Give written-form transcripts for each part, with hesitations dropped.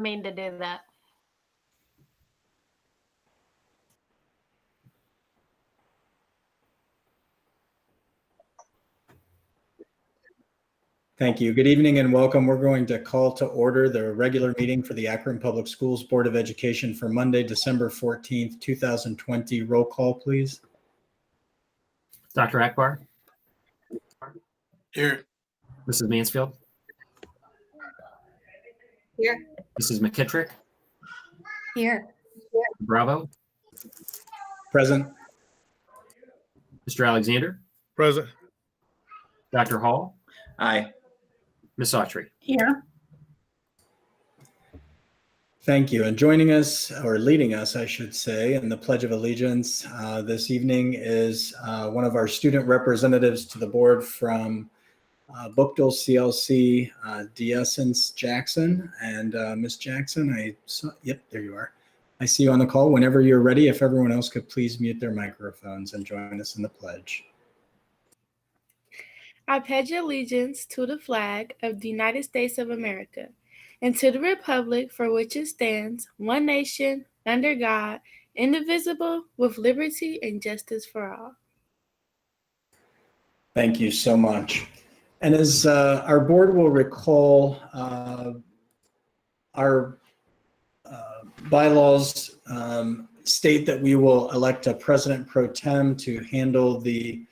mean to do that. Thank you. Good evening and welcome. We're going to call to order the regular meeting for the Akron Public Schools Board of Education for Monday, December 14th, 2020. Roll call, please. Dr. Akbar? Here. Mrs. Mansfield? Here. Mrs. McKittrick? Here. Bravo? Present. Mr. Alexander? Present. Dr. Hall? Aye. Ms. Autry? Here. Thank you. And joining us, or leading us, I should say, in the Pledge of Allegiance this evening is one of our student representatives to the board from Bookdale CLC, D'Essence Jackson. And Ms. Jackson, yep, there you are. I see you on the call. Whenever you're ready, if everyone else could please mute their microphones and join us in the pledge. I pledge allegiance to the flag of the United States of America and to the republic for which it stands, one nation, under God, indivisible, with liberty and justice for all. Thank you so much. And as our board will recall, our bylaws state that we will elect a president pro tem to handle the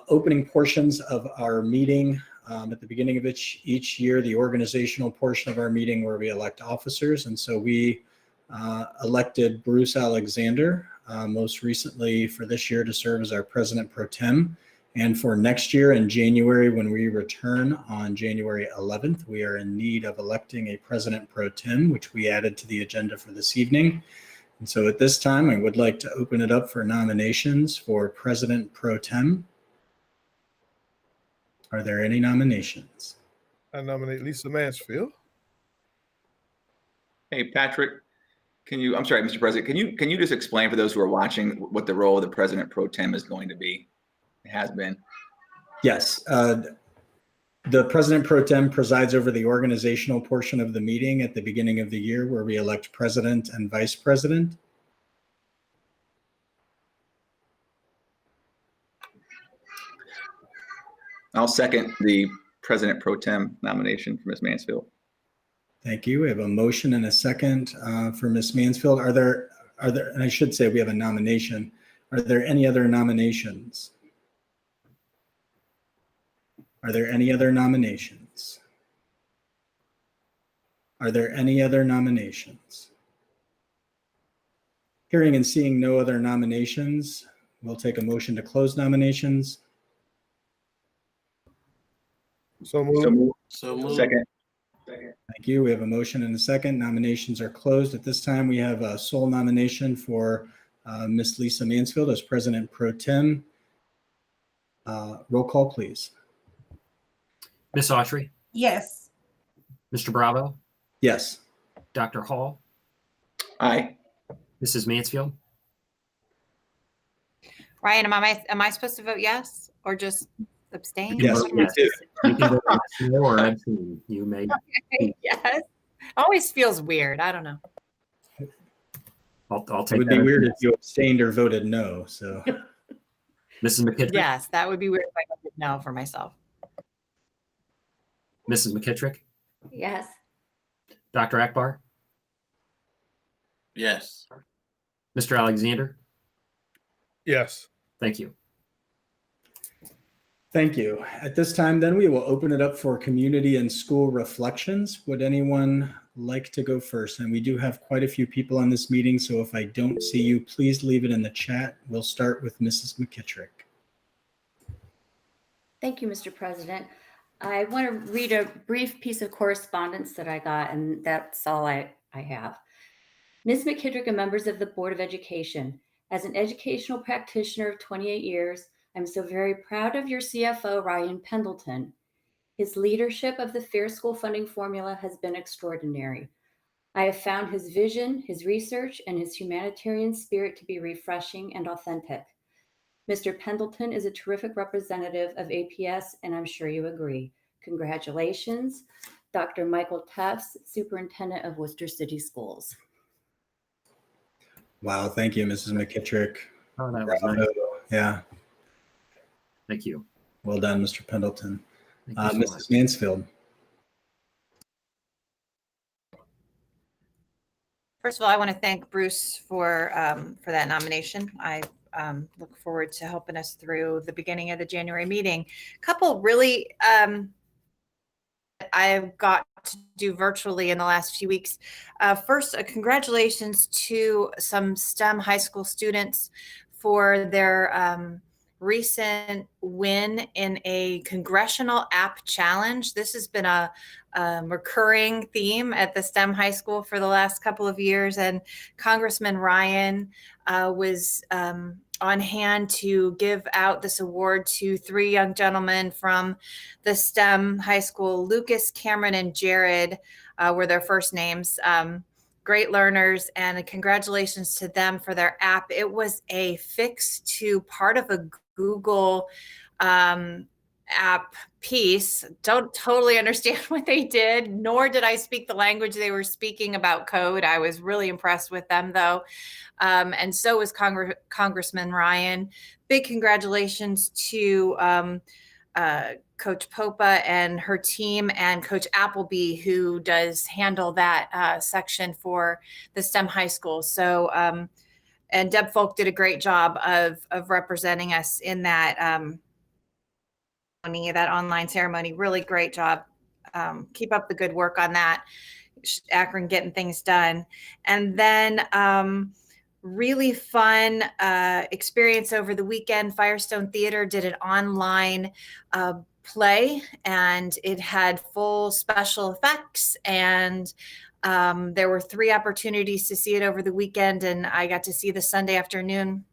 opening portions of our meeting at the beginning of each year, the organizational portion of our meeting where we elect officers. And so we elected Bruce Alexander most recently for this year to serve as our president pro tem. And for next year in January, when we return on January 11th, we are in need of electing a president pro tem, which we added to the agenda for this evening. And so at this time, I would like to open it up for nominations for president pro tem. Are there any nominations? I nominate Lisa Mansfield. Hey, Patrick, I'm sorry, Mr. President, can you just explain for those who are watching what the role of the president pro tem is going to be? It has been. Yes. The president pro tem presides over the organizational portion of the meeting at the beginning of the year where we elect president and vice president. I'll second the president pro tem nomination for Ms. Mansfield. Thank you. We have a motion and a second for Ms. Mansfield. Are there, and I should say we have a nomination. Are there any other nominations? Are there any other nominations? Are there any other nominations? Hearing and seeing no other nominations, we'll take a motion to close nominations. So moved. Second. Thank you. We have a motion and a second. Nominations are closed. At this time, we have a sole nomination for Ms. Lisa Mansfield as president pro tem. Roll call, please. Ms. Autry? Yes. Mr. Bravo? Yes. Dr. Hall? Aye. Mrs. Mansfield? Ryan, am I supposed to vote yes or just abstain? Yes. What am I supposed to You can vote yes or abstain. You may. say? Yes. Always feels weird. I don't know. I'll It take would that. be weird if you abstained or voted no. So Mrs. McKittrick? Yes, that would be weird if I voted no for myself. Mrs. McKittrick? Yes. Dr. Akbar? Yes. Mr. Alexander? Yes. Thank you. thank you. At this time, then we will open it up for community and school reflections. Would anyone like to go first? And we do have quite a few people on this meeting, so if I don't see you, please leave it in the chat. We'll start with Mrs. McKittrick. Thank you, Mr. President. I want to read a brief piece of correspondence that I got, and that's all I have. Ms. McKittrick and members of the Board of Education, as an educational practitioner of 28 years, I'm so very proud of your CFO, Ryan Pendleton. His leadership of the Fair School Funding Formula has been extraordinary. I have found his vision, his research, and his humanitarian spirit to be refreshing and authentic. Mr. Pendleton is a terrific representative of APS, and I'm sure you agree. Congratulations. Dr. Michael Tufts, Superintendent of Worcester City Schools. Wow, thank you, Mrs. McKittrick. Oh, that was Bravo. nice. Yeah, Thank you. well done, Mr. Pendleton. Thank you so much. Mrs. Mansfield. First of all, I want to thank Bruce for that nomination. I look forward to helping us through the beginning of the January meeting. A couple really I've got to do virtually in the last few weeks. First, congratulations to some STEM high school students for their recent win in a congressional app challenge. This has been a recurring theme at the STEM high school for the last couple of years, and Congressman Ryan was on hand to give out this award to 3 young gentlemen from the STEM high school. Lucas, Cameron, and Jared were their first names. Great learners, and congratulations to them for their app. It was a fix to part of a Google app piece. Don't totally understand what they did, nor did I speak the language they were speaking about code. I was really impressed with them, though. And so was Congressman Ryan. Big congratulations to Coach Popa and her team, and Coach Appleby, who does handle that section for the STEM high school. So, and Deb Folk did a great job of representing us in that that online ceremony. Really great job. Keep up the good work on that. Akron getting things done. And then really fun experience over the weekend. Firestone Theater did an online play, and it had full special effects, and there were 3 opportunities to see it over the weekend, and I got to see the Sunday afternoon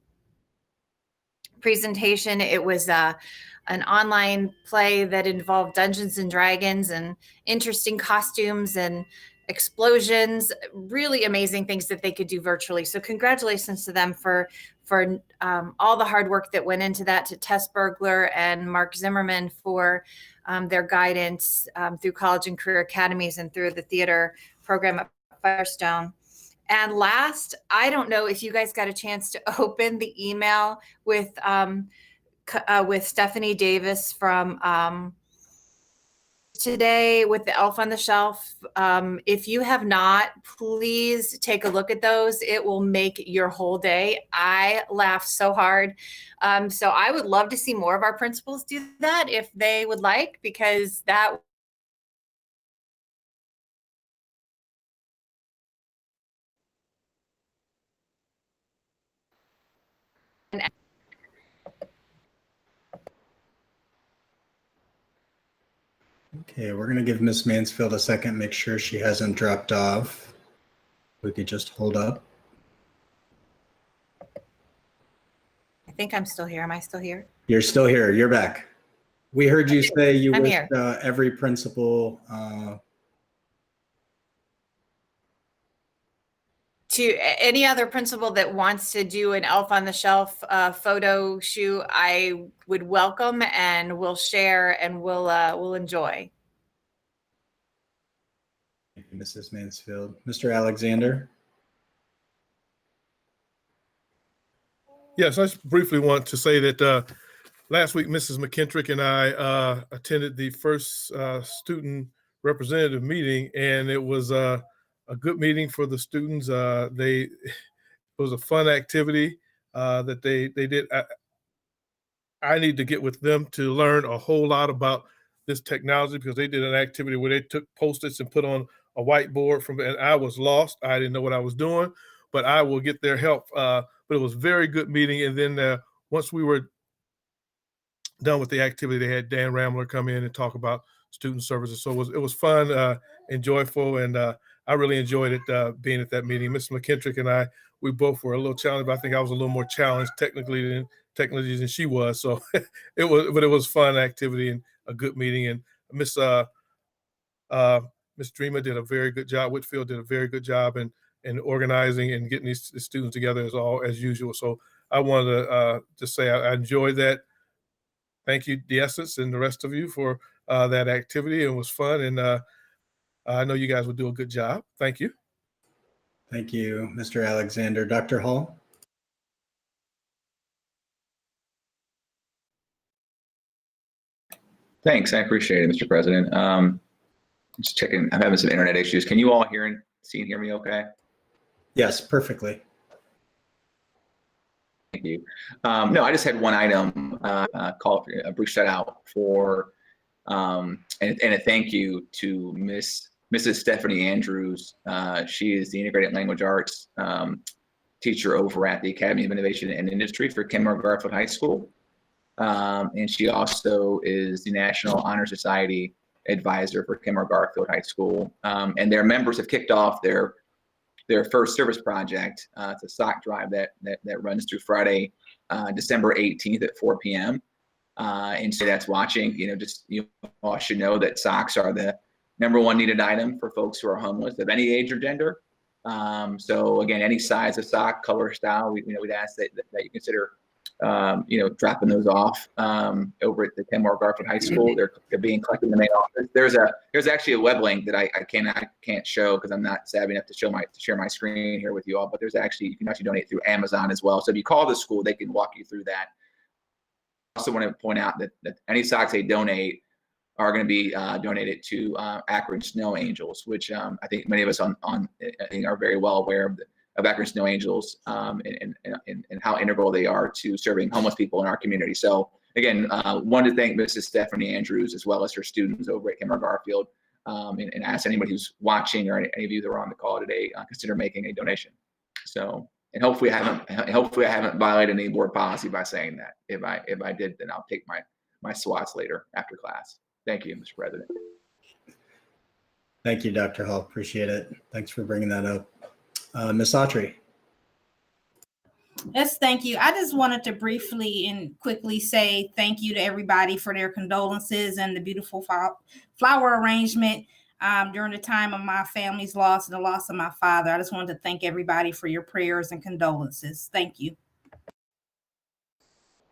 presentation. It was an online play that involved Dungeons and Dragons and interesting costumes and explosions, really amazing things that they could do virtually. So congratulations to them for all the hard work that went into that, to Tess Bergler and Mark Zimmerman for their guidance through college and career academies and through the theater program at Firestone. And last, I don't know if you guys got a chance to open the email with Stephanie Davis from today with the Elf on the Shelf. If you have not, please take a look at those. It will make your whole day. I laughed so hard. So I would love to see more of our principals do that if they would like, because that Okay, we're going to give Miss Mansfield a second, make sure she hasn't dropped off. We could just hold up. I think I'm still here. Am I still here? You're still here. You're back. We heard you say you I'm wish here. Every principal To any other principal that wants to do an Elf on the Shelf photo shoot, I would welcome, and we'll share, and we'll enjoy. Thank you, Mrs. Mansfield. Mr. Alexander. Yes, I just briefly want to say that last week, Mrs. McKittrick and I attended the first student representative meeting, and it was a good meeting for the students. It was a fun activity that they did. I need to get with them to learn a whole lot about this technology, because they did an activity where they took Post-its and put on a whiteboard and I was lost. I didn't know what I was doing, but I will get their help. But it was a very good meeting. And then once we were done with the activity, they had Dan Ramler come in and talk about student services. So it was fun and joyful, and I really enjoyed it being at that meeting. Mr. McKittrick and I, we both were a little challenged, but I think I was a little more challenged technically than she was. So it was fun activity and a good meeting. And Miss Dreamer did a very good job. Whitfield did a very good job in organizing and getting these students together as usual. So I wanted to just say I enjoyed that. Thank you, the Essence, and the rest of you for that activity. It was fun, and I know you guys will do a good job. Thank you. Thank you, Mr. Alexander. Dr. Hall? Thanks. I appreciate it, Mr. President. Just checking. I'm having some internet issues. Can you all hear me okay? Yes, perfectly. Thank you. No, I just had one item, call for a brief shout out for, and a thank you to Mrs. Stephanie Andrews. She is the Integrated Language Arts teacher over at the Academy of Innovation and Industry for Kenmore Garfield High School. And she also is the National Honor Society advisor for Kenmore Garfield High School. And their members have kicked off their first service project. It's a sock drive that runs through Friday, December 18th at 4 p.m. And so that's watching, you all should know that socks are the #1 needed item for folks who are homeless of any age or gender. So again, any size of sock, color, style, we'd ask that you consider dropping those off over at the Kenmore Garfield High School. They're being collected in the main office. There's actually a web link that I can't show because I'm not savvy enough to share my screen here with you all. But you can actually donate through Amazon as well. So if you call the school, they can walk you through that. I also want to point out that any socks they donate are going to be donated to Akron Snow Angels, which I think many of us I think are very well aware of Akron Snow Angels and how integral they are to serving homeless people in our community. So again, wanted to thank Mrs. Stephanie Andrews as well as her students over at Kenmore Garfield, and ask anybody who's watching or any of you that are on the call today, consider making a donation. So, and hopefully I haven't violated any board policy by saying that. If I did, then I'll take my swats later after class. Thank you, Mr. President. Thank you, Dr. Hall. Appreciate it. Thanks for bringing that up. Ms. Autry. Yes, thank you. I just wanted to briefly and quickly say thank you to everybody for their condolences and the beautiful flower arrangement during the time of my family's loss and the loss of my father. I just wanted to thank everybody for your prayers and condolences. Thank you.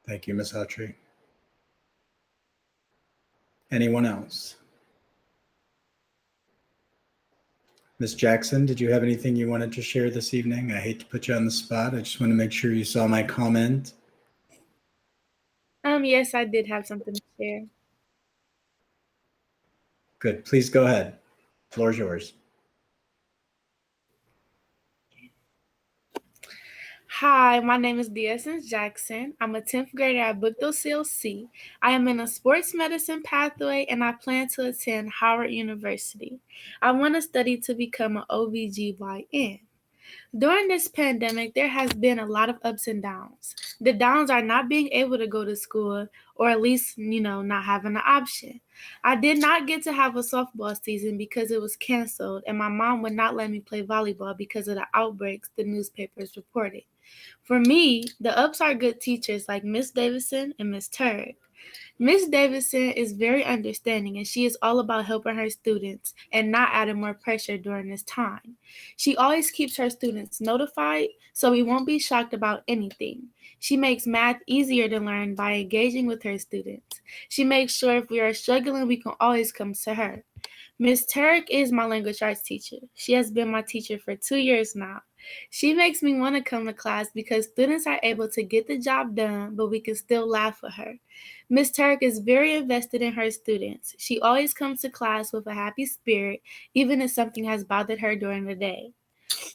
Thank you, Ms. Autry. Anyone else? Ms. Jackson, did you have anything you wanted to share this evening? I hate to put you on the spot. I just want to make sure you saw my comment. Yes, I did have something to share. Good. Please go ahead. The floor is yours. Hi, my name is D'Essence Jackson. I'm a 10th grader at Bookville CLC. I am in a sports medicine pathway and I plan to attend Howard University. I want to study to become an OBGYN. During this pandemic, there has been a lot of ups and downs. The downs are not being able to go to school, or at least, not having an option. I did not get to have a softball season because it was canceled, and my mom would not let me play volleyball because of the outbreaks the newspapers reported. For me, the ups are good teachers like Miss Davidson and Miss Turk. Miss Davidson is very understanding and she is all about helping her students and not adding more pressure during this time. She always keeps her students notified so we won't be shocked about anything. She makes math easier to learn by engaging with her students. She makes sure if we are struggling, we can always come to her. Miss Turk is my language arts teacher. She has been my teacher for 2 years now. She makes me want to come to class because students are able to get the job done, but we can still laugh with her. Miss Turk is very invested in her students. She always comes to class with a happy spirit, even if something has bothered her during the day.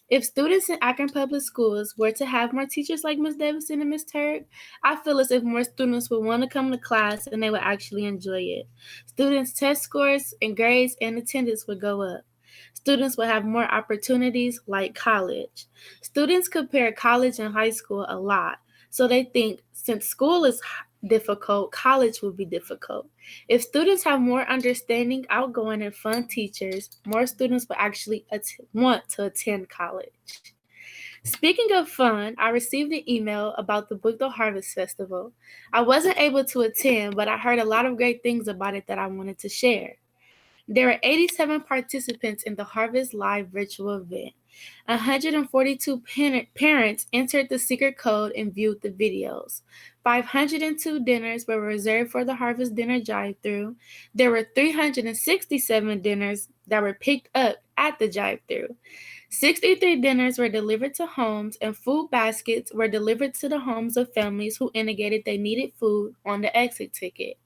If students in Akron Public Schools were to have more teachers like Miss Davidson and Miss Turk, I feel as if more students would want to come to class and they would actually enjoy it. Students' test scores and grades and attendance would go up. Students will have more opportunities like college. Students compare college and high school a lot, so they think since school is difficult, college will be difficult. If students have more understanding, outgoing, and fun teachers, more students will actually want to attend college. Speaking of fun, I received an email about the Bookville Harvest Festival. I wasn't able to attend, but I heard a lot of great things about it that I wanted to share. There were 87 participants in the Harvest Live virtual event. 142 parents entered the secret code and viewed the videos. 502 dinners were reserved for the Harvest Dinner drive-thru. There were 367 dinners that were picked up at the drive-thru. 63 dinners were delivered to homes, and food baskets were delivered to the homes of families who indicated they needed food on the exit ticket.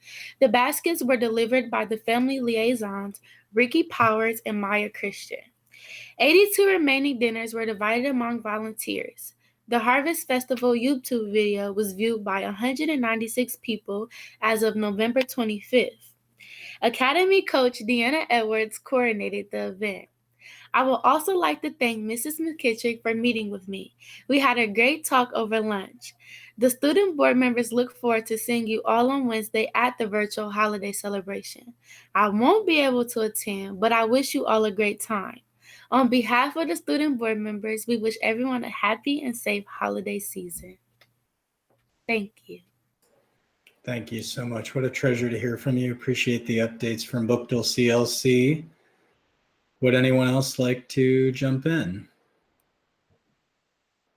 The baskets were delivered by the family liaisons, Ricky Powers and Maya Christian. 82 remaining dinners were divided among volunteers. The Harvest Festival YouTube video was viewed by 196 people as of November 25th. Academy coach Deanna Edwards coordinated the event. I would also like to thank Mrs. McKittrick for meeting with me. We had a great talk over lunch. The student board members look forward to seeing you all on Wednesday at the virtual holiday celebration. I won't be able to attend, but I wish you all a great time. On behalf of the student board members, we wish everyone a happy and safe holiday season. Thank you. Thank you so much. What a treasure to hear from you. Appreciate the updates from Bookdale CLC. Would anyone else like to jump in?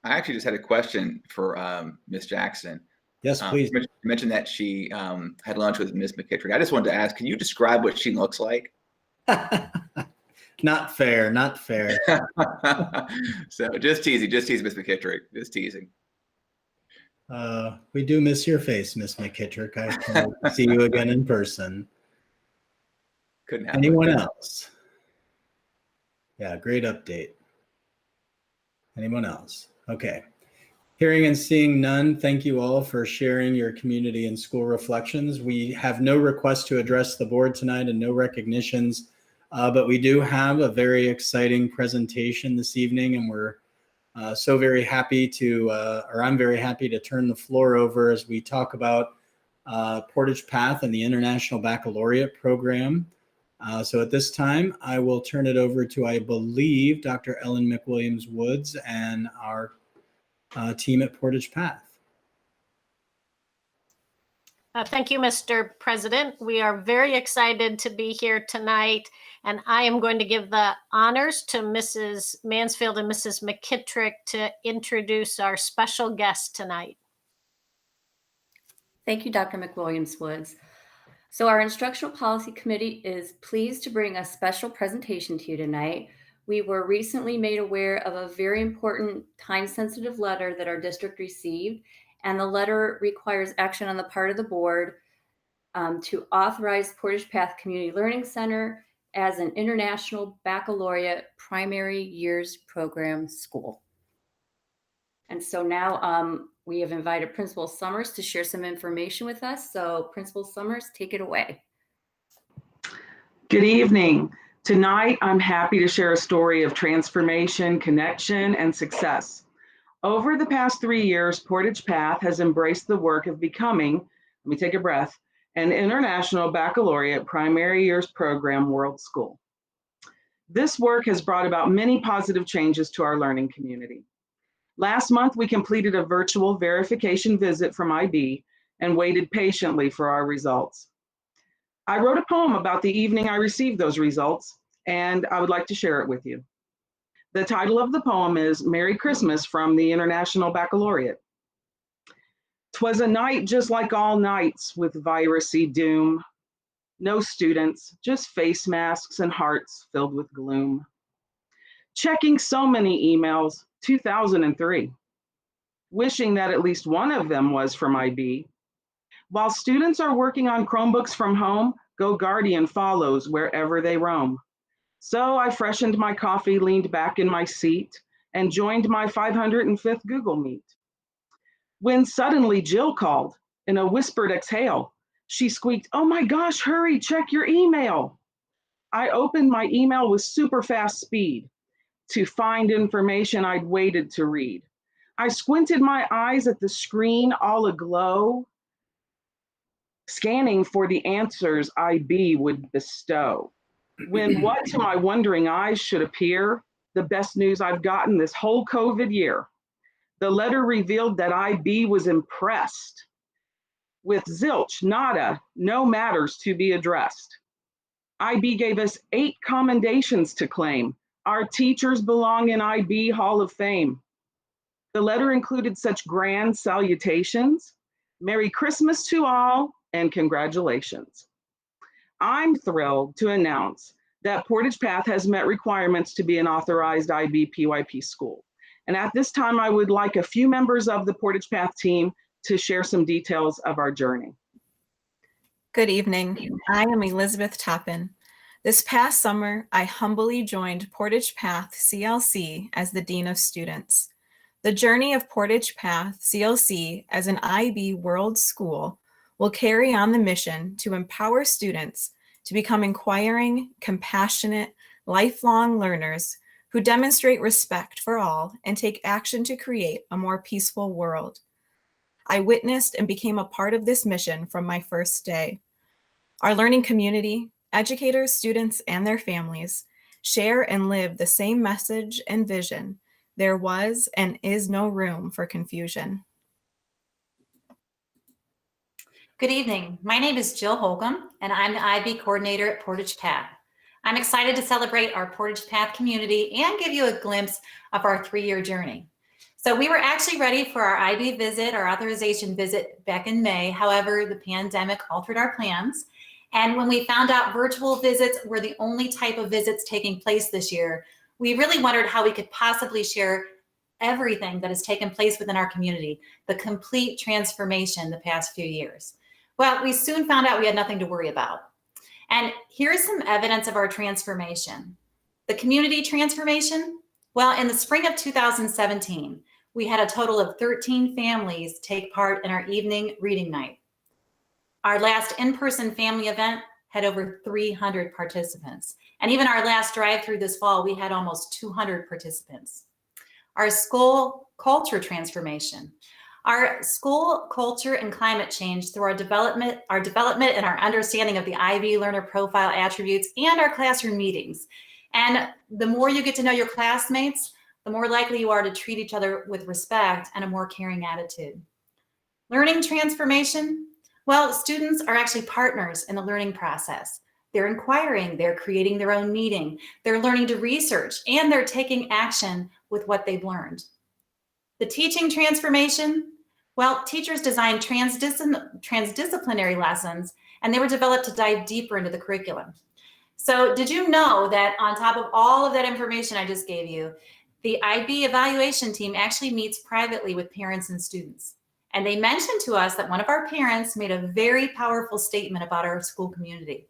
I actually just had a question for Ms. Jackson. Yes, please. You mentioned that she had lunch with Ms. McKittrick. I just wanted to ask, can you describe what she looks like? Not fair, not fair. So just teasing, Ms. McKittrick, just teasing. We do miss your face, Miss McKittrick. I can see you again in person. Couldn't happen. Anyone else? Yeah, great update. Anyone else? Okay. Hearing and seeing none, thank you all for sharing your community and school reflections. We have no request to address the board tonight and no recognitions, but we do have a very exciting presentation this evening, and we're so very happy to, or I'm very happy to turn the floor over as we talk about Portage Path and the International Baccalaureate program. So at this time, I will turn it over to, I believe, Dr. Ellen McWilliams-Woods and our team at Portage Path. Thank you, Mr. President. We are very excited to be here tonight, and I am going to give the honors to Mrs. Mansfield and Mrs. McKittrick to introduce our special guest tonight. Thank you, Dr. McWilliams-Woods. So our Instructional Policy Committee is pleased to bring a special presentation to you tonight. We were recently made aware of a very important time-sensitive letter that our district received, and the letter requires action on the part of the board to authorize Portage Path Community Learning Center as an International Baccalaureate Primary Years Program school. And so now we have invited Principal Summers to share some information with us. So Principal Summers, take it away. Good evening. Tonight, I'm happy to share a story of transformation, connection, and success. Over the past 3 years, Portage Path has embraced the work of becoming, let me take a breath, an International Baccalaureate Primary Years Program World School. This work has brought about many positive changes to our learning community. Last month, we completed a virtual verification visit from IB and waited patiently for our results. I wrote a poem about the evening I received those results, and I would like to share it with you. The title of the poem is Merry Christmas from the International Baccalaureate. 'Twas a night just like all nights with virusy doom. No students, just face masks and hearts filled with gloom. Checking so many emails, 2003. Wishing that at least one of them was from IB. While students are working on Chromebooks from home, GoGuardian follows wherever they roam. So I freshened my coffee, leaned back in my seat, and joined my 505th Google Meet. When suddenly Jill called in a whispered exhale. She squeaked, "Oh my gosh, hurry, check your email." I opened my email with super fast speed to find information I'd waited to read. I squinted my eyes at the screen all aglow, scanning for the answers IB would bestow. When what to my wondering eyes should appear, the best news I've gotten this whole COVID year. The letter revealed that IB was impressed with zilch, nada, no matters to be addressed. IB gave us 8 commendations to claim. Our teachers belong in IB Hall of Fame. The letter included such grand salutations. Merry Christmas to all, and congratulations. I'm thrilled to announce that Portage Path has met requirements to be an authorized IB PYP school. And at this time, I would like a few members of the Portage Path team to share some details of our journey. Good evening. I am Elizabeth Toppin. This past summer, I humbly joined Portage Path CLC as the Dean of Students. The journey of Portage Path CLC as an IB World School will carry on the mission to empower students to become inquiring, compassionate, lifelong learners who demonstrate respect for all and take action to create a more peaceful world. I witnessed and became a part of this mission from my first day. Our learning community, educators, students, and their families share and live the same message and vision. There was and is no room for confusion. Good evening. My name is Jill Holcomb, and I'm the IB coordinator at Portage Path. I'm excited to celebrate our Portage Path community and give you a glimpse of our 3-year journey. So we were actually ready for our IB visit, our authorization visit back in May. However, the pandemic altered our plans. And when we found out virtual visits were the only type of visits taking place this year, we really wondered how we could possibly share everything that has taken place within our community, the complete transformation the past few years. Well, we soon found out we had nothing to worry about. And here's some evidence of our transformation. The community transformation, well, in the spring of 2017, we had a total of 13 families take part in our evening reading night. Our last in-person family event had over 300 participants. And even our last drive-through this fall, we had almost 200 participants. Our school culture transformation. Our school culture and climate change through our development and our understanding of the IB learner profile attributes and our classroom meetings. And the more you get to know your classmates, the more likely you are to treat each other with respect and a more caring attitude. Learning transformation. Well, students are actually partners in the learning process. They're inquiring, they're creating their own meeting, they're learning to research, and they're taking action with what they've learned. The teaching transformation. Well, teachers designed transdisciplinary lessons, and they were developed to dive deeper into the curriculum. So did you know that on top of all of that information I just gave you, the IB evaluation team actually meets privately with parents and students? And they mentioned to us that one of our parents made a very powerful statement about our school community.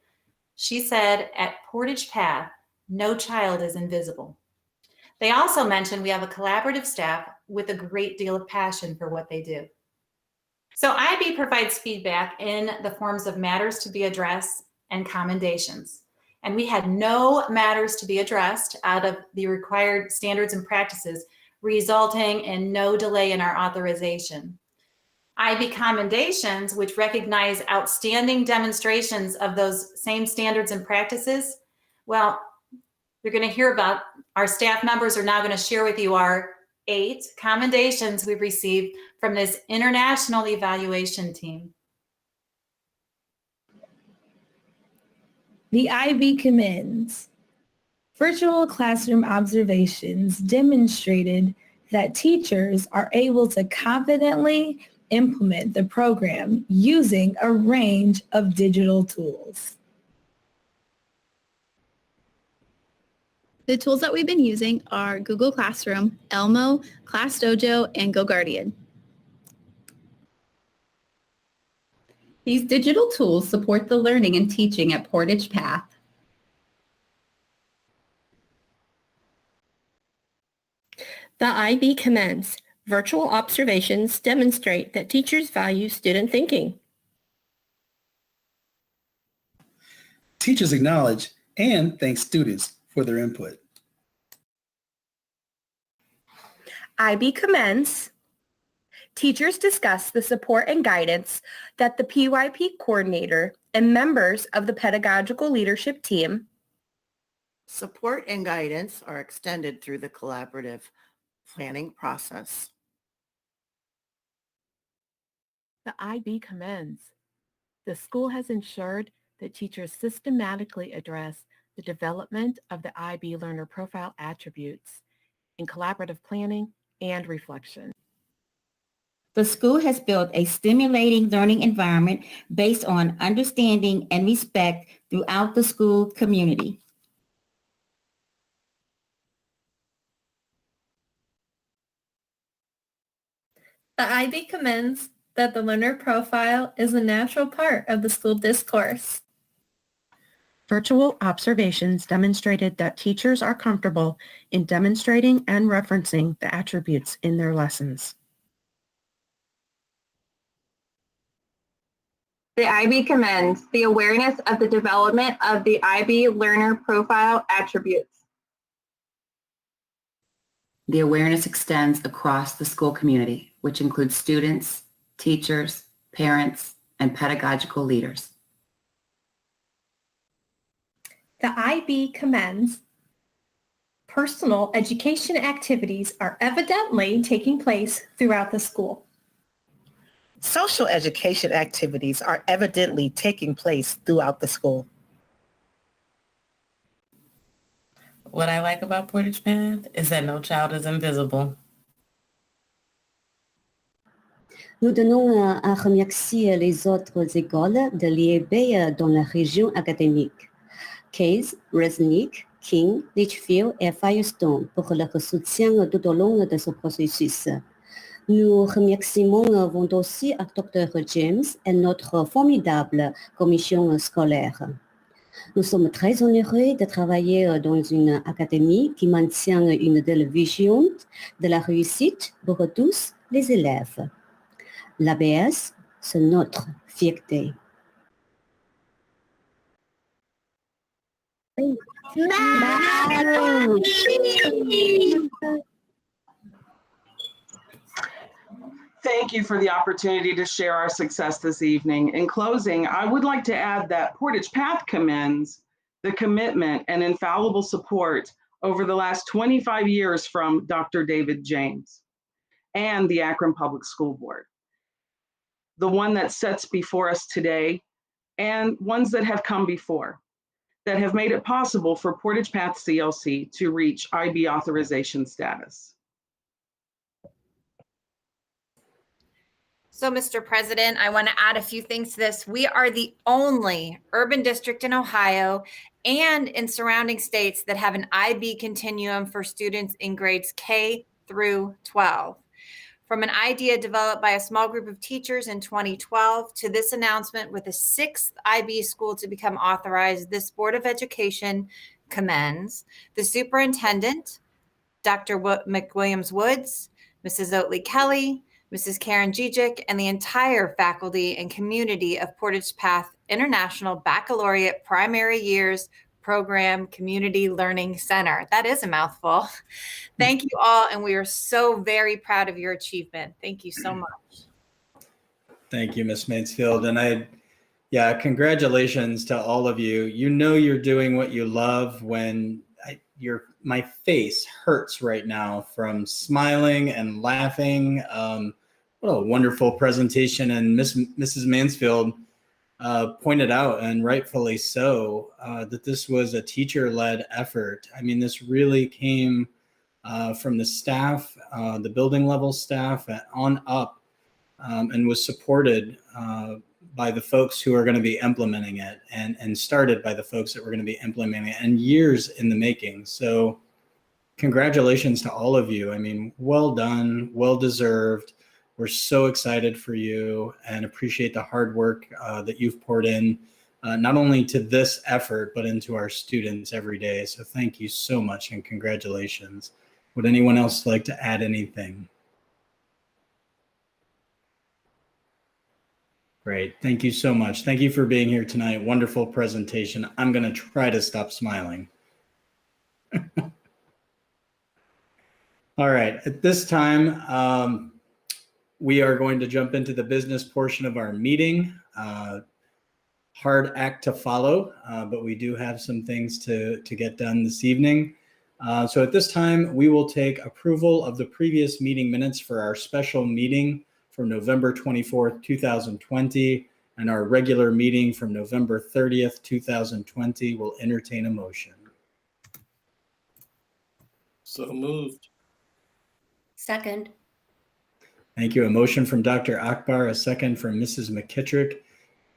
She said, at Portage Path, no child is invisible. They also mentioned we have a collaborative staff with a great deal of passion for what they do. So IB provides feedback in the forms of matters to be addressed and commendations. And we had no matters to be addressed out of the required standards and practices, resulting in no delay in our authorization. IB commendations, which recognize outstanding demonstrations of those same standards and practices, well, you're going to hear about, our staff members are now going to share with you our 8 commendations we've received from this international evaluation team. The IB commends. Virtual classroom observations demonstrated that teachers are able to confidently implement the program using a range of digital tools. The tools that we've been using are Google Classroom, Elmo, ClassDojo, and GoGuardian. These digital tools support the learning and teaching at Portage Path. The IB commends. Virtual observations demonstrate that teachers value student thinking. Teachers acknowledge and thank students for their input. IB commends. Teachers discuss the support and guidance that the PYP coordinator and members of the pedagogical leadership team. Support and guidance are extended through the collaborative planning process. The IB commends. The school has ensured that teachers systematically address the development of the IB learner profile attributes in collaborative planning and reflection. The school has built a stimulating learning environment based on understanding and respect throughout the school community. The IB commends that the learner profile is a natural part of the school discourse. Virtual observations demonstrated that teachers are comfortable in demonstrating and referencing the attributes in their lessons. The IB commends the awareness of the development of the IB learner profile attributes. The awareness extends across the school community, which includes students, teachers, parents, and pedagogical leaders. The IB commends personal education activities are evidently taking place throughout the school. Social education activities are evidently taking place throughout the school. What I like about Portage Path is that no child is invisible. Nous tenons à remercier les autres écoles de l'IEB dans la région académique, Case, Resnick, King, Litchfield et Firestone pour leur soutien tout au long de ce processus. Nous remercions aussi à Dr. James et notre formidable commission scolaire. Nous sommes très honorés de travailler dans une académie qui maintient une telle vision de la réussite pour tous les élèves. L'ABS, c'est notre fierté. Thank you for the opportunity to share our success this evening. In closing, I would like to add that Portage Path commends the commitment and infallible support over the last 25 years from Dr. David James and the Akron Public School Board, the one that sits before us today and ones that have come before, that have made it possible for Portage Path CLC to reach IB authorization status. So, Mr. President, I want to add a few things to this. We are the only urban district in Ohio and in surrounding states that have an IB continuum for students in grades K through 12. From an idea developed by a small group of teachers in 2012 to this announcement with a 6th IB school to become authorized, this Board of Education commends the superintendent, Dr. McWilliams-Woods, Mrs. Oatley Kelly, Mrs. Karen Gijic, and the entire faculty and community of Portage Path International Baccalaureate Primary Years Program Community Learning Center. That is a mouthful. Thank you all, and we are so very proud of your achievement. Thank you so much. Thank you, Ms. Mansfield. And congratulations to all of you. You know you're doing what you love when my face hurts right now from smiling and laughing. What a wonderful presentation. And Mrs. Mansfield pointed out, and rightfully so, that this was a teacher-led effort. I mean, this really came from the staff, the building level staff on up, and was supported by the folks who are going to be implementing it, and started by the folks that were going to be implementing it, and years in the making. So congratulations to all of you. I mean, well done, well deserved. We're so excited for you and appreciate the hard work that you've poured in, not only to this effort, but into our students every day. So thank you so much and congratulations. Would anyone else like to add anything? Great. Thank you so much. Thank you for being here tonight. Wonderful presentation. I'm going to try to stop smiling. All right. At this time, we are going to jump into the business portion of our meeting. Hard act to follow, but we do have some things to get done this evening. So at this time, we will take approval of the previous meeting minutes for our special meeting for November 24th, 2020, and our regular meeting from November 30th, 2020. Will entertain a motion. So moved. Second. Thank you. A motion from Dr. Akbar, a second from Mrs. McKittrick.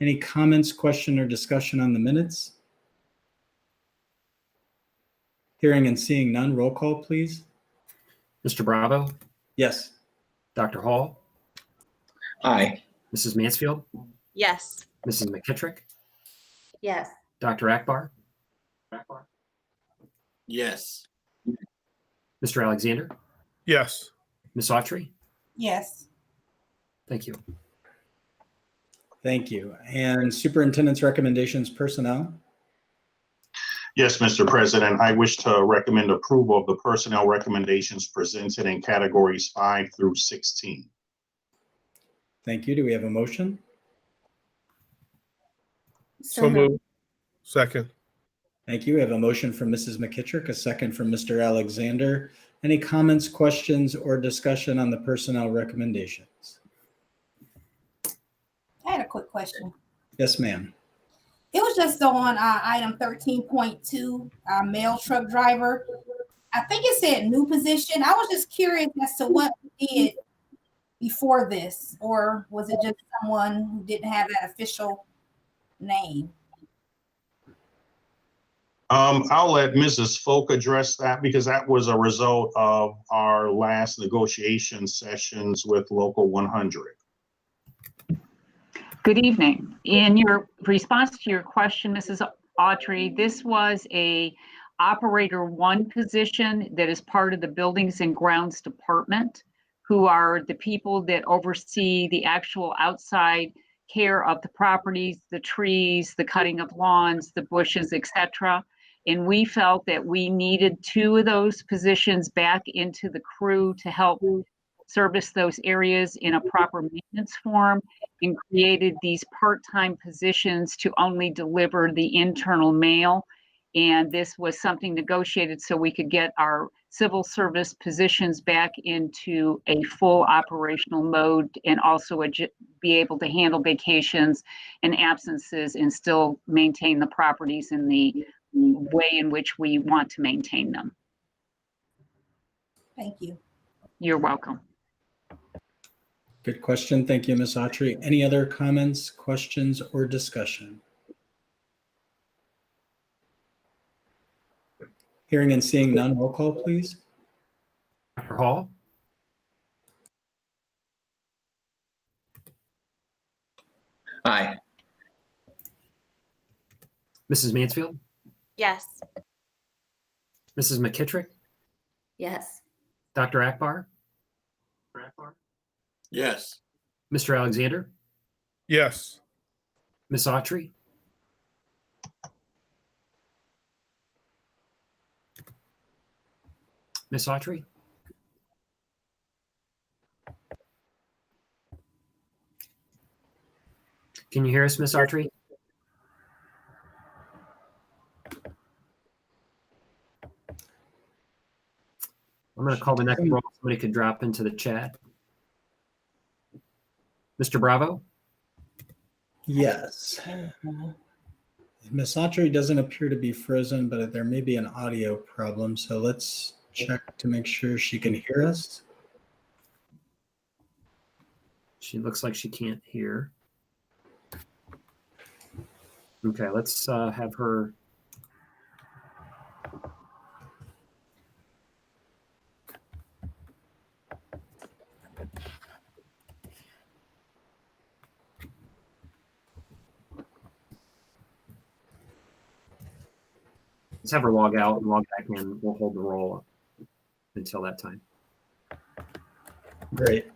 Any comments, question, or discussion on the minutes? Hearing and seeing none, roll call, please. Mr. Bravo? Yes. Dr. Hall? Aye. Mrs. Mansfield? Yes. Mrs. McKittrick? Yes. Dr. Akbar? Yes. Mr. Alexander? Yes. Ms. Autry? Yes. Thank you. Thank you. And superintendent's recommendations, personnel. Yes, Mr. President, I wish to recommend approval of the personnel recommendations presented in categories 5 through 16. Thank you. Do we have a motion? So moved. Second. Thank you. We have a motion from Mrs. McKittrick, a second from Mr. Alexander. Any comments, questions, or discussion on the personnel recommendations? I had a quick question. Yes, ma'am. It was just on item 13.2, male truck driver. I think it said new position. I was just curious as to what we did before this, or was it just someone who didn't have that official name? I'll let Mrs. Folk address that because that was a result of our last negotiation sessions with Local 100. Good evening. In your response to your question, Mrs. Autry, this was a operator 1 position that is part of the Buildings and Grounds Department, who are the people that oversee the actual outside care of the properties, the trees, the cutting of lawns, the bushes, etc. And we felt that we needed 2 of those positions back into the crew to help service those areas in a proper maintenance form, and created these part-time positions to only deliver the internal mail. And this was something negotiated so we could get our civil service positions back into a full operational mode, and also be able to handle vacations and absences and still maintain the properties in the way in which we want to maintain them. Thank you. You're welcome. Good question. Thank you, Ms. Autry. Any other comments, questions, or discussion? Hearing and seeing none, roll call, please. Dr. Hall? Aye. Mrs. Mansfield? Yes. Mrs. McKittrick? Yes. Dr. Akbar? Yes. Mr. Alexander? Yes. Ms. Autry? Ms. Autry? Can you hear us, Ms. Autry? I'm going to call the next roll. Somebody could drop into the chat. Mr. Bravo? Yes. Ms. Autry doesn't appear to be frozen, but there may be an audio problem. So let's check to make sure she can hear us. She looks like she can't hear. Okay, let's have her. Let's have her log out and log back in. We'll hold the roll until that time. Great.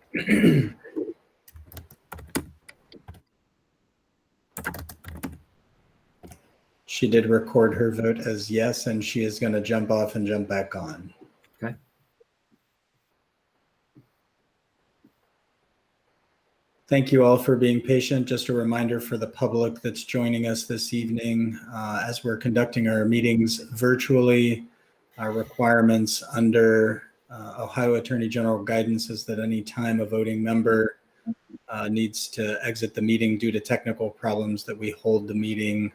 She did record her vote as yes, and she is going to jump off and jump back on. Okay. Thank you all for being patient. Just a reminder for the public that's joining us this evening, as we're conducting our meetings virtually, our requirements under Ohio Attorney General guidance is that any time a voting member needs to exit the meeting due to technical problems that we hold the meeting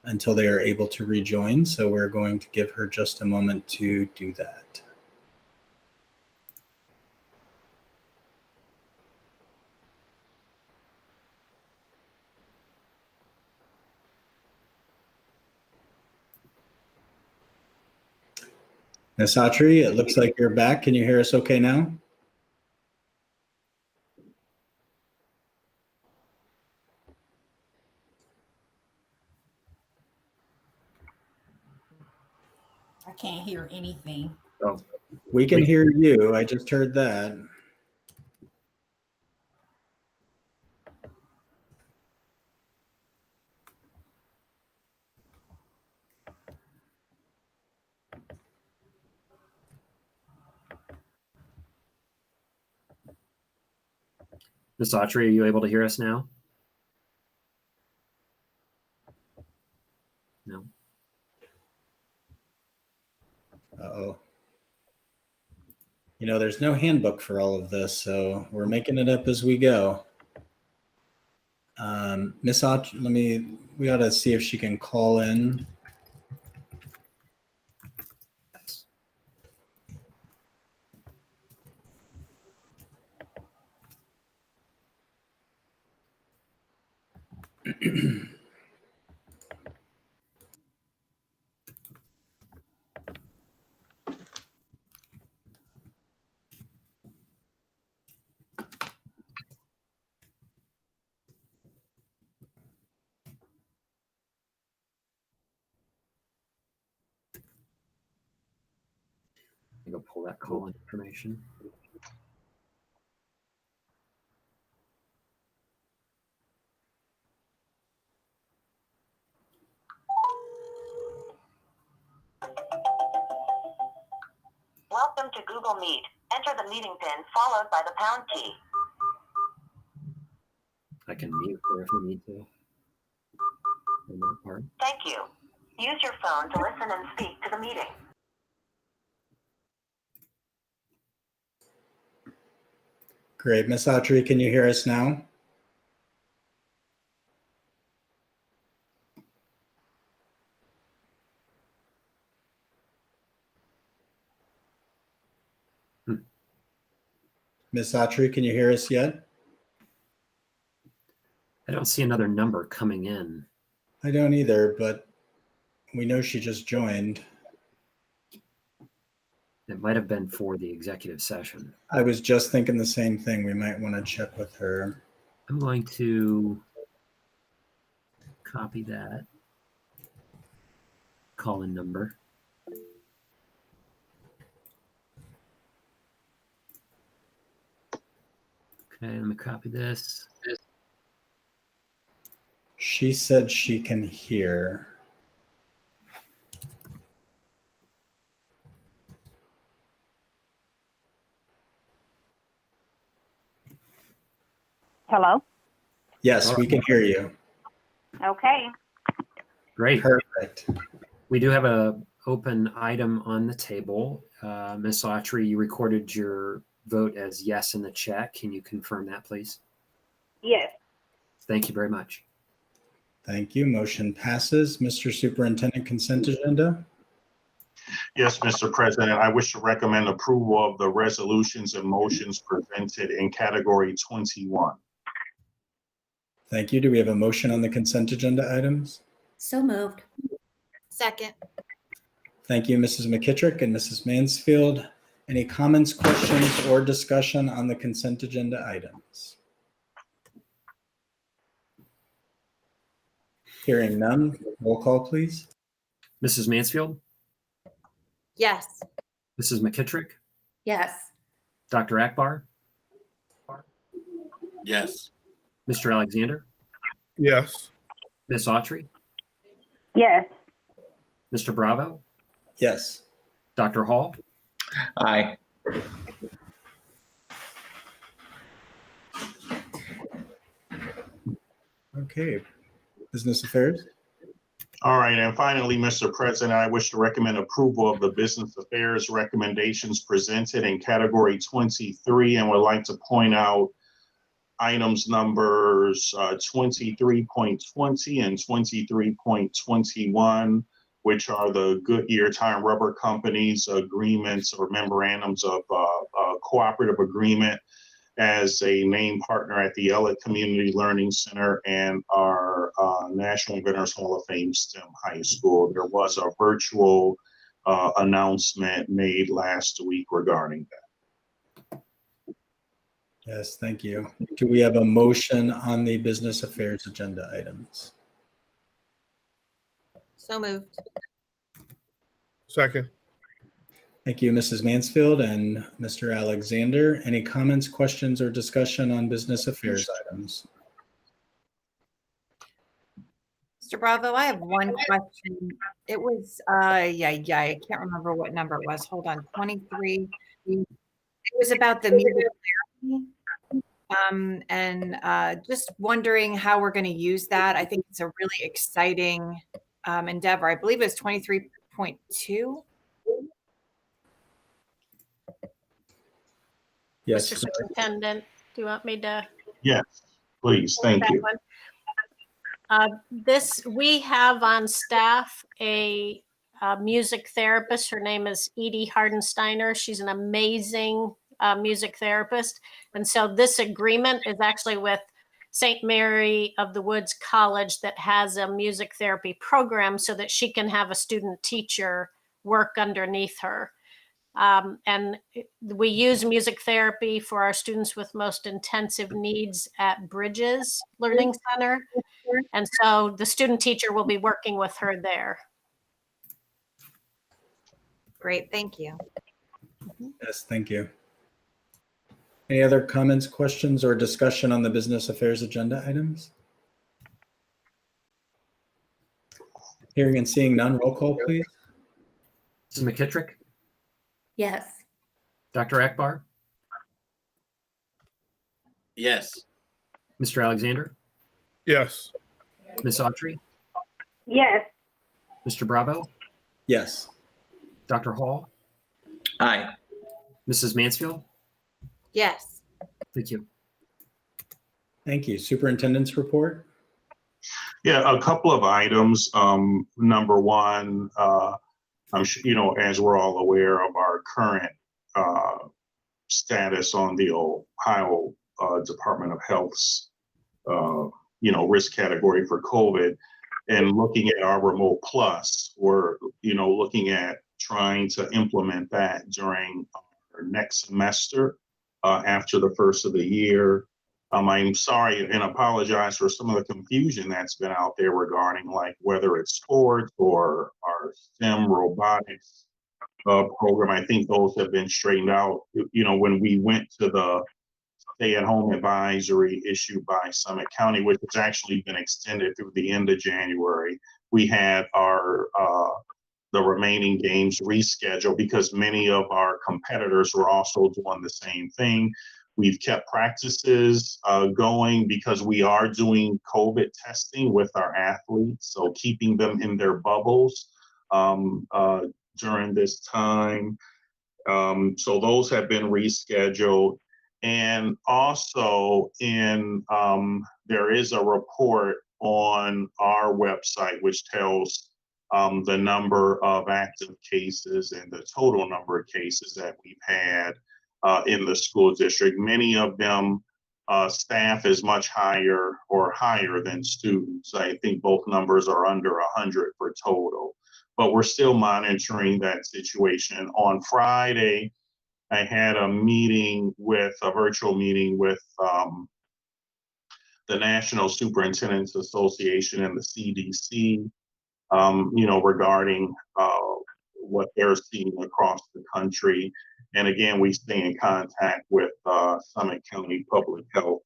until they are able to rejoin. So we're going to give her just a moment to do that. Ms. Autry, it looks like you're back. Can you hear us okay now? I can't hear anything. Oh, we can hear you. I just heard that. Ms. Autry, are you able to hear us now? No. Uh-oh. You know, there's no handbook for all of this, so we're making it up as we go. Ms. Autry, we ought to see if she can call in. Go pull that call information. Welcome to Google Meet. Enter the meeting pin followed by the pound key. I can mute her if we need to. On that part. Thank you. Use your phone to listen and speak to the meeting. Great. Ms. Autry, can you hear us now? Ms. Autry, can you hear us yet? I don't see another number coming in. I don't either, but we know she just joined. It might have been for the executive session. I was just thinking the same thing. We might want to check with her. I'm going to copy that call-in number. Okay, let me copy this. She said she can hear. Hello? Yes, we can hear you. Okay. Great. Perfect. We do have a open item on the table. Ms. Autry, you recorded your vote as yes in the chat. Can you confirm that, please? Yes. Thank you very much. Thank you. Motion passes. Mr. Superintendent, consent agenda. Yes, Mr. President, I wish to recommend approval of the resolutions and motions presented in category 21. Thank you. Do we have a motion on the consent agenda items? So moved. Second. Thank you, Mrs. McKittrick and Mrs. Mansfield. Any comments, questions, or discussion on the consent agenda items? Hearing none, roll call, please. Mrs. Mansfield, Yes. Mrs. McKittrick, Yes. Dr. Akbar, Yes. Mr. Alexander, Yes. Ms. Autry, Yes. Mr. Bravo, Yes. Dr. Hall, Aye. Okay. Business affairs. All right, and finally, Mr. President, I wish to recommend approval of the business affairs recommendations presented in category 23 and would like to point out items numbers 23.20 and 23.21, which are the Goodyear Tire and Rubber Company's agreements or memorandums of cooperative agreement as a name partner at the Elliott Community Learning Center and our National Inventors Hall of Fame STEM High School. There was a virtual announcement made last week regarding that. Yes, thank you. Do we have a motion on the business affairs agenda items? So moved. Second. Thank you, Mrs. Mansfield and Mr. Alexander. Any comments, questions, or discussion on business affairs items? Mr. Bravo, I have one question. It was, I can't remember what number it was. Hold on, 23. It was about the music therapy. Just wondering how we're going to use that. I think it's a really exciting endeavor. I believe it's 23.2. Yes. Mr. Superintendent, do you want me to? Yes, please. Thank you. We have on staff a music therapist. Her name is Edie Hardensteiner. She's an amazing music therapist. And so this agreement is actually with St. Mary of the Woods College that has a music therapy program so that she can have a student teacher work underneath her. And we use music therapy for our students with most intensive needs at Bridges Learning Center. And so the student teacher will be working with her there. Great, thank you. Yes, thank you. Any other comments, questions, or discussion on the business affairs agenda items? Hearing and seeing none, roll call, please. Mrs. McKittrick, Yes. Dr. Akbar, Yes. Mr. Alexander, Yes. Ms. Autry, Yes. Mr. Bravo, Yes. Dr. Hall, Aye. Mrs. Mansfield. Yes. Thank you. Thank you. Superintendent's report. Yeah, a couple of items. Number one, I'm sure, as we're all aware of our current status on the Ohio Department of Health's, risk category for COVID, and looking at our remote plus, we're, looking at trying to implement that during our next semester after the first of the year. I'm sorry and apologize for some of the confusion that's been out there regarding whether it's sports or our STEM robotics program. I think those have been straightened out. When we went to the stay-at-home advisory issued by Summit County, which has actually been extended through the end of January, we had our the remaining games rescheduled because many of our competitors were also doing the same thing. We've kept practices going because we are doing COVID testing with our athletes, so keeping them in their bubbles during this time. So those have been rescheduled. And also there is a report on our website which tells the number of active cases and the total number of cases that we've had in the school district. Many of them, staff is much higher than students. I think both numbers are under 100 for total, but we're still monitoring that situation. On Friday, I had a virtual meeting with the National Superintendents Association and the CDC, regarding what they're seeing across the country. And again, we stay in contact with Summit County Public Health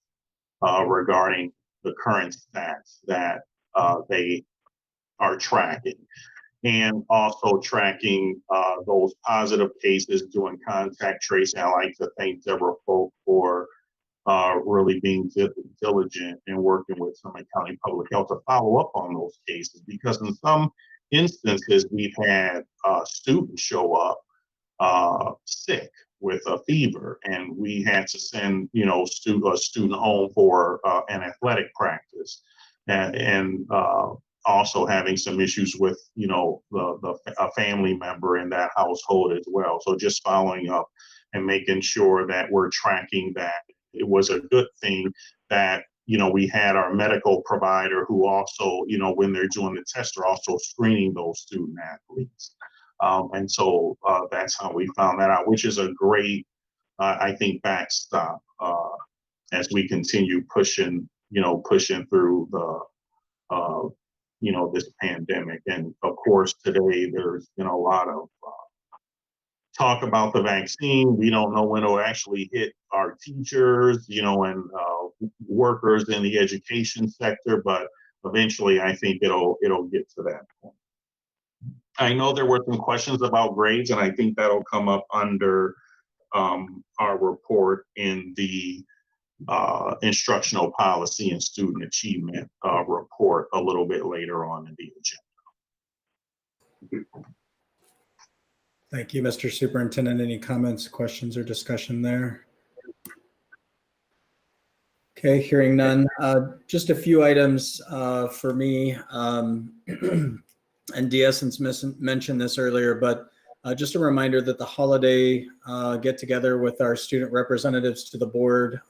regarding the current stats that they are tracking, and also tracking those positive cases, doing contact tracing. I like to thank Deborah Folk for really being diligent and working with Summit County Public Health to follow up on those cases, because in some instances we've had students show up sick, with a fever, and we had to send, a student home for an athletic practice, and also having some issues with, a family member in that household as well. So just following up and making sure that we're tracking that. It was a good thing that, we had our medical provider who also, when they're doing the test, are also screening those student athletes. And so that's how we found that out, which is a great, I think, backstop as we continue pushing through the, this pandemic. And of course, today there's been a lot of talk about the vaccine. We don't know when it'll actually hit our teachers, and workers in the education sector, but eventually I think it'll get to that point. I know there were some questions about grades, and I think that'll come up under our report in the instructional policy and student achievement report a little bit later on in the agenda. Thank you, Mr. Superintendent. Any comments, questions, or discussion there? Okay, hearing none. Just a few items for me. And Deessence mentioned this earlier, but just a reminder that the holiday get-together with our student representatives to the board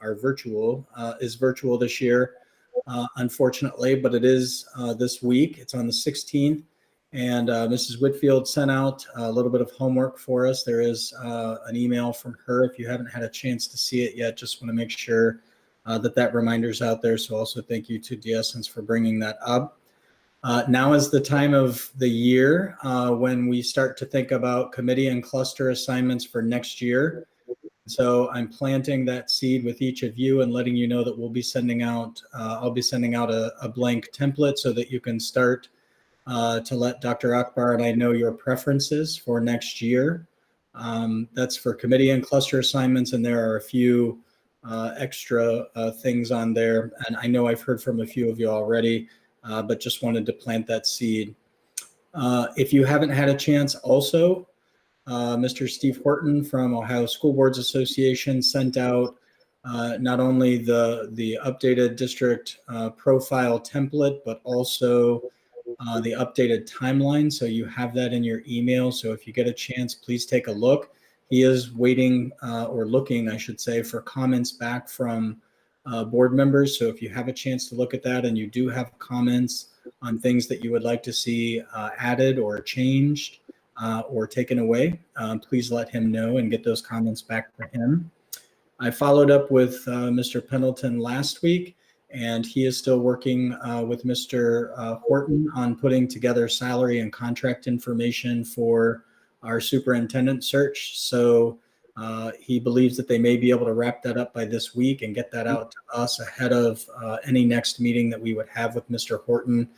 is virtual this year, unfortunately, but it is this week. It's on the 16th. And Mrs. Whitfield sent out a little bit of homework for us. There is an email from her. If you haven't had a chance to see it yet, just want to make sure that reminder's out there. So also thank you to Deessence for bringing that up. Now is the time of the year when we start to think about committee and cluster assignments for next year. So I'm planting that seed with each of you and letting you know that we'll be sending out, I'll be sending out a blank template so that you can start to let Dr. Akbar and I know your preferences for next year. That's for committee and cluster assignments, and there are a few extra things on there. And I know I've heard from a few of you already, but just wanted to plant that seed. If you haven't had a chance also, Mr. Steve Horton from Ohio School Boards Association sent out not only the updated district profile template, but also the updated timeline. So you have that in your email. So if you get a chance, please take a look. He is waiting or looking, I should say, for comments back from board members. So if you have a chance to look at that and you do have comments on things that you would like to see added or changed or taken away, please let him know and get those comments back to him. I followed up with Mr. Pendleton last week, and he is still working with Mr. Horton on putting together salary and contract information for our superintendent search. So he believes that they may be able to wrap that up by this week and get that out to us ahead of any next meeting that we would have with Mr. Horton,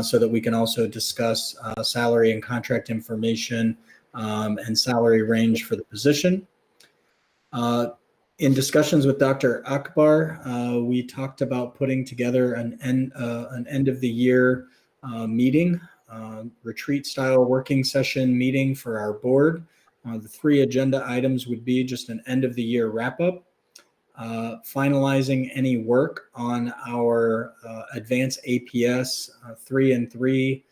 so that we can also discuss salary and contract information and salary range for the position. In discussions with Dr. Akbar, we talked about putting together an end of the year meeting, retreat style working session meeting for our board. The 3 agenda items would be just an end of the year wrap up, finalizing any work on our advanced APS 3 and 3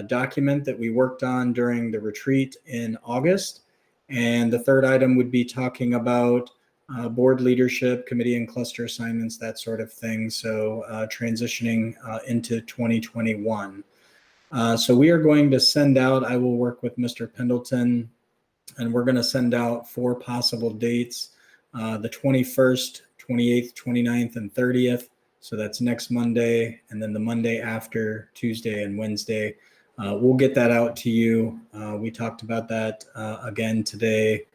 document that we worked on during the retreat in August. And the 3rd item would be talking about board leadership, committee and cluster assignments, that sort of thing. So transitioning into 2021. So we are going to send out, I will work with Mr. Pendleton, and we're going to send out 4 possible dates, the 21st, 28th, 29th, and 30th. So that's next Monday, and then the Monday after, Tuesday and Wednesday. We'll get that out to you. We talked about that again today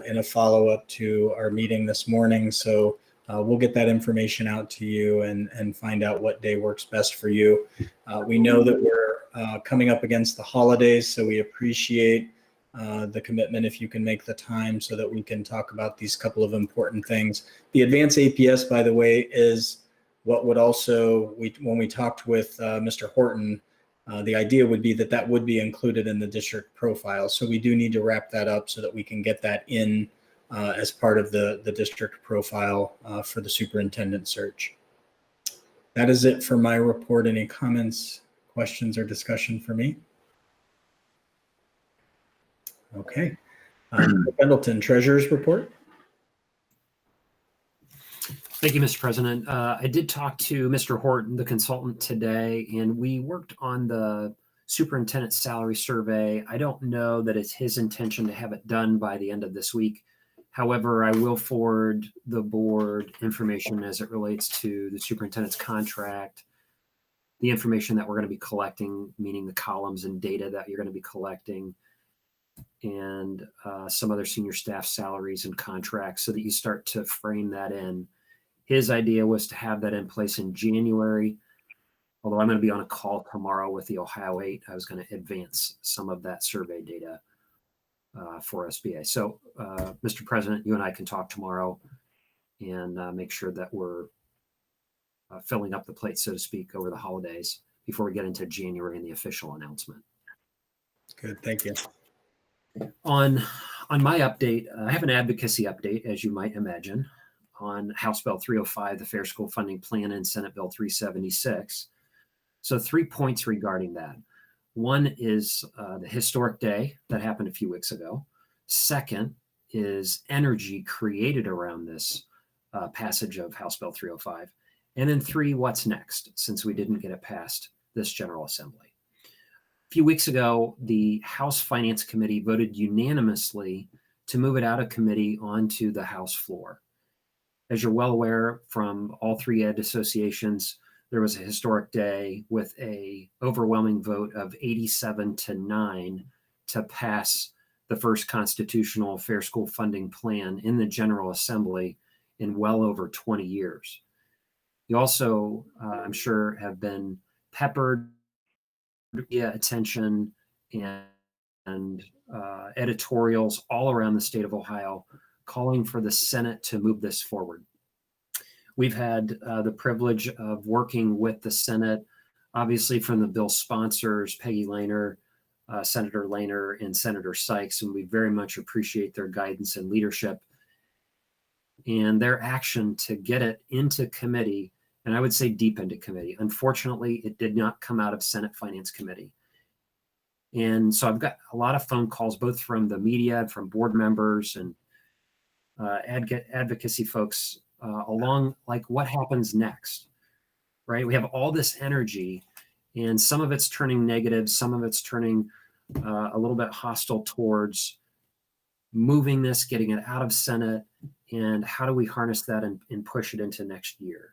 in a follow-up to our meeting this morning. So we'll get that information out to you and find out what day works best for you. We know that we're coming up against the holidays, so we appreciate the commitment if you can make the time so that we can talk about these couple of important things. The advanced APS, by the way, is what would also, when we talked with Mr. Horton, the idea would be that that would be included in the district profile. So we do need to wrap that up so that we can get that in as part of the district profile for the superintendent search. That is it for my report. Any comments, questions, or discussion for me? Okay. Pendleton, Treasurer's report. Thank you, Mr. President. I did talk to Mr. Horton, the consultant, today, and we worked on the superintendent salary survey. I don't know that it's his intention to have it done by the end of this week. However, I will forward the board information as it relates to the superintendent's contract, the information that we're going to be collecting, meaning the columns and data that you're going to be collecting, and some other senior staff salaries and contracts so that you start to frame that in. His idea was to have that in place in January, although I'm going to be on a call tomorrow with the Ohio 8. I was going to advance some of that survey data for SBA. So, Mr. President, you and I can talk tomorrow and make sure that we're filling up the plate, so to speak, over the holidays before we get into January and the official announcement. Good, thank you. On my update, I have an advocacy update, as you might imagine, on House Bill 305, the Fair School Funding Plan, and Senate Bill 376. So 3 points regarding that. One is the historic day that happened a few weeks ago. Second is energy created around this passage of House Bill 305. And then 3, what's next, since we didn't get it past this General Assembly. A few weeks ago, the House Finance Committee voted unanimously to move it out of committee onto the House floor. As you're well aware from all 3 ed associations, there was a historic day with a overwhelming vote of 87-9 to pass the first constitutional fair school funding plan in the General Assembly in well over 20 years. You also, I'm sure, have been peppered via attention and editorials all around the state of Ohio calling for the Senate to move this forward. We've had the privilege of working with the Senate, obviously from the bill sponsors, Peggy Lehner, Senator Lehner, and Senator Sykes, and we very much appreciate their guidance and leadership and their action to get it into committee, and I would say deep into committee. Unfortunately, it did not come out of Senate Finance Committee. And so I've got a lot of phone calls, both from the media, from board members, and advocacy folks along, like, what happens next, right? We have all this energy, and some of it's turning negative, some of it's turning a little bit hostile towards moving this, getting it out of Senate, and how do we harness that and push it into next year?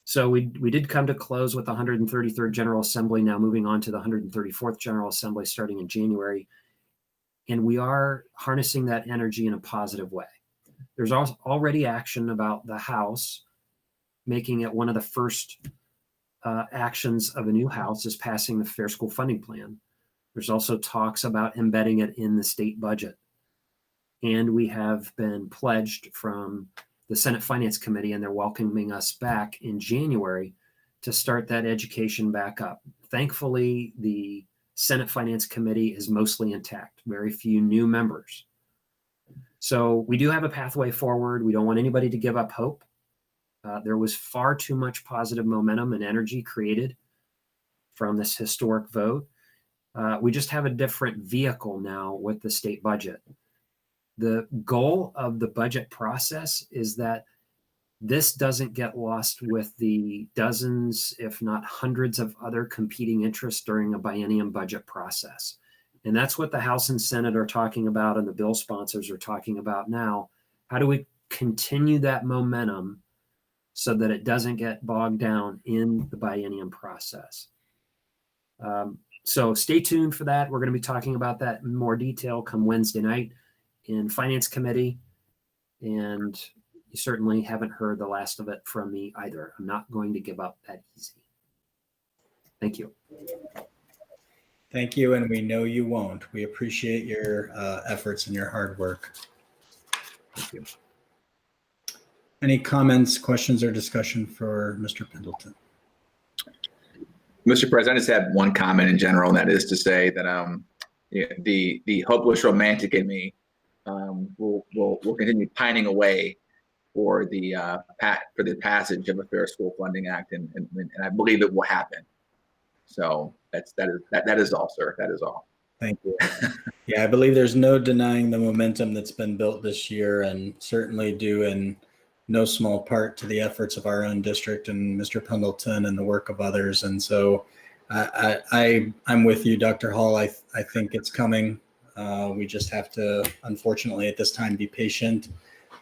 So we did come to close with the 133rd General Assembly, now moving on to the 134th General Assembly starting in January. And we are harnessing that energy in a positive way. There's already action about the House, making it one of the first actions of a new House is passing the Fair School Funding Plan. There's also talks about embedding it in the state budget. And we have been pledged from the Senate Finance Committee, and they're welcoming us back in January to start that education back up. Thankfully, the Senate Finance Committee is mostly intact, very few new members. So we do have a pathway forward. We don't want anybody to give up hope. There was far too much positive momentum and energy created from this historic vote. We just have a different vehicle now with the state budget. The goal of the budget process is that this doesn't get lost with the dozens, if not hundreds, of other competing interests during a biennium budget process. And that's what the House and Senate are talking about, and the bill sponsors are talking about now. How do we continue that momentum so that it doesn't get bogged down in the biennium process? So stay tuned for that. We're going to be talking about that in more detail come Wednesday night in Finance Committee. And you certainly haven't heard the last of it from me either. I'm not going to give up that easy. Thank you. Thank you, and we know you won't. We appreciate your efforts and your hard work. Thank you. Any comments, questions, or discussion for Mr. Pendleton? Mr. President, I just have one comment in general, and that is to say that the hopeless romantic in me we'll continue pining away for the passage of a Fair School Funding Act, and I believe it will happen. So that is all, sir. That is all. Thank you. Yeah, I believe there's no denying the momentum that's been built this year, and certainly due in no small part to the efforts of our own district and Mr. Pendleton and the work of others. And so I'm with you, Dr. Hall. I think it's coming. We just have to, unfortunately, at this time, be patient.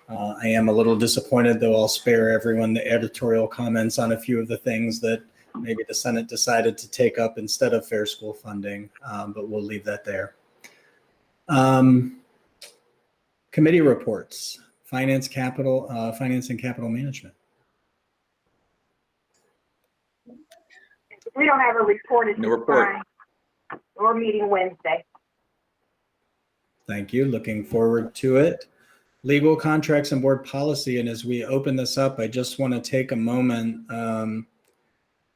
I am a little disappointed, though I'll spare everyone the editorial comments on a few of the things that maybe the Senate decided to take up instead of fair school funding, but we'll leave that there. Committee reports, finance and capital management. We don't have a report at No this report. time. We're meeting Wednesday. Thank you. Looking forward to it. Legal contracts and board policy. And as we open this up, I just want to take a moment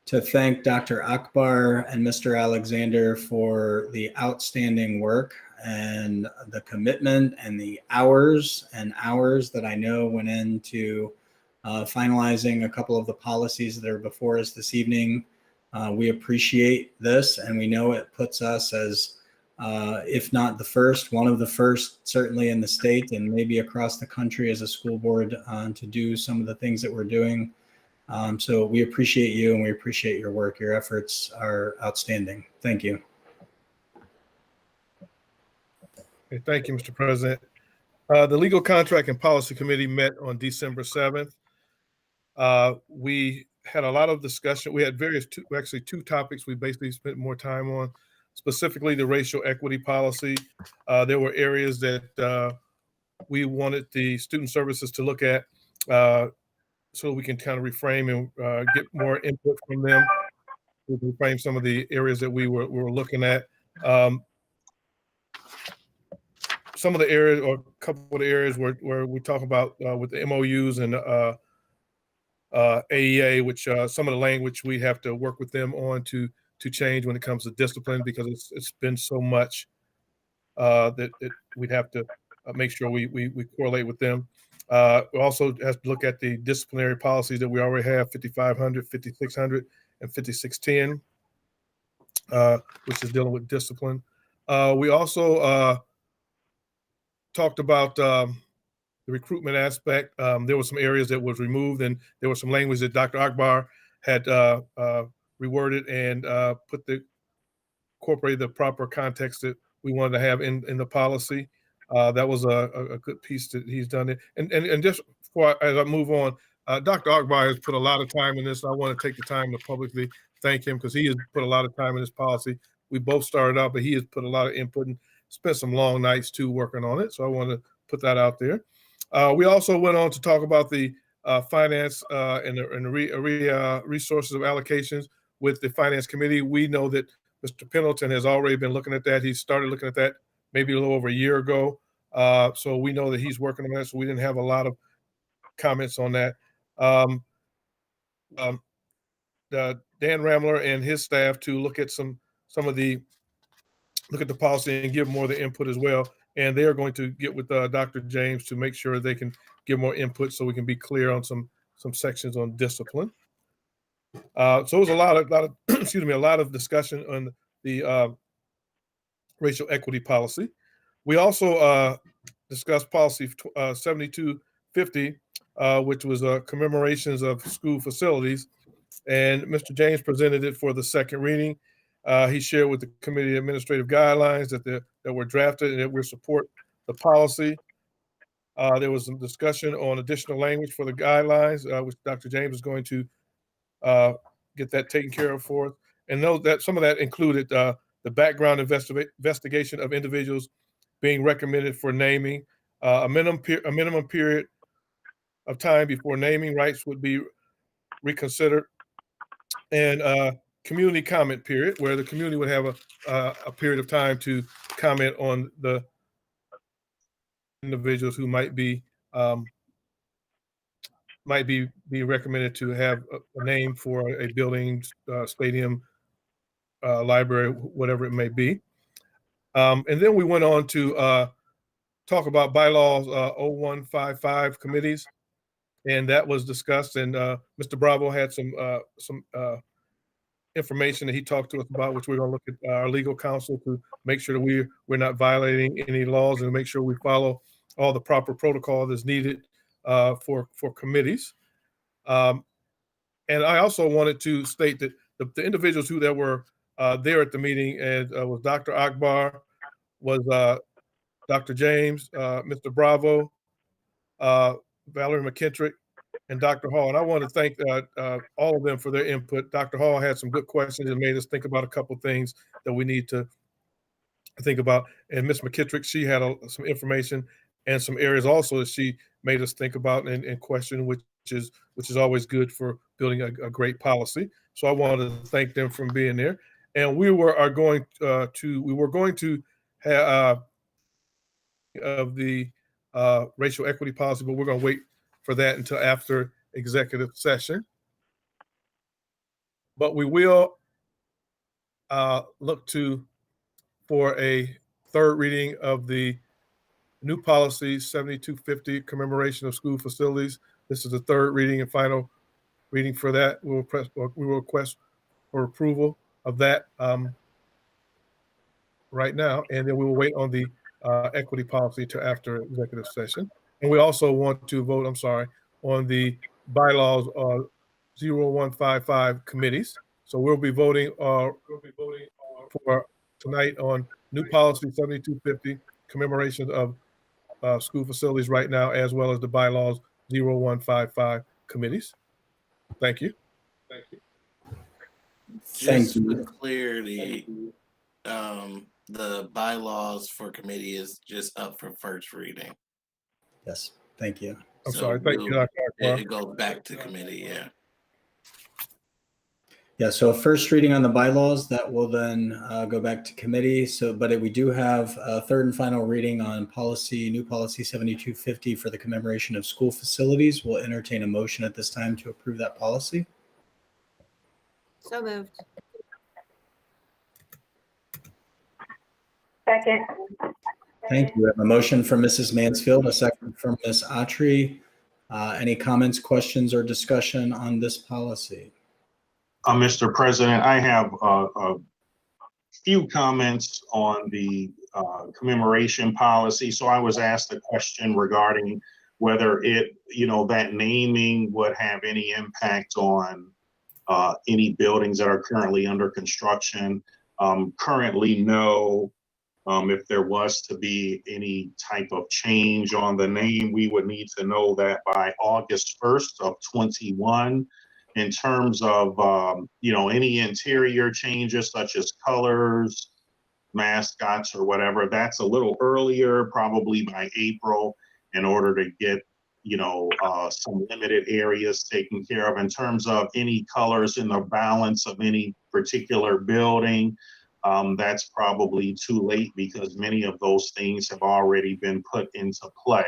to thank Dr. Akbar and Mr. Alexander for the outstanding work and the commitment and the hours that I know went into finalizing a couple of the policies that are before us this evening. We appreciate this, and we know it puts us as, if not the first, one of the first, certainly in the state and maybe across the country as a school board to do some of the things that we're doing. So we appreciate you and we appreciate your work. Your efforts are outstanding. Thank you. Okay, thank you, Mr. President. The Legal Contract and Policy Committee met on December 7th. We had a lot of discussion. We had two topics we basically spent more time on, specifically the racial equity policy. There were areas that we wanted the student services to look at so we can kind of reframe and get more input from them. We can reframe some of the areas that we were looking at. Some of the areas, or a couple of the areas where we talk about with the MOUs and AEA, which some of the language we have to work with them on to change when it comes to discipline, because it's been so much that we'd have to make sure we correlate with them. We also have to look at the disciplinary policies that we already have, 5500, 5600, and 5610, which is dealing with discipline. We also talked about the recruitment aspect. There were some areas that was removed, and there was some language that Dr. Akbar had reworded and incorporated the proper context that we wanted to have in the policy. That was a good piece that he's done it. And just before as I move on, Dr. Akbar has put a lot of time in this. I want to take the time to publicly thank him because he has put a lot of time in this policy. We both started out, but he has put a lot of input and spent some long nights too working on it. So I want to put that out there. We also went on to talk about the finance and the resources of allocations with the finance committee. We know that Mr. Pendleton has already been looking at that. He started looking at that maybe a little over a year ago. So we know that he's working on that. So we didn't have a lot of comments on that. Dan Ramler and his staff to look at look at the policy and give more of the input as well. And they are going to get with Dr. James to make sure they can give more input so we can be clear on some sections on discipline. So it was a lot of excuse me, a lot of discussion on the racial equity policy. We also discussed policy 7250, which was commemorations of school facilities. And Mr. James presented it for the second reading. He shared with the committee administrative guidelines that were drafted and that we support the policy. There was some discussion on additional language for the guidelines, which Dr. James is going to get that taken care of for us. And know that some of that included the background investigation of individuals being recommended for naming, a minimum period of time before naming rights would be reconsidered, and community comment period, where the community would have a period of time to comment on the individuals who might be recommended to have a name for a building, stadium, library, whatever it may be. And then we went on to talk about bylaws 0155 committees, and that was discussed. And Mr. Bravo had some information that he talked to us about, which we're going to look at our legal counsel to make sure that we're not violating any laws and make sure we follow all the proper protocol that's needed for committees. And I also wanted to state that the individuals who that were there at the meeting was Dr. Akbar, was Dr. James, Mr. Bravo, Valerie McKittrick, and Dr. Hall. And I want to thank all of them for their input. Dr. Hall had some good questions and made us think about a couple things that we need to think about. And Ms. McKittrick, she had some information and some areas also that she made us think about and question, which is always good for building a great policy. So I wanted to thank them for being there. And we were going to have of the racial equity policy, but we're going to wait for that until after executive session. But we will look for a third reading of the new policy 7250, commemoration of school facilities. This is the third reading and final reading for that. We will request for approval of that right now, and then we will wait on the equity policy to after executive session. And we also want to vote, on the bylaws 0155 committees. So we'll be voting for tonight on new policy 7250, commemoration of school facilities right now, as well as the bylaws 0155 committees. Thank you. Thank you. For clarity, the bylaws for committee is just up for first reading. Yes, thank you. I'm sorry. Thank you, Dr. Akbar. It goes back to committee, yeah. Yeah, so a first reading on the bylaws that will then go back to committee. But we do have a third and final reading on new policy 7250 for the commemoration of school facilities. We'll entertain a motion at this time to approve that policy. So moved. Second. Thank you. We have a motion from Mrs. Mansfield, a second from Ms. Autry. Any comments, questions, or discussion on this policy? Mr. President, I have a few comments on the commemoration policy. So I was asked a question regarding whether that naming would have any impact on any buildings that are currently under construction. Currently, no. If there was to be any type of change on the name, we would need to know that by August 1st of 21. In terms of, any interior changes such as colors, mascots, or whatever, that's a little earlier, probably by April, in order to get, some limited areas taken care of. In terms of any colors in the balance of any particular building, that's probably too late because many of those things have already been put into play,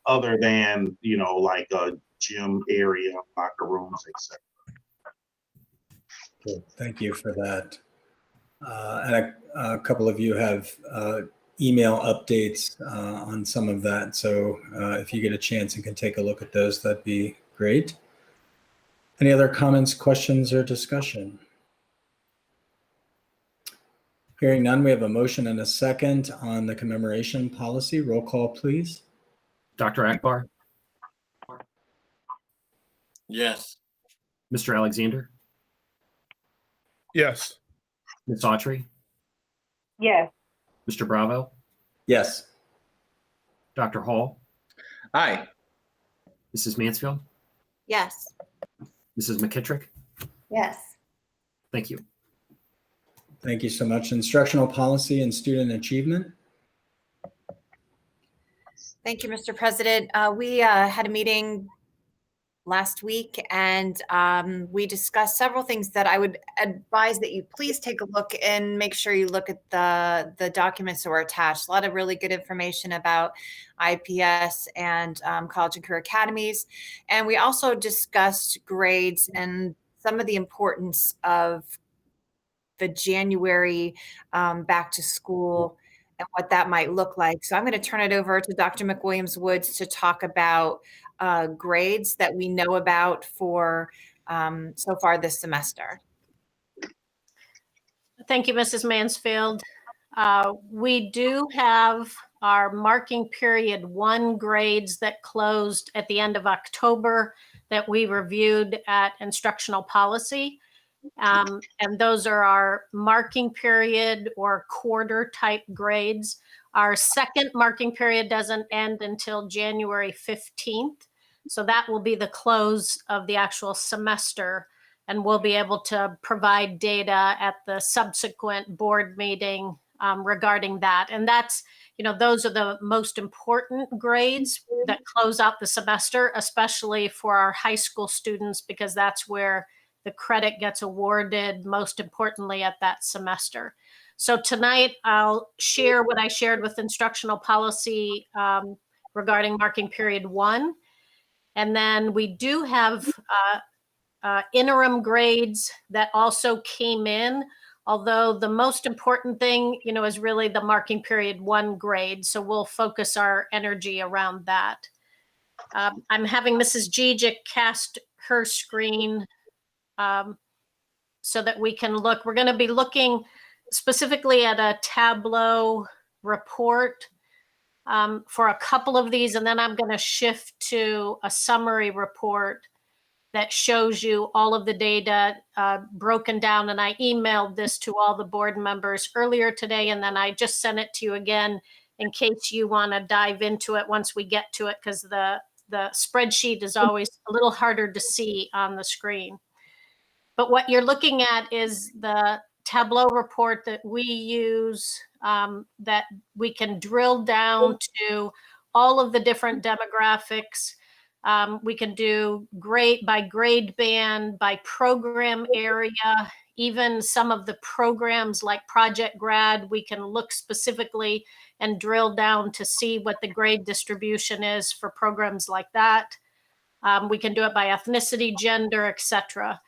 other than, like a gym area, locker rooms, etc. Good. Thank you for that. And a couple of you have email updates on some of that. So if you get a chance and can take a look at those, that'd be great. Any other comments, questions, or discussion? Hearing none, we have a motion and a second on the commemoration policy. Roll call, please. Dr. Akbar? Yes. Mr. Alexander? Yes. Ms. Autry? Yes. Mr. Bravo? Yes. Dr. Hall? Aye. Mrs. Mansfield? Yes. Mrs. McKittrick? Yes. Thank you. Thank you so much. Instructional policy and student achievement. Thank you, Mr. President. We had a meeting last week, and we discussed several things that I would advise that you please take a look and make sure you look at the documents that were attached. A lot of really good information about IPS and college and career academies. And we also discussed grades and some of the importance of the January back to school and what that might look like. So I'm going to turn it over to Dr. McWilliams-Woods to talk about grades that we know about for so far this semester. Thank you, Mrs. Mansfield. We do have our marking period 1 grades that closed at the end of October that we reviewed at instructional policy. And those are our marking period or quarter type grades. Our second marking period doesn't end until January 15th. So that will be the close of the actual semester. And we'll be able to provide data at the subsequent board meeting regarding that. And that's, those are the most important grades that close out the semester, especially for our high school students, because that's where the credit gets awarded most importantly at that semester. So tonight I'll share what I shared with instructional policy regarding marking period 1. And then we do have interim grades that also came in, although the most important thing, is really the marking period 1 grade. So we'll focus our energy around that. I'm having Mrs. Gijic cast her screen so that we can look. We're going to be looking specifically at a Tableau report for a couple of these, and then I'm going to shift to a summary report that shows you all of the data broken down. And I emailed this to all the board members earlier today, and then I just sent it to you again in case you want to dive into it once we get to it, because the spreadsheet is always a little harder to see on the screen. But what you're looking at is the Tableau report that we use that we can drill down to all of the different demographics. We can do grade by grade band, by program area, even some of the programs like Project Grad, we can look specifically and drill down to see what the grade distribution is for programs like that. We can do it by ethnicity, gender, etc.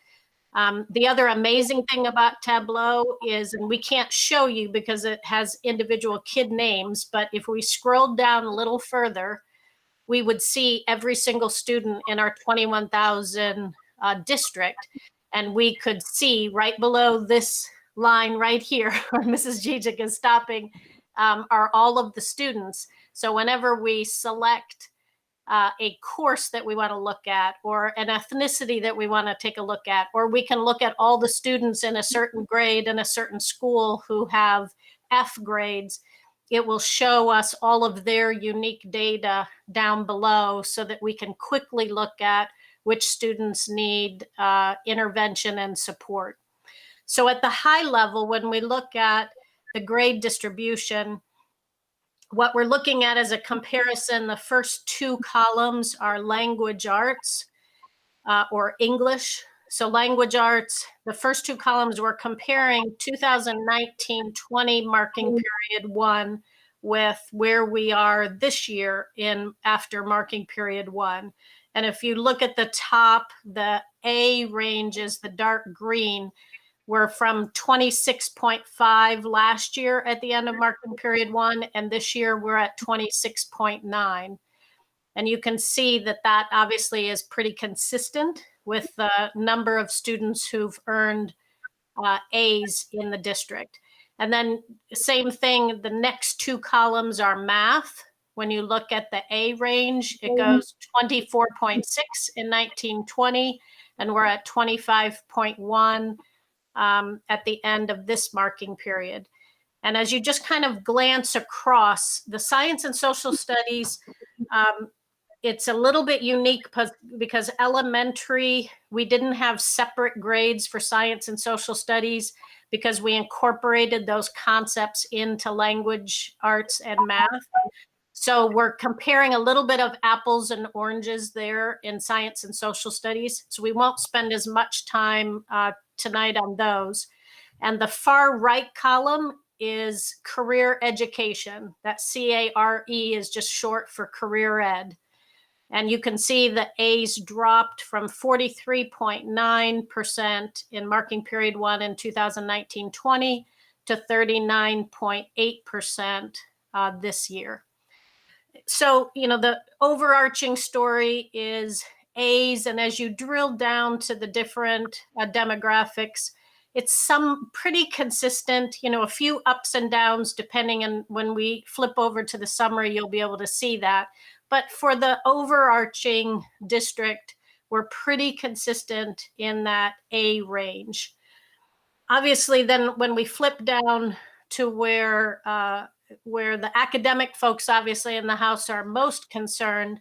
The other amazing thing about Tableau is, and we can't show you because it has individual kid names, but if we scroll down a little further, we would see every single student in our 21,000 district. And we could see right below this line right here, where Mrs. Gijic is stopping, are all of the students. So whenever we select a course that we want to look at, or an ethnicity that we want to take a look at, or we can look at all the students in a certain grade in a certain school who have F grades, it will show us all of their unique data down below so that we can quickly look at which students need intervention and support. So at the high level, when we look at the grade distribution, what we're looking at is a comparison. The first 2 columns are language arts or English. So language arts, the first 2 columns, we're comparing 2019-20 marking period 1 with where we are this year in after marking period 1. And if you look at the top, the A range is the dark green. We're from 26.5 last year at the end of marking period 1, and this year we're at 26.9. And you can see that that obviously is pretty consistent with the number of students who've earned A's in the district. And then same thing, the next 2 columns are math. When you look at the A range, it goes 24.6 in 1920, and we're at 25.1 at the end of this marking period. And as you just kind of glance across the science and social studies, it's a little bit unique because elementary, we didn't have separate grades for science and social studies because we incorporated those concepts into language arts and math. So we're comparing a little bit of apples and oranges there in science and social studies. So we won't spend as much time tonight on those. And the far right column is career education. That CARE is just short for career ed. And you can see the A's dropped from 43.9% in marking period 1 in 2019-20 to 39.8% this year. So, the overarching story is A's, and as you drill down to the different demographics, it's some pretty consistent, a few ups and downs depending on when we flip over to the summary, you'll be able to see that. But for the overarching district, we're pretty consistent in that A range. Obviously, then when we flip down to where the academic folks obviously in the House are most concerned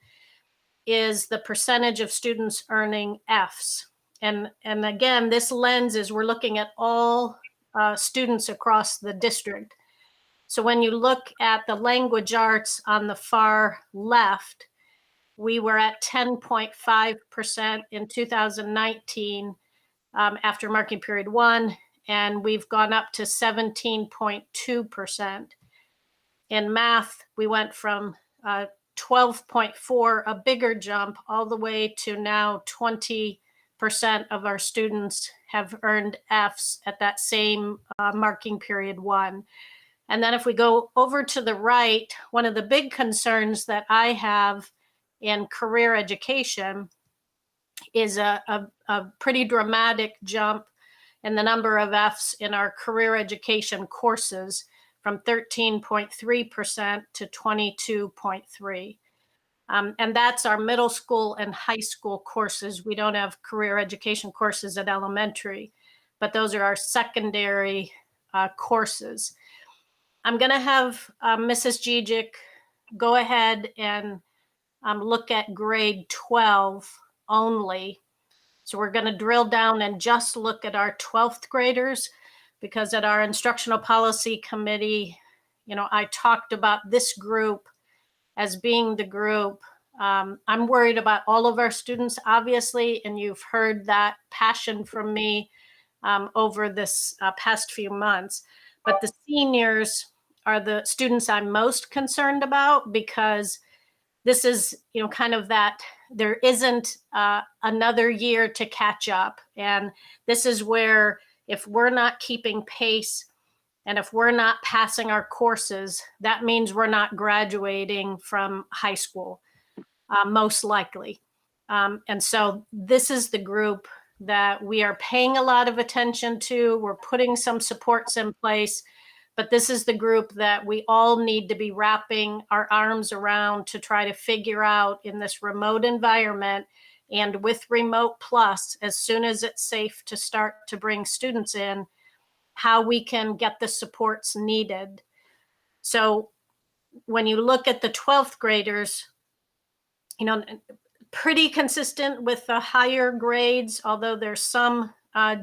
is the percentage of students earning Fs. And again, this lens is we're looking at all students across the district. So when you look at the language arts on the far left, we were at 10.5% in 2019 after marking period 1, and we've gone up to 17.2%. In math, we went from 12.4, a bigger jump, all the way to now 20% of our students have earned Fs at that same marking period 1. And then if we go over to the right, one of the big concerns that I have in career education is a pretty dramatic jump in the number of Fs in our career education courses from 13.3% to 22.3%. And that's our middle school and high school courses. We don't have career education courses at elementary, but those are our secondary courses. I'm going to have Mrs. Gijic go ahead and look at grade 12 only. So we're going to drill down and just look at our 12th graders, because at our instructional policy committee, I talked about this group as being the group. I'm worried about all of our students, obviously, and you've heard that passion from me over this past few months. But the seniors are the students I'm most concerned about, because this is, kind of that there isn't another year to catch up. And this is where if we're not keeping pace and if we're not passing our courses, that means we're not graduating from high school, most likely. And so this is the group that we are paying a lot of attention to. We're putting some supports in place, but this is the group that we all need to be wrapping our arms around to try to figure out in this remote environment. And with Remote Plus, as soon as it's safe to start to bring students in, how we can get the supports needed. So when you look at the 12th graders, pretty consistent with the higher grades, although there's some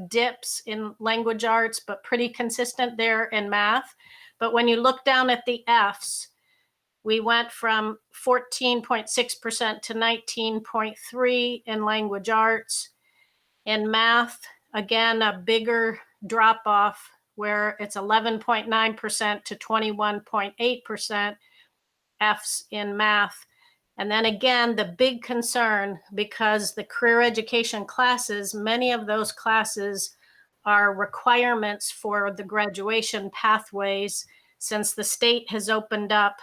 dips in language arts, but pretty consistent there in math. But when you look down at the Fs, we went from 14.6% to 19.3% in language arts. In math, again, a bigger drop off where it's 11.9% to 21.8% Fs in math. And then again, the big concern, because the career education classes, many of those classes are requirements for the graduation pathways, since the state has opened up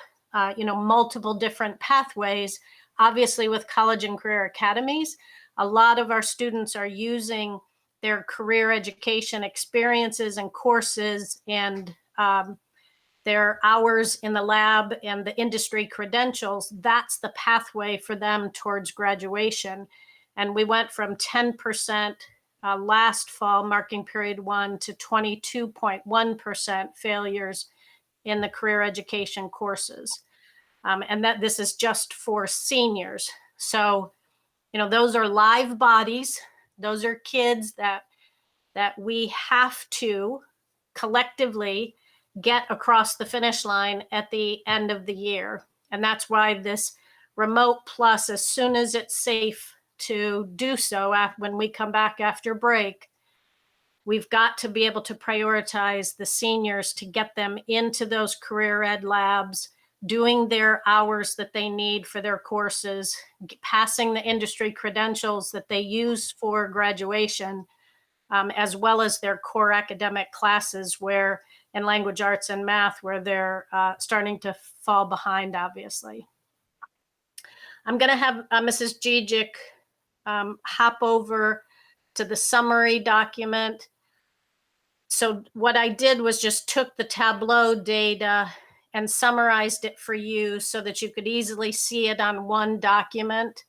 multiple different pathways. Obviously, with college and career academies, a lot of our students are using their career education experiences and courses and their hours in the lab and the industry credentials. That's the pathway for them towards graduation. And we went from 10% last fall, marking period 1, to 22.1% failures in the career education courses. And that this is just for seniors. So, those are live bodies. Those are kids that we have to collectively get across the finish line at the end of the year. And that's why this Remote Plus, as soon as it's safe to do so, when we come back after break, we've got to be able to prioritize the seniors to get them into those career ed labs, doing their hours that they need for their courses, passing the industry credentials that they use for graduation, as well as their core academic classes where, and language arts and math, where they're starting to fall behind, obviously. I'm going to have Mrs. Gijic hop over to the summary document. So what I did was just took the Tableau data and summarized it for you so that you could easily see it on one document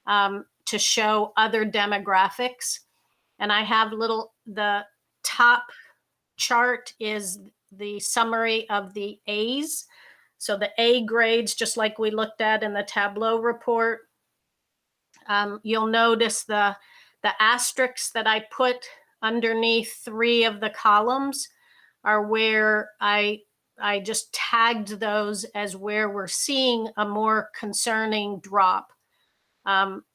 to show other demographics. And I have the top chart is the summary of the A's. So the A grades, just like we looked at in the Tableau report. You'll notice the asterisks that I put underneath 3 of the columns are where I just tagged those as where we're seeing a more concerning drop.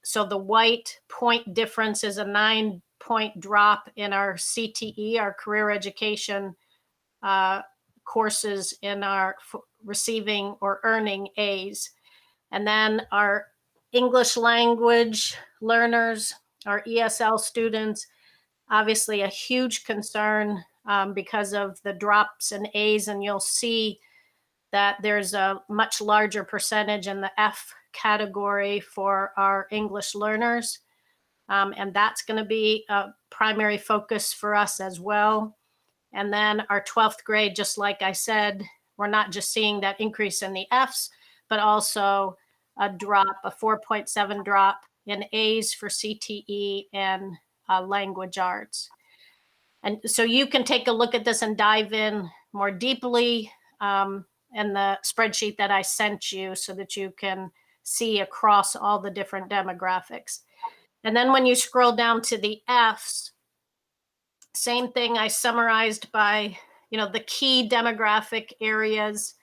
So the white point difference is a 9-point drop in our CTE, our career education courses in our receiving or earning A's. And then our English language learners, our ESL students, obviously a huge concern because of the drops in A's, and you'll see that there's a much larger percentage in the F category for our English learners. And that's going to be a primary focus for us as well. And then our 12th grade, just like I said, we're not just seeing that increase in the Fs, but also a drop, a 4.7 drop in A's for CTE and language arts. And so you can take a look at this and dive in more deeply in the spreadsheet that I sent you so that you can see across all the different demographics. And then when you scroll down to the Fs, same thing, I summarized by, the key demographic areas.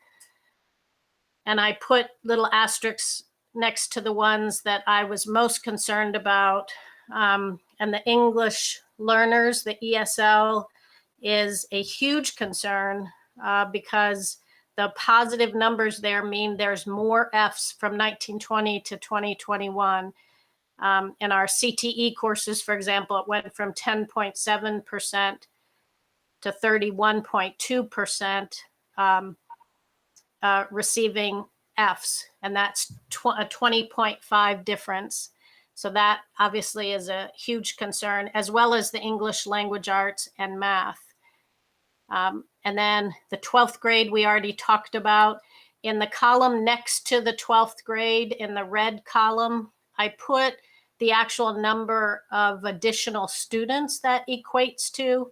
And I put little asterisks next to the ones that I was most concerned about. And the English learners, the ESL, is a huge concern because the positive numbers there mean there's more Fs from 1920 to 2021. In our CTE courses, for example, it went from 10.7% to 31.2% receiving Fs, and that's a 20.5 difference. So that obviously is a huge concern, as well as the English language arts and math. And then the 12th grade we already talked about. In the column next to the 12th grade, in the red column, I put the actual number of additional students that equates to.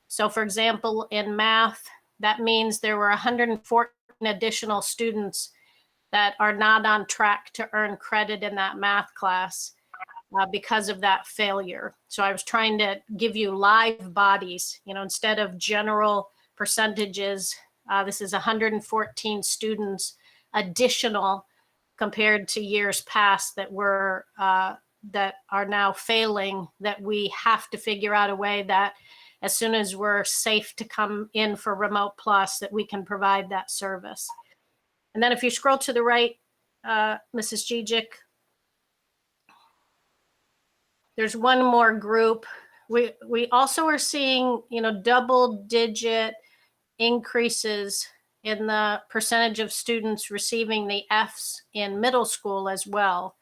So for example, in math, that means there were 114 additional students that are not on track to earn credit in that math class because of that failure. So I was trying to give you live bodies, instead of general percentages. This is 114 students additional compared to years past that were that are now failing, that we have to figure out a way that as soon as we're safe to come in for Remote Plus, that we can provide that service. And then if you scroll to the right, Mrs. Gijic, there's one more group. We also are seeing, double-digit increases in the percentage of students receiving the Fs in middle school as well.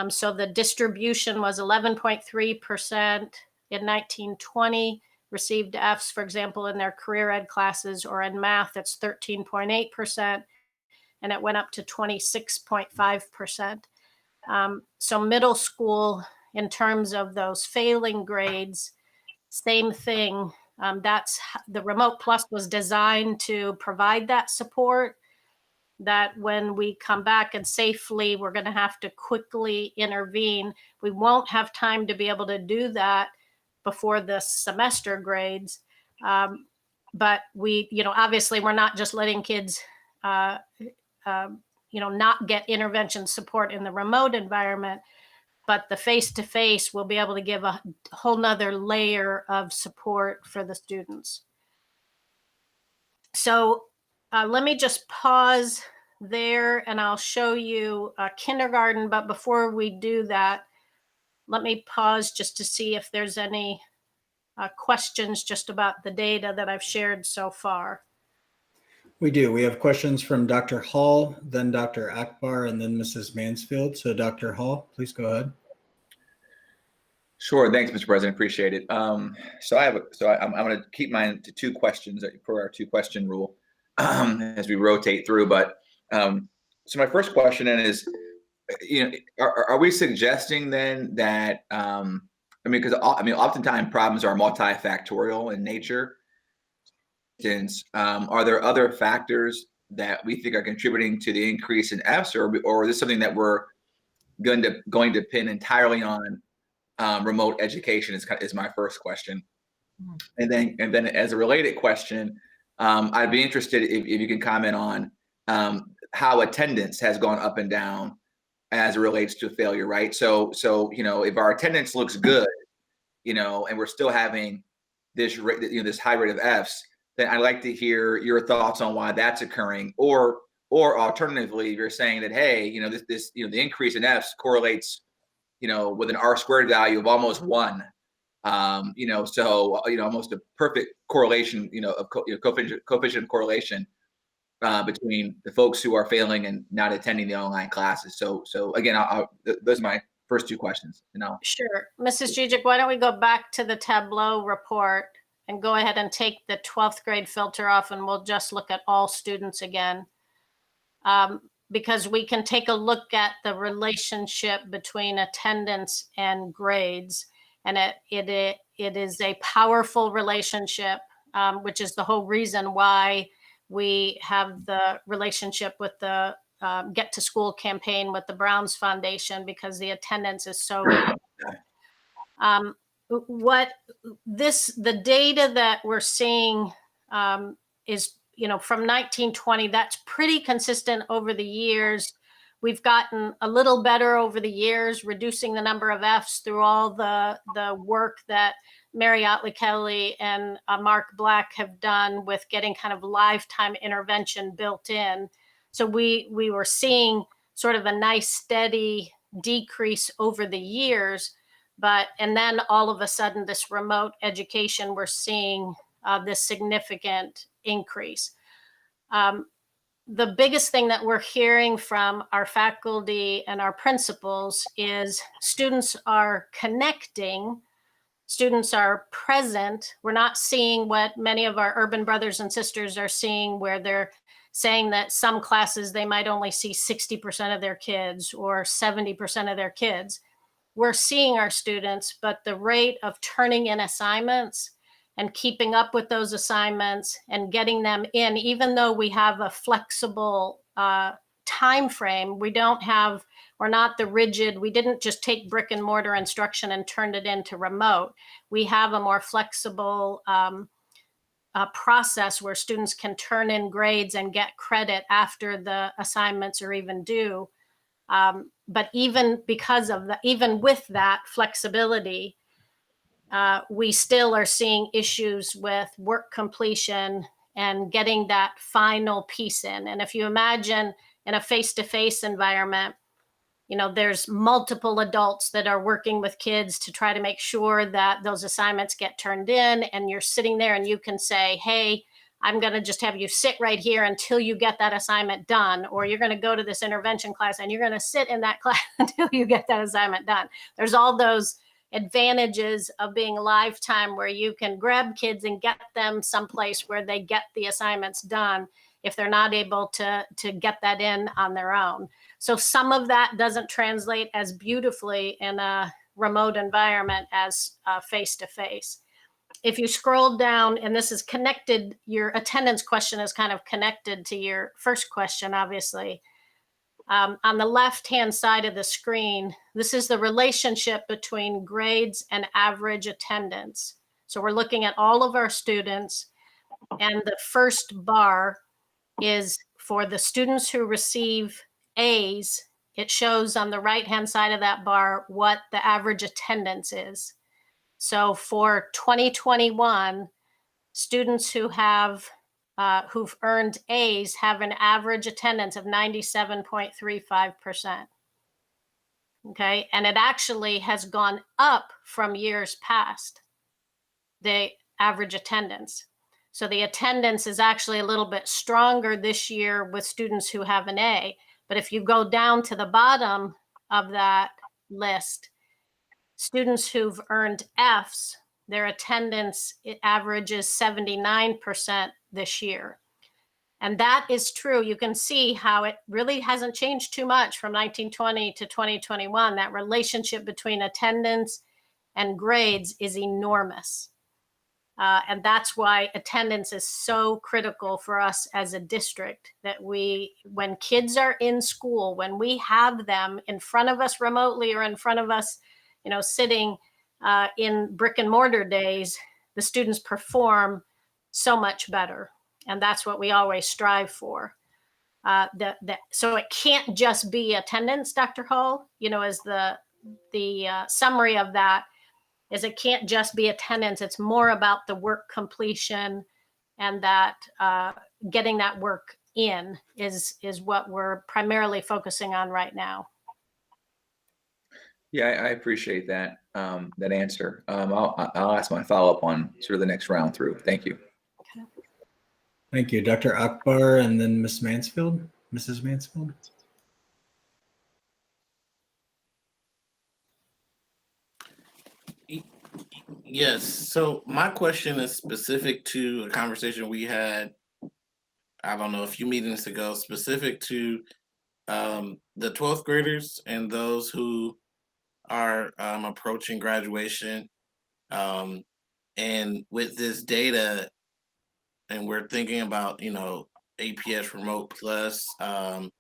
So the distribution was 11.3% in 1920 received Fs, for example, in their career ed classes, or in math, it's 13.8%, and it went up to 26.5%. So middle school, in terms of those failing grades, same thing. That's the Remote Plus was designed to provide that support, that when we come back and safely, we're going to have to quickly intervene. We won't have time to be able to do that before the semester grades. But we, obviously we're not just letting kids, not get intervention support in the remote environment, but the face-to-face will be able to give a whole nother layer of support for the students. So let me just pause there and I'll show you kindergarten. But before we do that, let me pause just to see if there's any questions just about the data that I've shared so far. We do. We have questions from Dr. Hall, then Dr. Akbar, and then Mrs. Mansfield. So Dr. Hall, please go ahead. Sure. Thanks, Mr. President. Appreciate it. I'm going to keep mine to 2 questions per our 2-question rule as we rotate through. But so my first question then is, are we suggesting then that because oftentimes problems are multifactorial in nature. Are there other factors that we think are contributing to the increase in Fs, or is this something that we're going to pin entirely on remote education? Is my first question. And then as a related question, I'd be interested if you can comment on how attendance has gone up and down as it relates to failure, right? So if our attendance looks good, and we're still having this this high rate of Fs, then I'd like to hear your thoughts on why that's occurring, or alternatively, if you're saying that, hey, the increase in Fs correlates, with an R-squared value of almost 1, almost a perfect correlation, coefficient of correlation between the folks who are failing and not attending the online classes. So again, those are my first 2 questions. Sure. Mrs. Gijic, why don't we go back to the Tableau report and go ahead and take the 12th grade filter off, and we'll just look at all students again. Because we can take a look at the relationship between attendance and grades. And it is a powerful relationship, which is the whole reason why we have the relationship with the Get to School campaign with the Browns Foundation, because the attendance is so the data that we're seeing is, from 1920, that's pretty consistent over the years. We've gotten a little better over the years, reducing the number of Fs through all the work that Mary Otley Kelly and Mark Black have done with getting kind of lifetime intervention built in. So we were seeing sort of a nice steady decrease over the years, and then all of a sudden this remote education, we're seeing this significant increase. The biggest thing that we're hearing from our faculty and our principals is students are connecting, students are present. We're not seeing what many of our urban brothers and sisters are seeing, where they're saying that some classes they might only see 60% of their kids or 70% of their kids. We're seeing our students, but the rate of turning in assignments and keeping up with those assignments and getting them in, even though we have a flexible time frame, we're not the rigid, we didn't just take brick and mortar instruction and turned it into remote. We have a more flexible process where students can turn in grades and get credit after the assignments are even due. But even with that flexibility, we still are seeing issues with work completion and getting that final piece in. And if you imagine in a face-to-face environment, there's multiple adults that are working with kids to try to make sure that those assignments get turned in, and you're sitting there and you can say, hey, I'm going to just have you sit right here until you get that assignment done, or you're going to go to this intervention class and you're going to sit in that class until you get that assignment done. There's all those advantages of being lifetime, where you can grab kids and get them someplace where they get the assignments done if they're not able to get that in on their own. So some of that doesn't translate as beautifully in a remote environment as face-to-face. If you scroll down, and this is connected, your attendance question is kind of connected to your first question, obviously. On the left-hand side of the screen, this is the relationship between grades and average attendance. So we're looking at all of our students, and the first bar is for the students who receive A's. It shows on the right-hand side of that bar what the average attendance is. So for 2021, students who've earned A's have an average attendance of 97.35%. Okay, and it actually has gone up from years past. the average attendance. So the attendance is actually a little bit stronger this year with students who have an A. But if you go down to the bottom of that list, students who've earned Fs, their attendance averages 79% this year. And that is true. You can see how it really hasn't changed too much from 1920 to 2021. That relationship between attendance and grades is enormous. And that's why attendance is so critical for us as a district, that when kids are in school, when we have them in front of us remotely or in front of us, sitting in brick and mortar days, the students perform so much better. And that's what we always strive for. So it can't just be attendance, Dr. Hall, as the summary of that is, it can't just be attendance. It's more about the work completion, and that getting that work in is what we're primarily focusing on right now. Yeah, I appreciate that that answer. I'll ask my follow-up on sort of the next round through. Thank you. Okay. Thank you, Dr. Akbar, and then Mrs. Mansfield. Yes. So my question is specific to a conversation we had, I don't know, a few meetings ago, specific to the 12th graders and those who are approaching graduation. And with this data, and we're thinking about, APS Remote Plus, can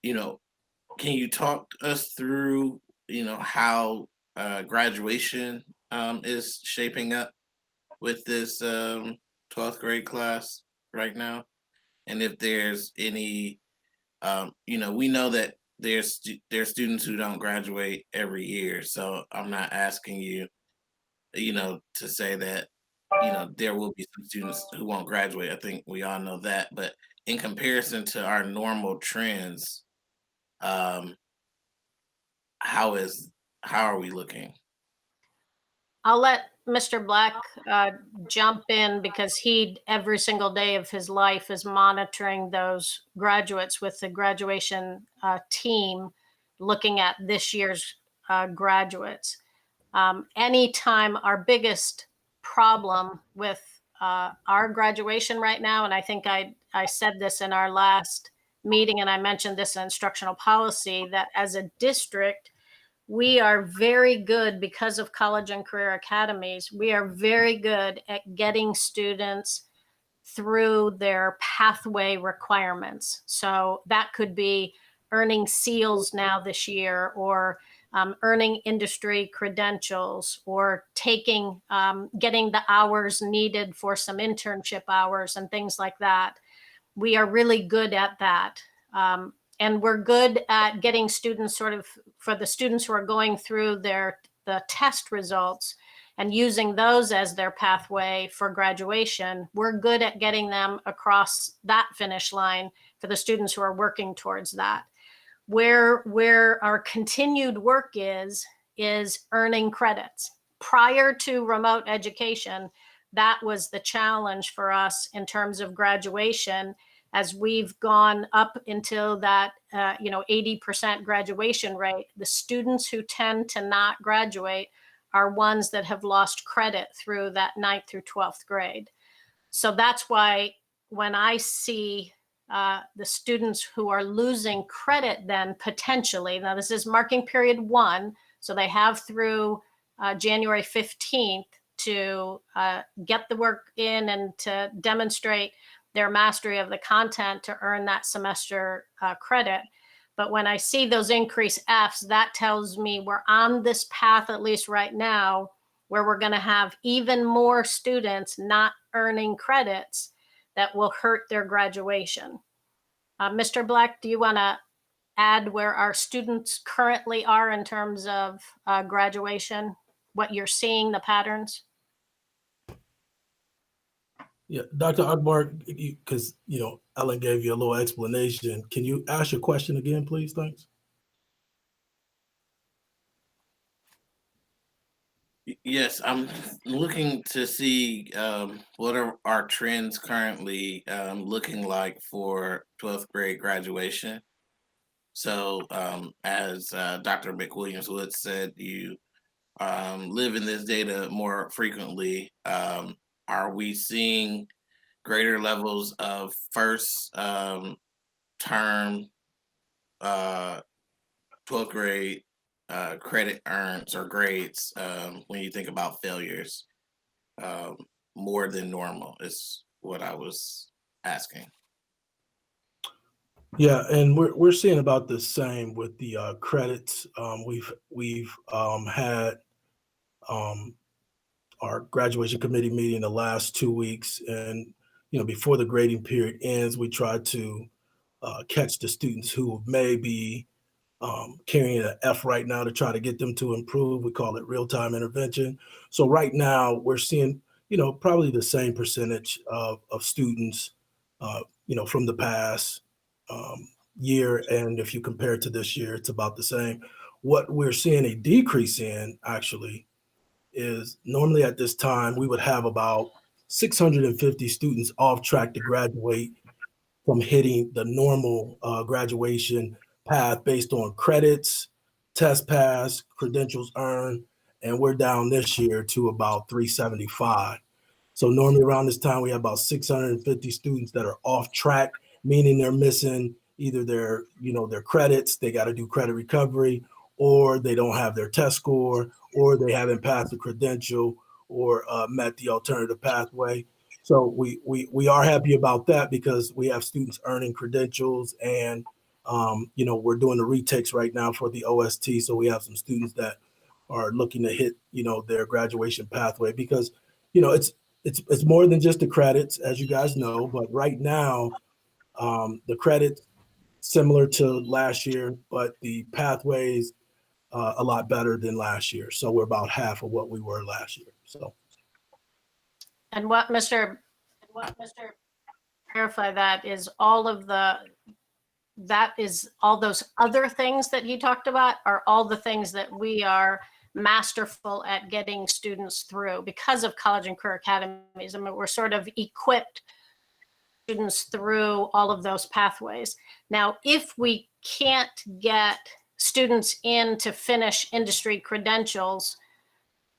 you talk us through, how graduation is shaping up with this 12th grade class right now? And if there's any, we know that there's students who don't graduate every year. So I'm not asking you, to say that, there will be some students who won't graduate. I think we all know that. But in comparison to our normal trends, how are we looking? I'll let Mr. Black jump in, because he every single day of his life is monitoring those graduates with the graduation team, looking at this year's graduates. Anytime, our biggest problem with our graduation right now, and I think I said this in our last meeting, and I mentioned this in instructional policy, that as a district, we are very good, because of college and career academies, we are very good at getting students through their pathway requirements. So that could be earning SEALs now this year, or earning industry credentials, or getting the hours needed for some internship hours and things like that. We are really good at that. And we're good at getting students for the students who are going through the test results and using those as their pathway for graduation. We're good at getting them across that finish line for the students who are working towards that. Where our continued work is earning credits. Prior to remote education, that was the challenge for us in terms of graduation. As we've gone up until that 80% graduation rate, the students who tend to not graduate are ones that have lost credit through that 9th through 12th grade. So that's why when I see the students who are losing credit, then potentially, now this is marking period 1, so they have through January 15th to get the work in and to demonstrate their mastery of the content to earn that semester credit. But when I see those increased Fs, that tells me we're on this path, at least right now, where we're going to have even more students not earning credits that will hurt their graduation. Mr. Black, do you want to add where our students currently are in terms of graduation, what you're seeing, the patterns? Yeah, Dr. Akbar, because, Ellen gave you a little explanation. Can you ask your question again, please? Thanks. Yes, I'm looking to see what are our trends currently looking like for 12th grade graduation. So, as Dr. McWilliams-Woods said, you live in this data more frequently. Are we seeing greater levels of first term 12th grade credit earns or grades when you think about failures more than normal is what I was asking. Yeah, and we're seeing about the same with the credits. We've had our graduation committee meeting the last 2 weeks, and before the grading period ends, we try to catch the students who may be carrying an F right now to try to get them to improve. We call it real-time intervention. So right now we're seeing, probably the same percentage of students, from the past year. And if you compare it to this year, it's about the same. What we're seeing a decrease in actually is normally at this time, we would have about 650 students off track to graduate from hitting the normal graduation path based on credits, test pass, credentials earned, and we're down this year to about 375. So normally around this time, we have about 650 students that are off track, meaning they're missing either their credits, they got to do credit recovery, or they don't have their test score, or they haven't passed the credential or met the alternative pathway. So we are happy about that because we have students earning credentials, and we're doing the retakes right now for the OST. So we have some students that are looking to hit their graduation pathway because it's more than just the credits, as you guys know. But right now, the credits similar to last year, but the pathways a lot better than last year. So we're about half of what we were last year. So. And what Mr. Clarify that is all those other things that you talked about are all the things that we are masterful at getting students through because of college and career academies. I mean, we're sort of equipped students through all of those pathways. Now, if we can't get students in to finish industry credentials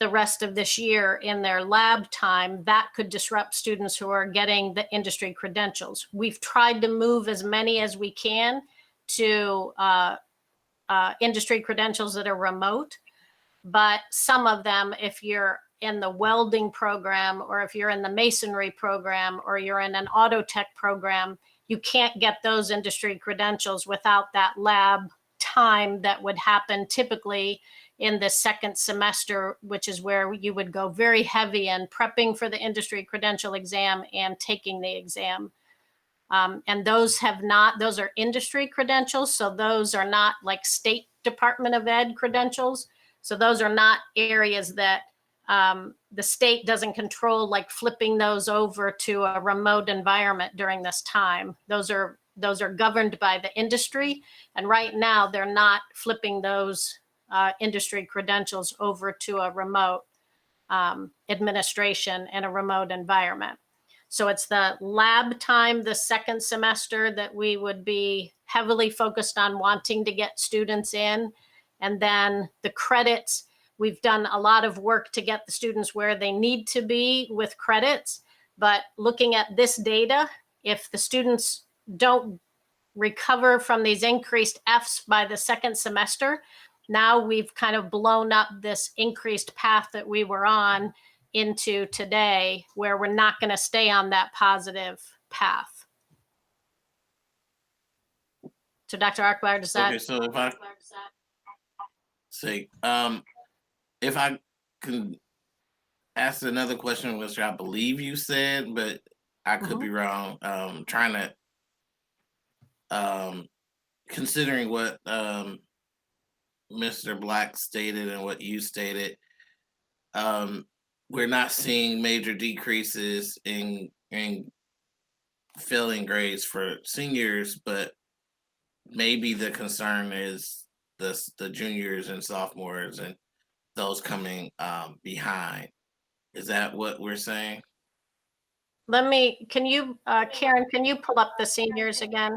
the rest of this year in their lab time, that could disrupt students who are getting the industry credentials. We've tried to move as many as we can to industry credentials that are remote, but some of them, if you're in the welding program, or if you're in the masonry program, or you're in an auto tech program, you can't get those industry credentials without that lab time that would happen typically in the second semester, which is where you would go very heavy in prepping for the industry credential exam and taking the exam. And those are industry credentials. So those are not like State Department of Ed credentials. So those are not areas that the state doesn't control, like flipping those over to a remote environment during this time. Those are governed by the industry. And right now they're not flipping those industry credentials over to a remote administration in a remote environment. So it's the lab time the second semester that we would be heavily focused on wanting to get students in. And then the credits, we've done a lot of work to get the students where they need to be with credits. But looking at this data, if the students don't recover from these increased Fs by the second semester, now we've kind of blown up this increased path that we were on into today, where we're not going to stay on that positive path. So Dr. Akbar, does that? Okay, so if I say, if I can ask another question, which I believe you said, but I could be wrong. Trying to, considering what Mr. Black stated and what you stated, we're not seeing major decreases in failing grades for seniors, but maybe the concern is the juniors and sophomores and those coming behind. Is that what we're saying? Can you, Karen, can you pull up the seniors again?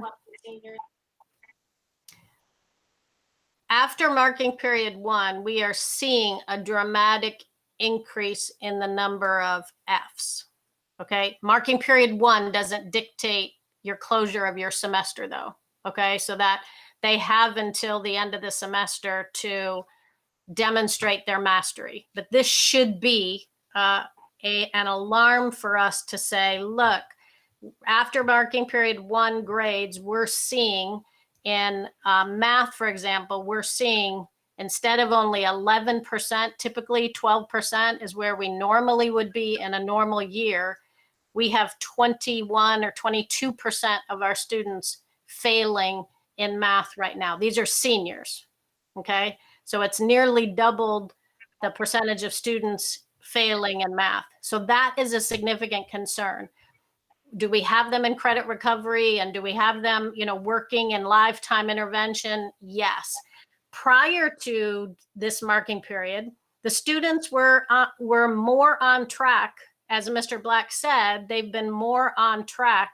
After marking period 1, we are seeing a dramatic increase in the number of Fs. Okay, marking period 1 doesn't dictate your closure of your semester though. Okay, so that they have until the end of the semester to demonstrate their mastery. But this should be an alarm for us to say, look, after marking period 1 grades, we're seeing in math, for example, we're seeing instead of only 11%, typically 12% is where we normally would be in a normal year. We have 21 or 22% of our students failing in math right now. These are seniors, okay? So it's nearly doubled the percentage of students failing in math. So that is a significant concern. Do we have them in credit recovery and do we have them, working in lifetime intervention? Yes. Prior to this marking period, the students were more on track. As Mr. Black said, they've been more on track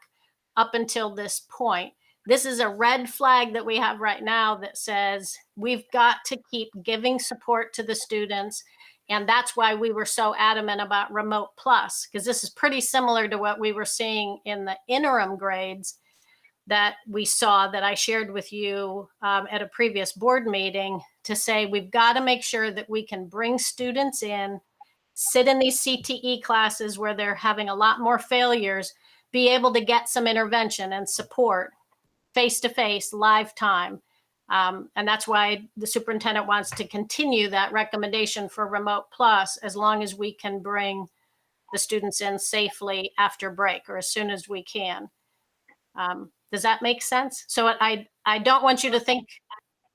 up until this point. This is a red flag that we have right now that says we've got to keep giving support to the students. And that's why we were so adamant about Remote Plus, because this is pretty similar to what we were seeing in the interim grades that we saw that I shared with you at a previous board meeting to say we've got to make sure that we can bring students in, sit in these CTE classes where they're having a lot more failures, be able to get some intervention and support face-to-face, live time. And that's why the superintendent wants to continue that recommendation for Remote Plus as long as we can bring the students in safely after break or as soon as we can. Does that make sense? So I don't want you to think,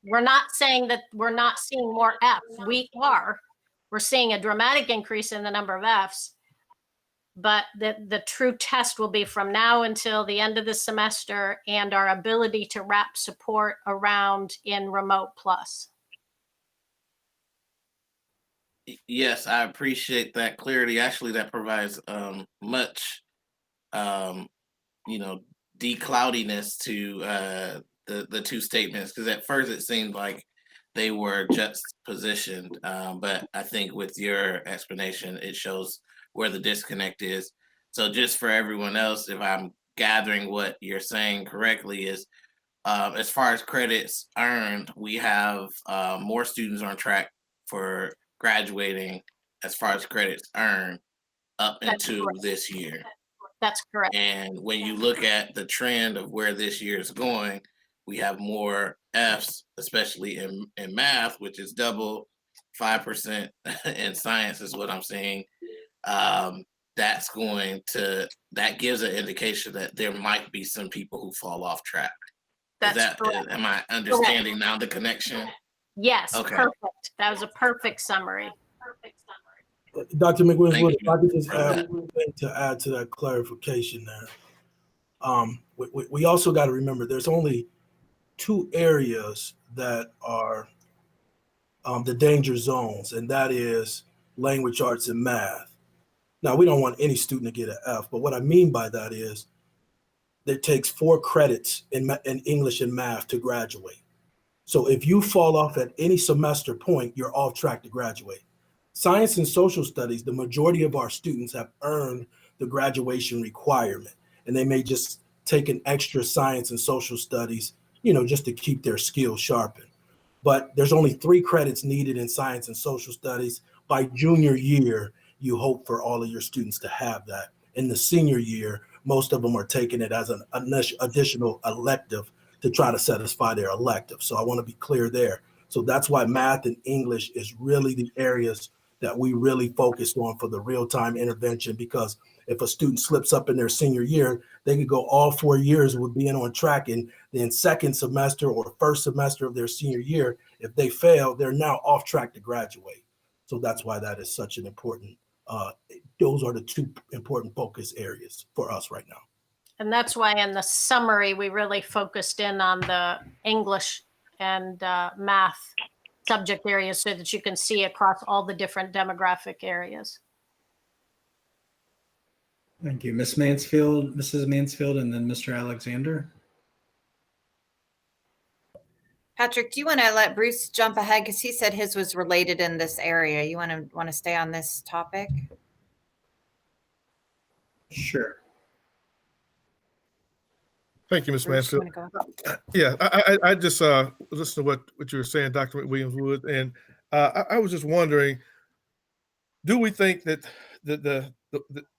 we're not saying that we're not seeing more Fs. We are. We're seeing a dramatic increase in the number of Fs. But the true test will be from now until the end of the semester and our ability to wrap support around in Remote Plus. Yes, I appreciate that clarity. Actually, that provides much, decloudiness to the two statements, because at first it seemed like they were just positioned, but I think with your explanation, it shows where the disconnect is. So just for everyone else, if I'm gathering what you're saying correctly, is as far as credits earned, we have more students on track for graduating as far as credits earned up into this year. That's correct. And when you look at the trend of where this year is going, we have more Fs, especially in math, which is double, 5% in science is what I'm seeing. That gives an indication that there might be some people who fall off track. Am I understanding now the connection? Yes, okay. Perfect. That was a perfect summary. Dr. McWilliams-Woods, if I could just add one thing to add to that clarification there. We also got to remember there's only two areas that are the danger zones, and that is language arts and math. Now, we don't want any student to get an F, but what I mean by that is it takes 4 credits in English and math to graduate. So if you fall off at any semester point, you're off track to graduate. Science and social studies, the majority of our students have earned the graduation requirement, and they may just take an extra science and social studies, just to keep their skills sharpened. But there's only 3 credits needed in science and social studies. By junior year, you hope for all of your students to have that. In the senior year, most of them are taking it as an additional elective to try to satisfy their elective. So I want to be clear there. So that's why math and English is really the areas that we really focused on for the real-time intervention, because if a student slips up in their senior year, they could go all 4 years with being on track, and then second semester or first semester of their senior year, if they fail, they're now off track to graduate. So that's why that is such an important, those are the 2 important focus areas for us right now. And that's why in the summary, we really focused in on the English and math subject areas so that you can see across all the different demographic areas. Thank you. Ms. Mansfield, Mrs. Mansfield, and then Mr. Alexander. Patrick, do you want to let Bruce jump ahead? Because he said his was related in this area. You want to stay on this topic? Sure. Thank you, Ms. Bruce, you Mansfield. wanna go? Yeah, I just listened to what you were saying, Dr. McWilliams-Woods, and I was just wondering, do we think that the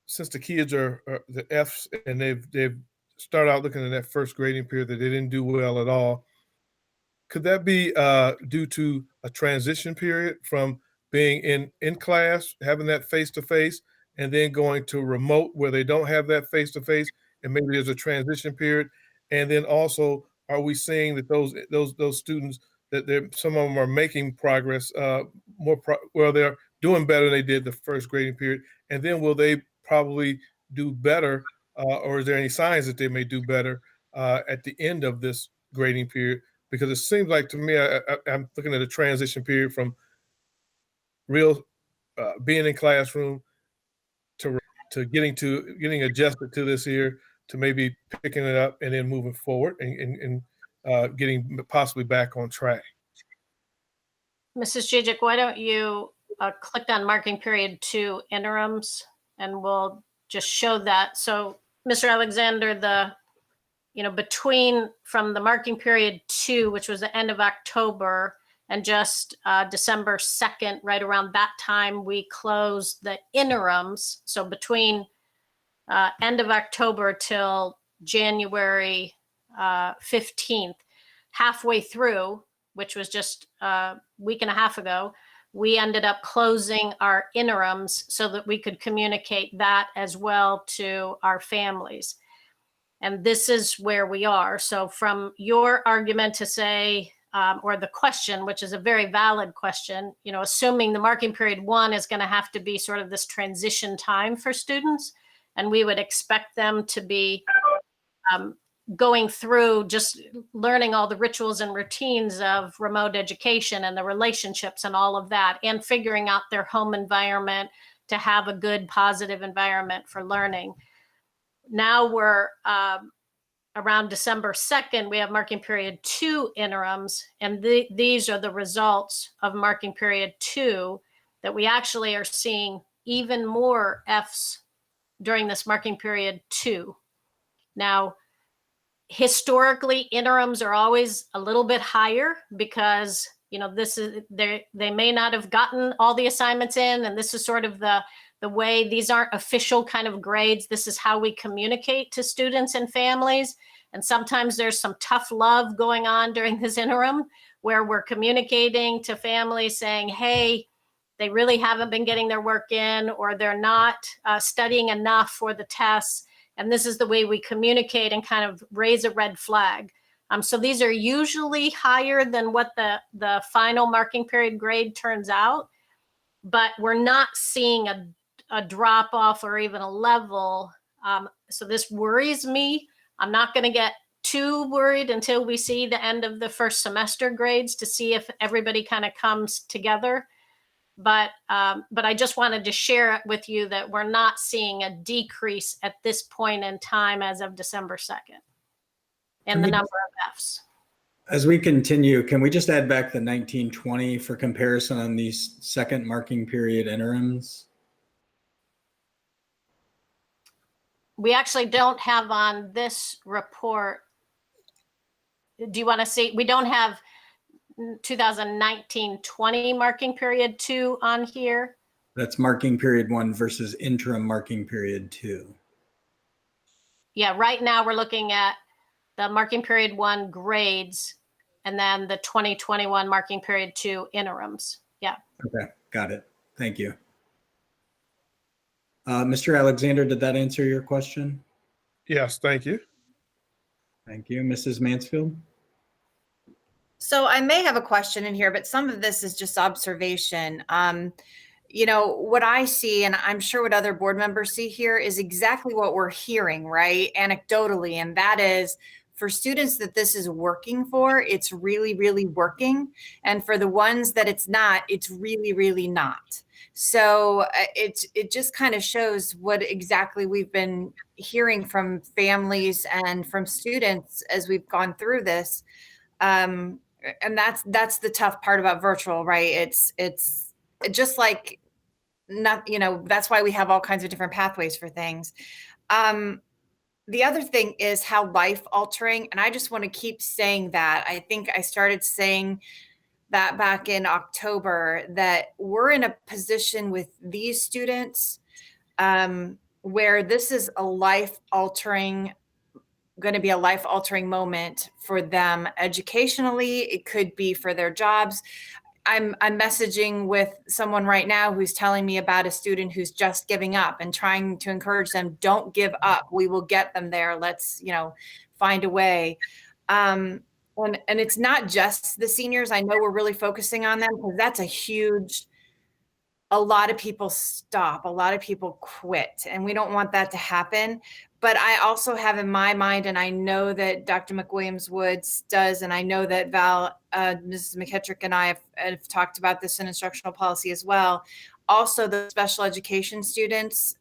since the kids are the Fs and they've started out looking at that first grading period that they didn't do well at all, could that be due to a transition period from being in class, having that face-to-face, and then going to remote where they don't have that face-to-face, and maybe there's a transition period? And then also, are we seeing that those students that some of them are making progress they're doing better than they did the first grading period, and then will they probably do better, or is there any signs that they may do better at the end of this grading period? Because it seems like to me, I'm looking at a transition period from real being in classroom to getting adjusted to this here, to maybe picking it up and then moving forward and getting possibly back on track. Mrs. Jijic, why don't you click on marking period 2 interims, and we'll just show that. So Mr. Alexander, between from the marking period 2, which was the end of October, and just December 2nd, right around that time, we closed the interims. So between end of October till January 15th, halfway through, which was just a week and a half ago, we ended up closing our interims so that we could communicate that as well to our families. And this is where we are. So from your argument to say, or the question, which is a very valid question, assuming the marking period 1 is going to have to be sort of this transition time for students, and we would expect them to be going through just learning all the rituals and routines of remote education and the relationships and all of that, and figuring out their home environment to have a good, positive environment for learning. Now we're around December 2nd, we have marking period 2 interims, and these are the results of marking period 2, that we actually are seeing even more Fs during this marking period 2. Now, historically, interims are always a little bit higher because this is they may not have gotten all the assignments in, and this is sort of the way. These aren't official kind of grades. This is how we communicate to students and families. And sometimes there's some tough love going on during this interim where we're communicating to families saying, hey, they really haven't been getting their work in, or they're not studying enough for the tests. And this is the way we communicate and kind of raise a red flag. So these are usually higher than what the final marking period grade turns out, but we're not seeing a drop off or even a level. So this worries me. I'm not going to get too worried until we see the end of the first semester grades to see if everybody kind of comes together. But I just wanted to share it with you that we're not seeing a decrease at this point in time as of December 2nd in the number of Fs. As we continue, can we just add back the 1920 for comparison on these second marking period interims? We actually don't have on this report. Do you want to see? We don't have 2019-20 marking period 2 on here. That's marking period 1 versus interim marking period 2. Yeah, right now we're looking at the marking period 1 grades and then the 2021 marking period 2 interims. Yeah. Okay, got it. Thank you. Mr. Alexander, did that answer your question? Yes, thank you. Thank you. Mrs. Mansfield? So I may have a question in here, but some of this is just observation. What I see, and I'm sure what other board members see here, is exactly what we're hearing, right? Anecdotally, and that is for students that this is working for, it's really, really working. And for the ones that it's not, it's really, really not. So it just kind of shows what exactly we've been hearing from families and from students as we've gone through this. And that's the tough part about virtual, right? It's just like, not, you know, that's why we have all kinds of different pathways for things. The other thing is how life altering, and I just want to keep saying that. I think I started saying that back in October, that we're in a position with these students where this is a life altering, going to be a life altering moment for them educationally. It could be for their jobs. I'm messaging with someone right now who's telling me about a student who's just giving up and trying to encourage them, don't give up. We will get them there. Let's, you know, find a way. And it's not just the seniors. I know we're really focusing on them because that's a lot of people stop, a lot of people quit, and we don't want that to happen. But I also have in my mind, and I know that Dr. McWilliams-Woods does, and I know that Mrs. McKettrick and I have talked about this in instructional policy as well. Also, the special education students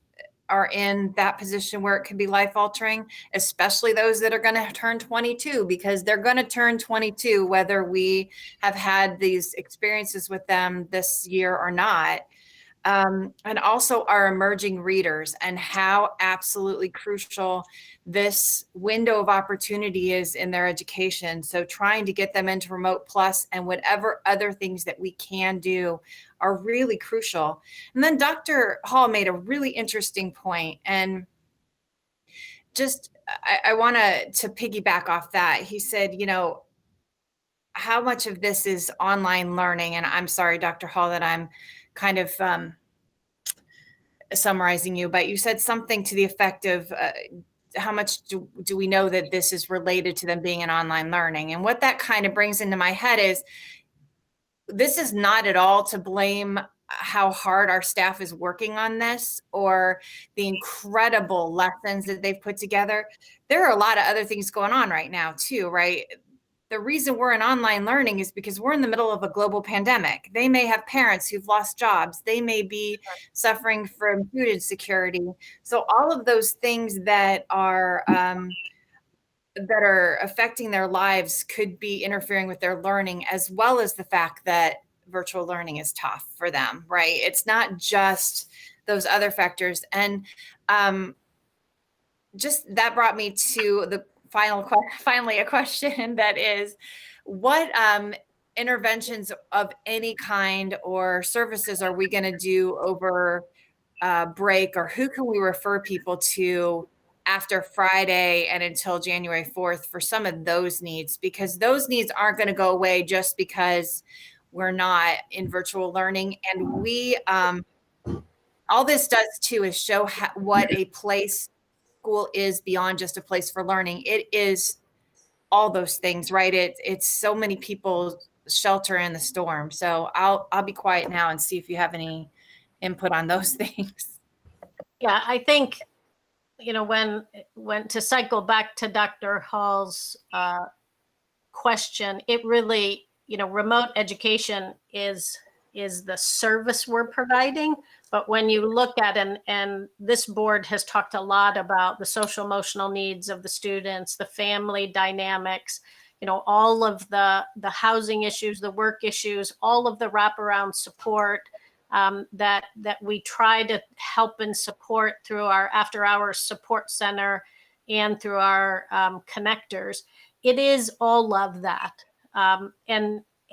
are in that position where it can be life altering, especially those that are going to turn 22, because they're going to turn 22, whether we have had these experiences with them this year or not. And also our emerging readers, and how absolutely crucial this window of opportunity is in their education. So trying to get them into Remote Plus and whatever other things that we can do are really crucial. And then Dr. Hall made a really interesting point, and just I want to piggyback off that. He said, you know, how much of this is online learning? And I'm sorry, Dr. Hall, that I'm kind of summarizing you, but you said something to the effect of how much do we know that this is related to them being in online learning? And what that kind of brings into my head is, this is not at all to blame how hard our staff is working on this or the incredible lessons that they've put together. There are a lot of other things going on right now too, right? The reason we're in online learning is because we're in the middle of a global pandemic. They may have parents who've lost jobs. They may be suffering from food insecurity. So all of those things that are affecting their lives could be interfering with their learning, as well as the fact that virtual learning is tough for them, right? It's not just those other factors. And just that brought me to the finally a question that is, what interventions of any kind or services are we going to do over break, or who can we refer people to after Friday and until January 4th for some of those needs? Because those needs aren't going to go away just because we're not in virtual learning. And we, all this does too is show what a place school is beyond just a place for learning. It is all those things, right? It's so many people shelter in the storm. So I'll be quiet now and see if you have any input on those things. Yeah, I think, you know, when to cycle back to Dr. Hall's question, it really, you know, remote education is the service we're providing. But when you look at, and this board has talked a lot about the social emotional needs of the students, the family dynamics, you know, all of the housing issues, the work issues, all of the wraparound support that we try to help and support through our after hours support center and through our connectors. It is all of that.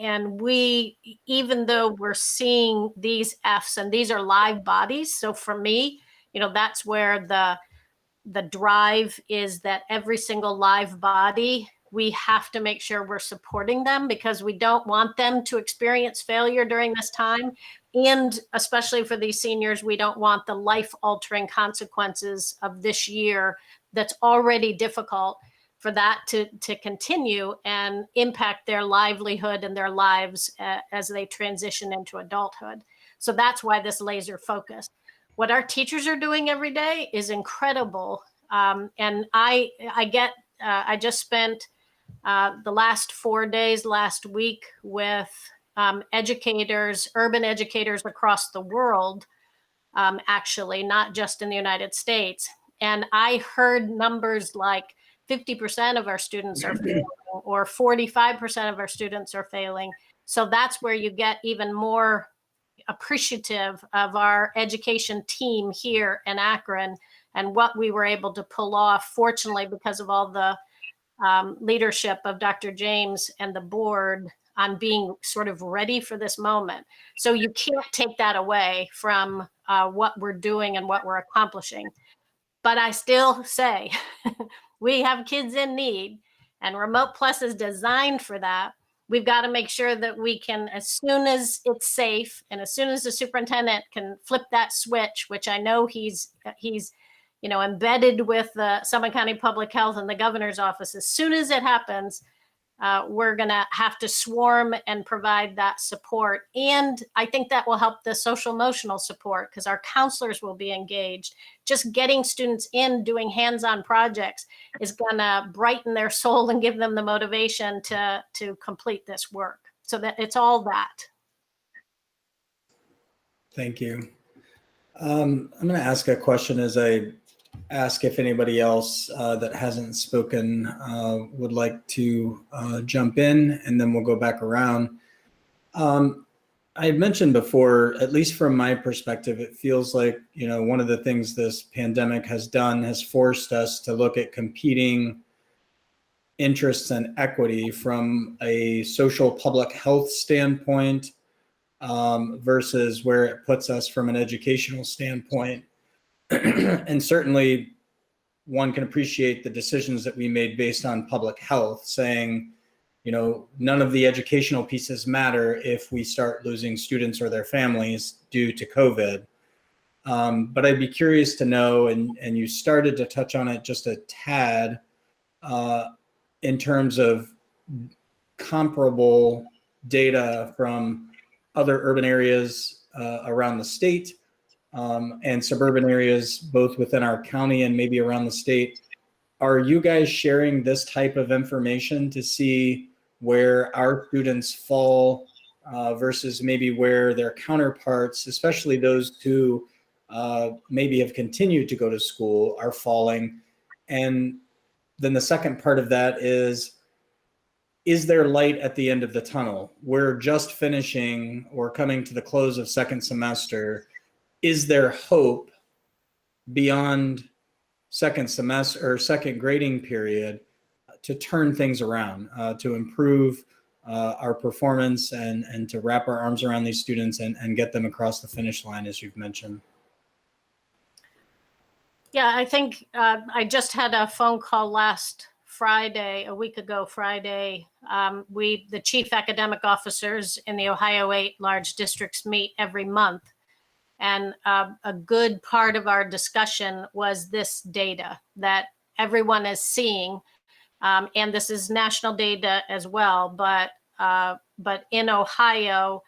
And we, even though we're seeing these Fs, and these are live bodies. So for me, you know, that's where the drive is, that every single live body, we have to make sure we're supporting them, because we don't want them to experience failure during this time. And especially for these seniors, we don't want the life-altering consequences of this year that's already difficult for that to continue and impact their livelihood and their lives as they transition into adulthood. So that's why this laser focus. What our teachers are doing every day is incredible. And I get I just spent the last 4 days last week with educators, urban educators across the world, actually, not just in the United States. And I heard numbers like 50% of our students are failing or 45% of our students are failing. So that's where you get even more appreciative of our education team here in Akron and what we were able to pull off, fortunately, because of all the leadership of Dr. James and the board on being sort of ready for this moment. So you can't take that away from what we're doing and what we're accomplishing. But I still say we have kids in need, and Remote Plus is designed for that. We've got to make sure that we can, as soon as it's safe and as soon as the superintendent can flip that switch, which I know he's embedded with the Summit County Public Health and the governor's office. As soon as it happens, we're going to have to swarm and provide that support. And I think that will help the social emotional support because our counselors will be engaged. Just getting students in doing hands-on projects is going to brighten their soul and give them the motivation to complete this work. So that it's all that. Thank you. I'm going to ask a question as I ask if anybody else that hasn't spoken would like to jump in, and then we'll go back around. I had mentioned before, at least from my perspective, it feels like, one of the things this pandemic has done has forced us to look at competing interests and equity from a social public health standpoint versus where it puts us from an educational standpoint. And certainly one can appreciate the decisions that we made based on public health, saying, none of the educational pieces matter if we start losing students or their families due to COVID. But I'd be curious to know, and you started to touch on it just a tad, in terms of comparable data from other urban areas around the state, and suburban areas, both within our county and maybe around the state. Are you guys sharing this type of information to see where our students fall versus maybe where their counterparts, especially those who maybe have continued to go to school, are falling? And then the second part of that is there light at the end of the tunnel? We're just finishing or coming to the close of second semester. Is there hope beyond second semester or second grading period to turn things around, to improve our performance and to wrap our arms around these students and get them across the finish line, as you've mentioned? Yeah, I think I just had a phone call last Friday, a week ago Friday. The chief academic officers in the Ohio 8 large districts meet every month. And a good part of our discussion was this data that everyone is seeing. And this is national data as well. But in Ohio,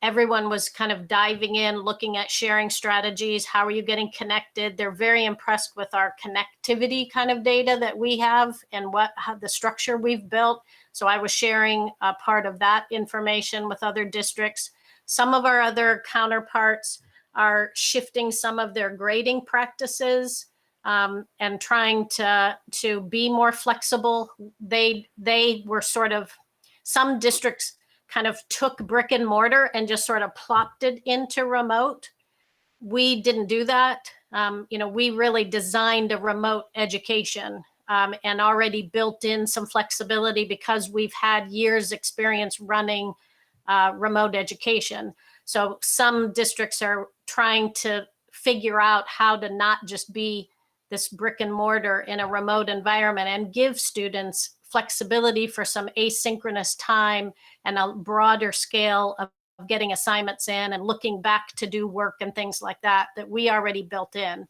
everyone was kind of diving in, looking at sharing strategies. How are you getting connected? They're very impressed with our connectivity kind of data that we have and how the structure we've built. So I was sharing a part of that information with other districts. Some of our other counterparts are shifting some of their grading practices and trying to be more flexible. They were some districts kind of took brick and mortar and just sort of plopped it into remote. We didn't do that. We really designed a remote education and already built in some flexibility because we've had years experience running remote education. So some districts are trying to figure out how to not just be this brick and mortar in a remote environment and give students flexibility for some asynchronous time and a broader scale of getting assignments in and looking back to do work and things like that we already built in.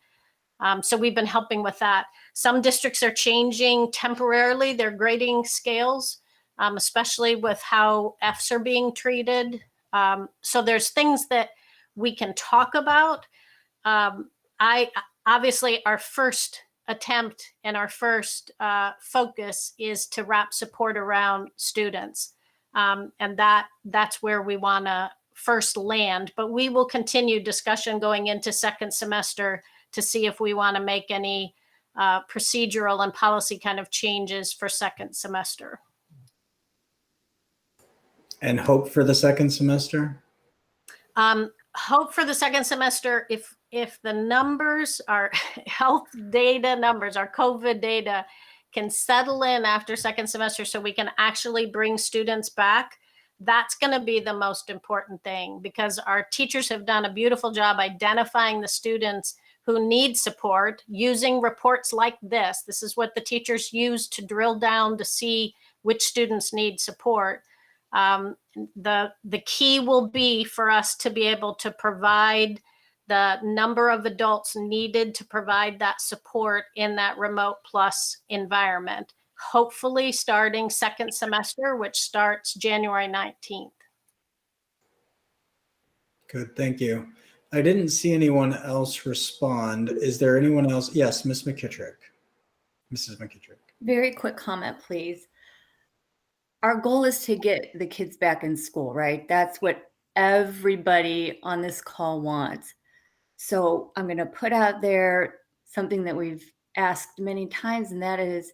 So we've been helping with that. Some districts are changing temporarily their grading scales, especially with how Fs are being treated. So there's things that we can talk about. Obviously, our first attempt and our first focus is to wrap support around students. And that's where we want to first land, but we will continue discussion going into second semester to see if we want to make any procedural and policy kind of changes for second semester. And hope for the second semester? Hope for the second semester, if the numbers, our health data numbers, our COVID data can settle in after second semester so we can actually bring students back, that's going to be the most important thing, because our teachers have done a beautiful job identifying the students who need support using reports like this. This is what the teachers use to drill down to see which students need support. The key will be for us to be able to provide the number of adults needed to provide that support in that remote plus environment, hopefully starting second semester, which starts January 19th. Good, thank you. I didn't see anyone else respond. Is there anyone else? Yes, Ms. McKittrick. Mrs. McKittrick. Very quick comment, please. Our goal is to get the kids back in school, right? That's what everybody on this call wants. So I'm going to put out there something that we've asked many times, and that is,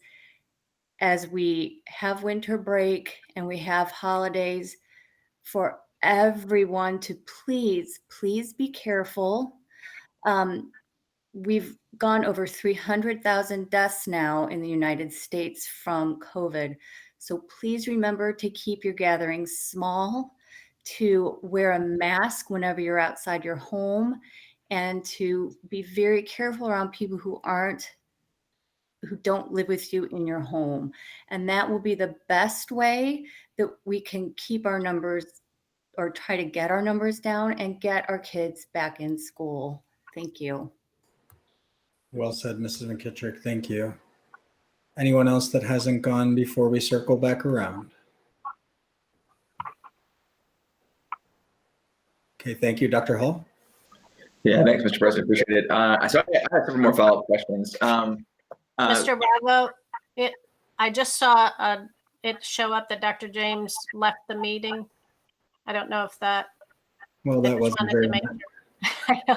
as we have winter break and we have holidays, for everyone to please be careful. We've gone over 300,000 deaths now in the United States from COVID. So please remember to keep your gatherings small, to wear a mask whenever you're outside your home, and to be very careful around people who don't live with you in your home. And that will be the best way that we can keep our numbers, or try to get our numbers down and get our kids back in school. Thank you. Well said, Mrs. McKittrick. Thank you. Anyone else that hasn't gone before we circle back around? Okay, thank you, Dr. Hall. Yeah, thanks, Mr. President. Appreciate it. So I have several more follow-up questions. Mr. Bravo, I just saw it show up that Dr. James left the meeting. I don't know if that. Well, that wasn't very nice.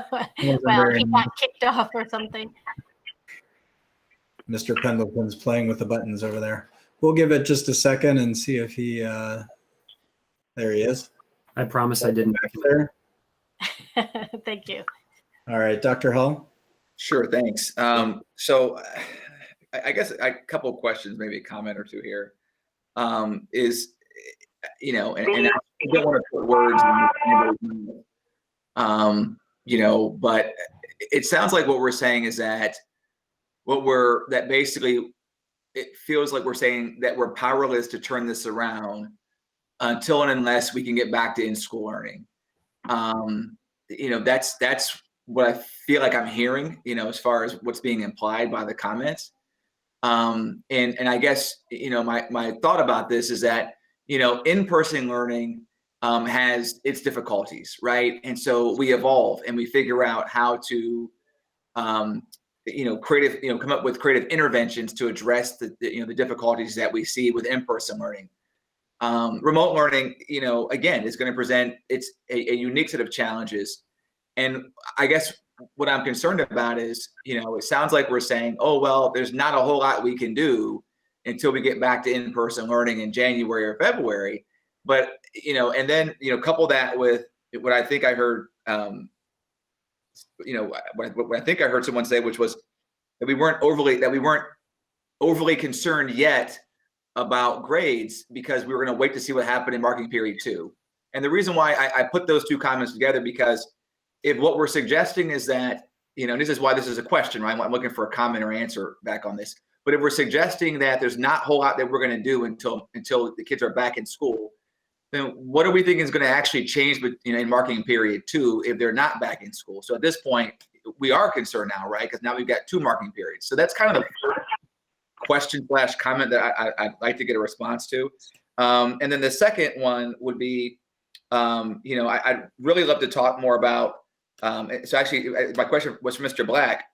Well, he got kicked off or something. Mr. Pendleton's playing with the buttons over there. We'll give it just a second and see if he, there he is. I promise I didn't. Back there. Thank you. All right, Dr. Hall. Sure, thanks. So I guess a couple of questions, maybe a comment or two here. Is, you know, and I don't want to put words in you know, but it sounds like what we're saying is that basically it feels like we're saying that we're powerless to turn this around until and unless we can get back to in-school learning. You know, that's what I feel like I'm hearing, you know, as far as what's being implied by the comments. And I guess, you know, my thought about this is that, you know, in-person learning has its difficulties, right? And so we evolve and we figure out how to, you know, come up with creative interventions to address the difficulties that we see with in-person learning. Remote learning, you know, again, is going to present a unique set of challenges. And I guess what I'm concerned about is, you know, it sounds like we're saying, oh, well, there's not a whole lot we can do until we get back to in-person learning in January or February. But, you know, and then, you know, couple that with what I think I heard, you know, what I think I heard someone say, which was that we weren't overly concerned yet about grades because we were going to wait to see what happened in marking period 2. And the reason why I put those two comments together, because if what we're suggesting is that, you know, and this is why this is a question, right? I'm looking for a comment or answer back on this. But if we're suggesting that there's not a whole lot that we're going to do until the kids are back in school, then what do we think is going to actually change, you know, in marking period 2 if they're not back in school? So at this point, we are concerned now, right? Because now we've got 2 marking periods. So that's kind of the first question / comment that I'd like to get a response to. And then the second one would be, you know, I'd really love to talk more about, so actually my question was for Mr. Black.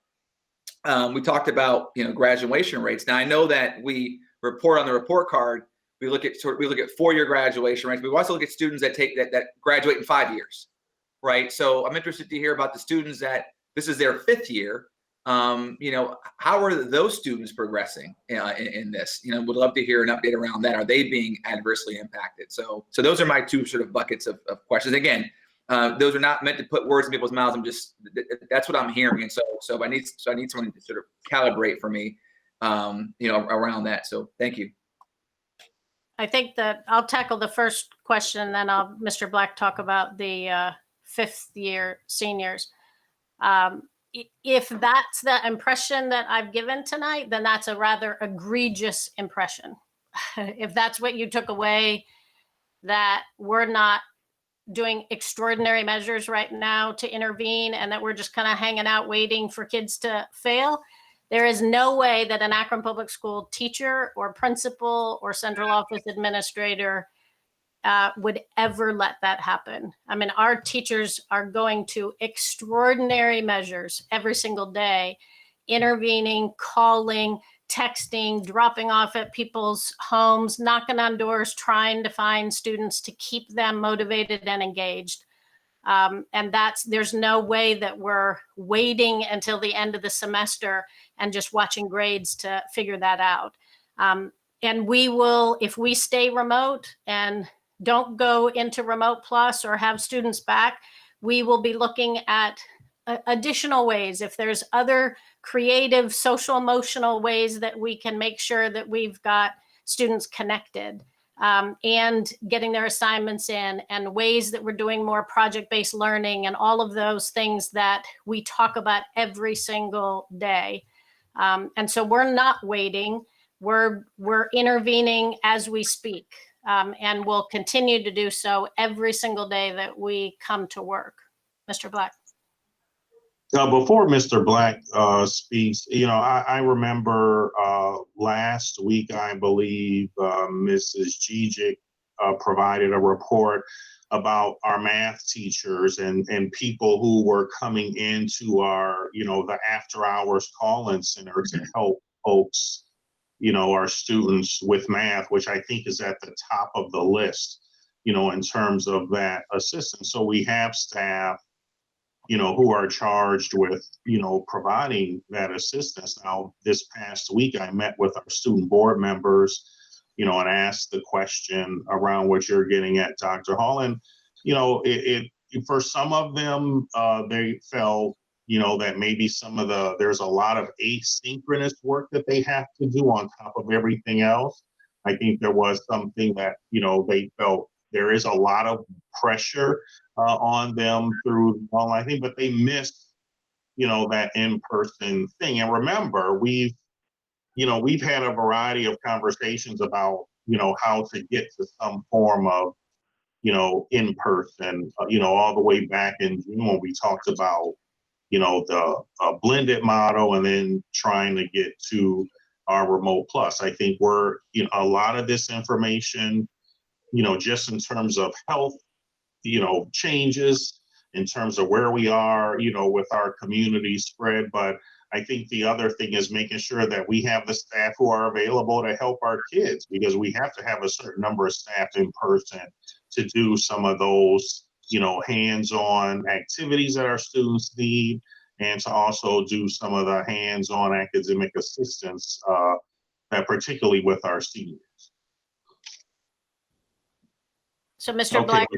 we talked about, graduation rates. Now I know that we report on the report card. We look at 4-year graduation rates. We also look at students that graduate in 5 years, right? So I'm interested to hear about the students that this is their 5th year. How are those students progressing in this? Would love to hear an update around that. Are they being adversely impacted? So those are my 2 sort of buckets of questions. Again, those are not meant to put words in people's mouths. That's what I'm hearing. And so I need someone to sort of calibrate for me, around that. So thank you. I think that I'll tackle the first question, and then I'll Mr. Black talk about the 5th year seniors. If that's the impression that I've given tonight, then that's a rather egregious impression. If that's what you took away, that we're not doing extraordinary measures right now to intervene and that we're just kind of hanging out waiting for kids to fail, there is no way that an Akron Public School teacher or principal or central office administrator would ever let that happen. I mean, our teachers are going to extraordinary measures every single day, intervening, calling, texting, dropping off at people's homes, knocking on doors, trying to find students to keep them motivated and engaged. And there's no way that we're waiting until the end of the semester and just watching grades to figure that out. And we will, if we stay remote and don't go into Remote Plus or have students back, we will be looking at additional ways. If there's other creative, social, emotional ways that we can make sure that we've got students connected and getting their assignments in, and ways that we're doing more project-based learning and all of those things that we talk about every single day. And so we're not waiting. We're intervening as we speak. And we'll continue to do so every single day that we come to work. Mr. Black. Before Mr. Black speaks, I remember last week, I believe Mrs. Gijic provided a report about our math teachers and people who were coming into our, the after hours call-in center to help folks, our students with math, which I think is at the top of the list, in terms of that assistance. So we have staff, who are charged with, providing that assistance. Now, this past week, I met with our student board members, and asked the question around what you're getting at, Dr. Hall. And, for some of them, they felt, that maybe there's a lot of asynchronous work that they have to do on top of everything else. I think there was something that, they felt there is a lot of pressure on them through the online thing, but they missed, that in-person thing. And remember, we've had a variety of conversations about, how to get to some form of, in-person, all the way back in June when we talked about, the blended model, and then trying to get to our Remote Plus. I think we're, a lot of this information, just in terms of health, changes, in terms of where we are, with our community spread. But I think the other thing is making sure that we have the staff who are available to help our kids, because we have to have a certain number of staff in person to do some of those, hands-on activities that our students need, and to also do some of the hands-on academic assistance, that particularly with our seniors. So, Mr. Black,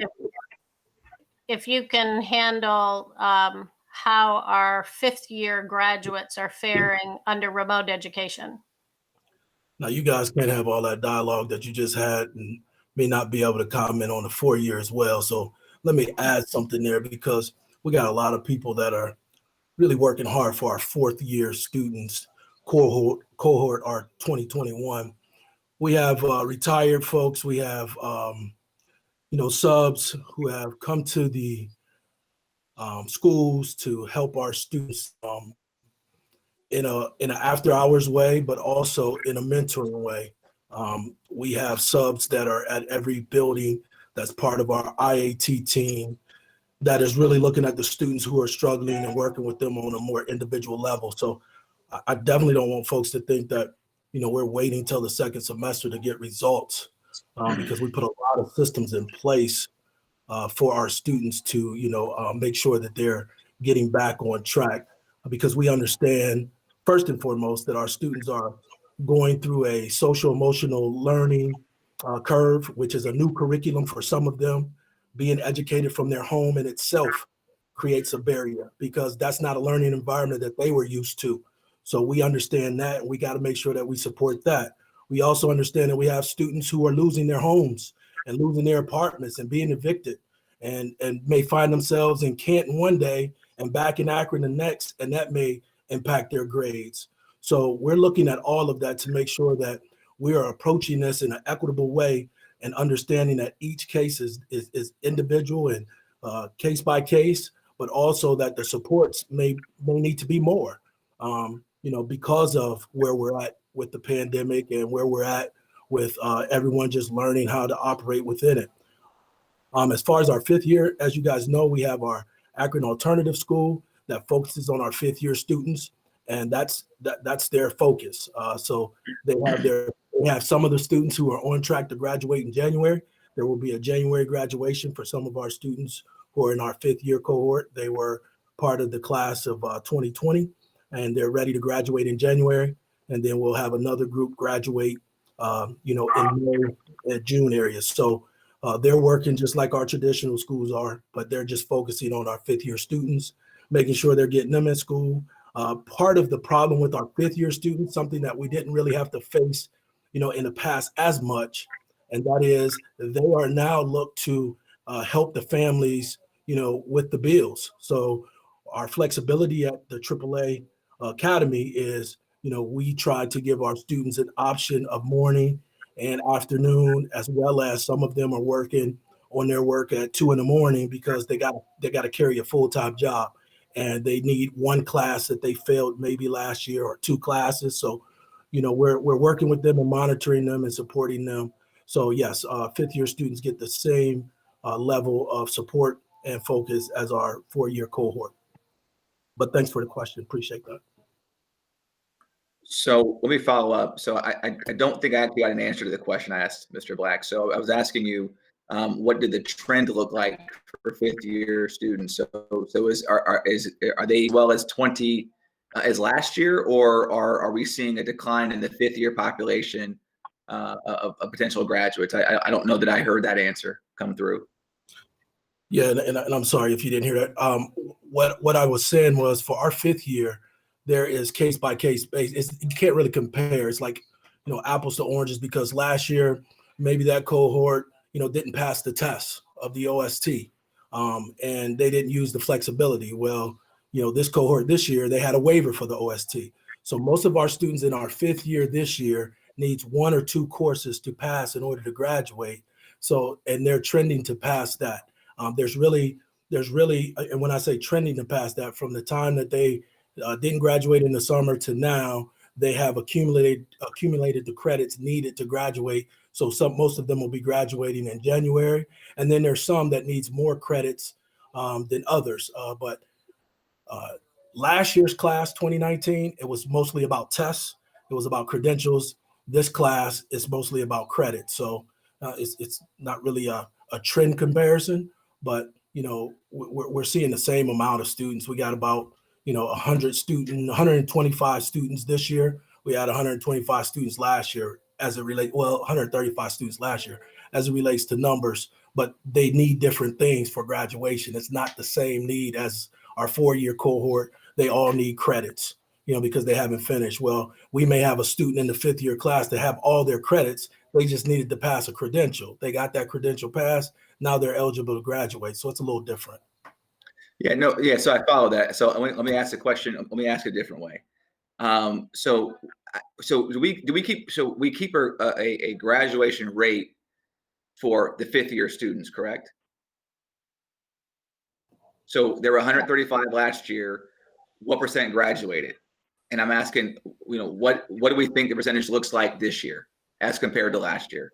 if you can handle how our 5th year graduates are faring under remote education. Now, you guys can't have all that dialogue that you just had and may not be able to comment on the 4 year as well. So let me add something there, because we got a lot of people that are really working hard for our 4th year students, cohort our 2021. We have retired folks. We have, subs who have come to the schools to help our students in an after hours way, but also in a mentoring way. We have subs that are at every building that's part of our IAT team that is really looking at the students who are struggling and working with them on a more individual level. So I definitely don't want folks to think that, we're waiting till the second semester to get results, because we put a lot of systems in place for our students to, make sure that they're getting back on track, because we understand first and foremost that our students are going through a social emotional learning curve, which is a new curriculum for some of them. Being educated from their home in itself creates a barrier because that's not a learning environment that they were used to. So we understand that, and we got to make sure that we support that. We also understand that we have students who are losing their homes and losing their apartments and being evicted, and may find themselves in Canton one day and back in Akron the next, and that may impact their grades. So we're looking at all of that to make sure that we are approaching this in an equitable way and understanding that each case is individual and case by case, but also that the supports may need to be more, because of where we're at with the pandemic and where we're at with everyone just learning how to operate within it. As far as our fifth year, as you guys know, we have our Akron Alternative School that focuses on our fifth year students, and that's their focus. So they have some of the students who are on track to graduate in January. There will be a January graduation for some of our students who are in our fifth year cohort. They were part of the class of 2020, and they're ready to graduate in January. And then we'll have another group graduate, in May, June areas. So they're working just like our traditional schools are, but they're just focusing on our fifth year students, making sure they're getting them in school. Part of the problem with our fifth year students, something that we didn't really have to face, in the past as much, and that is they are now looked to help the families, with the bills. So our flexibility at the AAA Academy is, we try to give our students an option of morning and afternoon, as well as some of them are working on their work at 2 a.m. because they got to carry a full-time job, and they need one class that they failed maybe last year or 2 classes. So, we're working with them and monitoring them and supporting them. So yes, fifth year students get the same level of support and focus as our 4-year cohort. But thanks for the question. Appreciate that. So let me follow up. So I don't think I actually got an answer to the question I asked Mr. Black. So I was asking you, what did the trend look like for fifth year students? So are they as well as 20 as last year, or are we seeing a decline in the fifth year population of potential graduates? I don't know that I heard that answer come through. Yeah, and I'm sorry if you didn't hear that. What I was saying was for our fifth year, there is case by case basis. You can't really compare. It's like, apples to oranges, because last year maybe that cohort, didn't pass the test of the OST, and they didn't use the flexibility. Well, this cohort this year, they had a waiver for the OST. So most of our students in our fifth year this year needs 1 or 2 courses to pass in order to graduate. So, and they're trending to pass that. There's really, and when I say trending to pass that, from the time that they didn't graduate in the summer to now, they have accumulated the credits needed to graduate. So most of them will be graduating in January, and then there's some that needs more credits than others. But last year's class, 2019, it was mostly about tests. It was about credentials. This class is mostly about credit. So it's not really a trend comparison, but we're seeing the same amount of students. We got about 125 students this year. We had 125 students last year as it relates, 135 students last year as it relates to numbers, but they need different things for graduation. It's not the same need as our 4-year cohort. They all need credits, because they haven't finished. Well, we may have a student in the 5th year class that have all their credits. They just needed to pass a credential. They got that credential passed. Now they're eligible to graduate. So it's a little different. Yeah, so I follow that. So let me ask the question. Let me ask it a different way. So we keep a graduation rate for the 5th year students, correct? So there were 135 last year. What percent graduated? And I'm asking, what do we think the percentage looks like this year as compared to last year?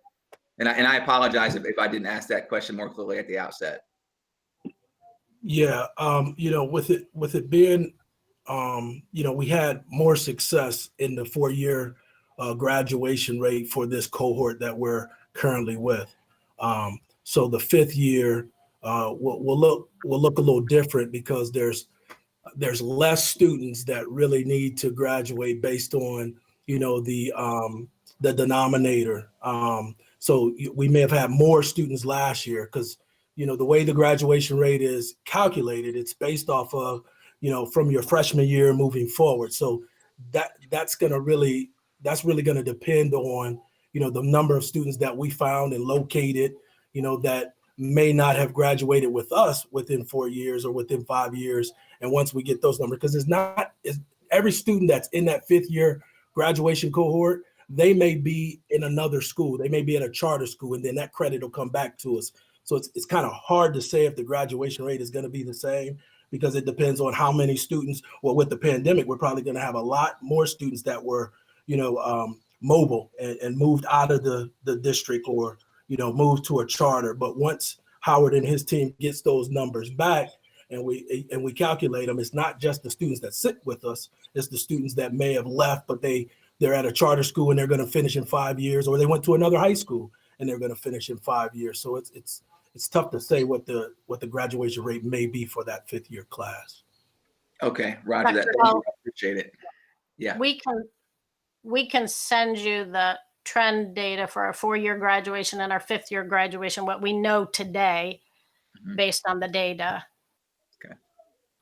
And I apologize if I didn't ask that question more clearly at the outset. Yeah, with it being we had more success in the 4-year graduation rate for this cohort that we're currently with. So the 5th year will look a little different because there's less students that really need to graduate based on the denominator. So we may have had more students last year because the way the graduation rate is calculated, it's based off of from your freshman year moving forward. So that's really going to depend on the number of students that we found and located that may not have graduated with us within 4 years or within 5 years. And once we get those numbers, because it's every student that's in that 5th year graduation cohort, they may be in another school. They may be at a charter school, and then that credit will come back to us. So it's kind of hard to say if the graduation rate is going to be the same because it depends on how many students. Well, with the pandemic, we're probably going to have a lot more students that were, mobile and moved out of the district or, moved to a charter. But once Howard and his team gets those numbers back and we calculate them, it's not just the students that sit with us, it's the students that may have left, but they're at a charter school and they're going to finish in 5 years, or they went to another high school and they're going to finish in 5 years. So it's tough to say what the graduation rate may be for that 5th year class. Okay, Roger that. Thank you. I appreciate it. Yeah. We can send you the trend data for our 4-year graduation and our 5th year graduation, what we know today based on the data. Okay.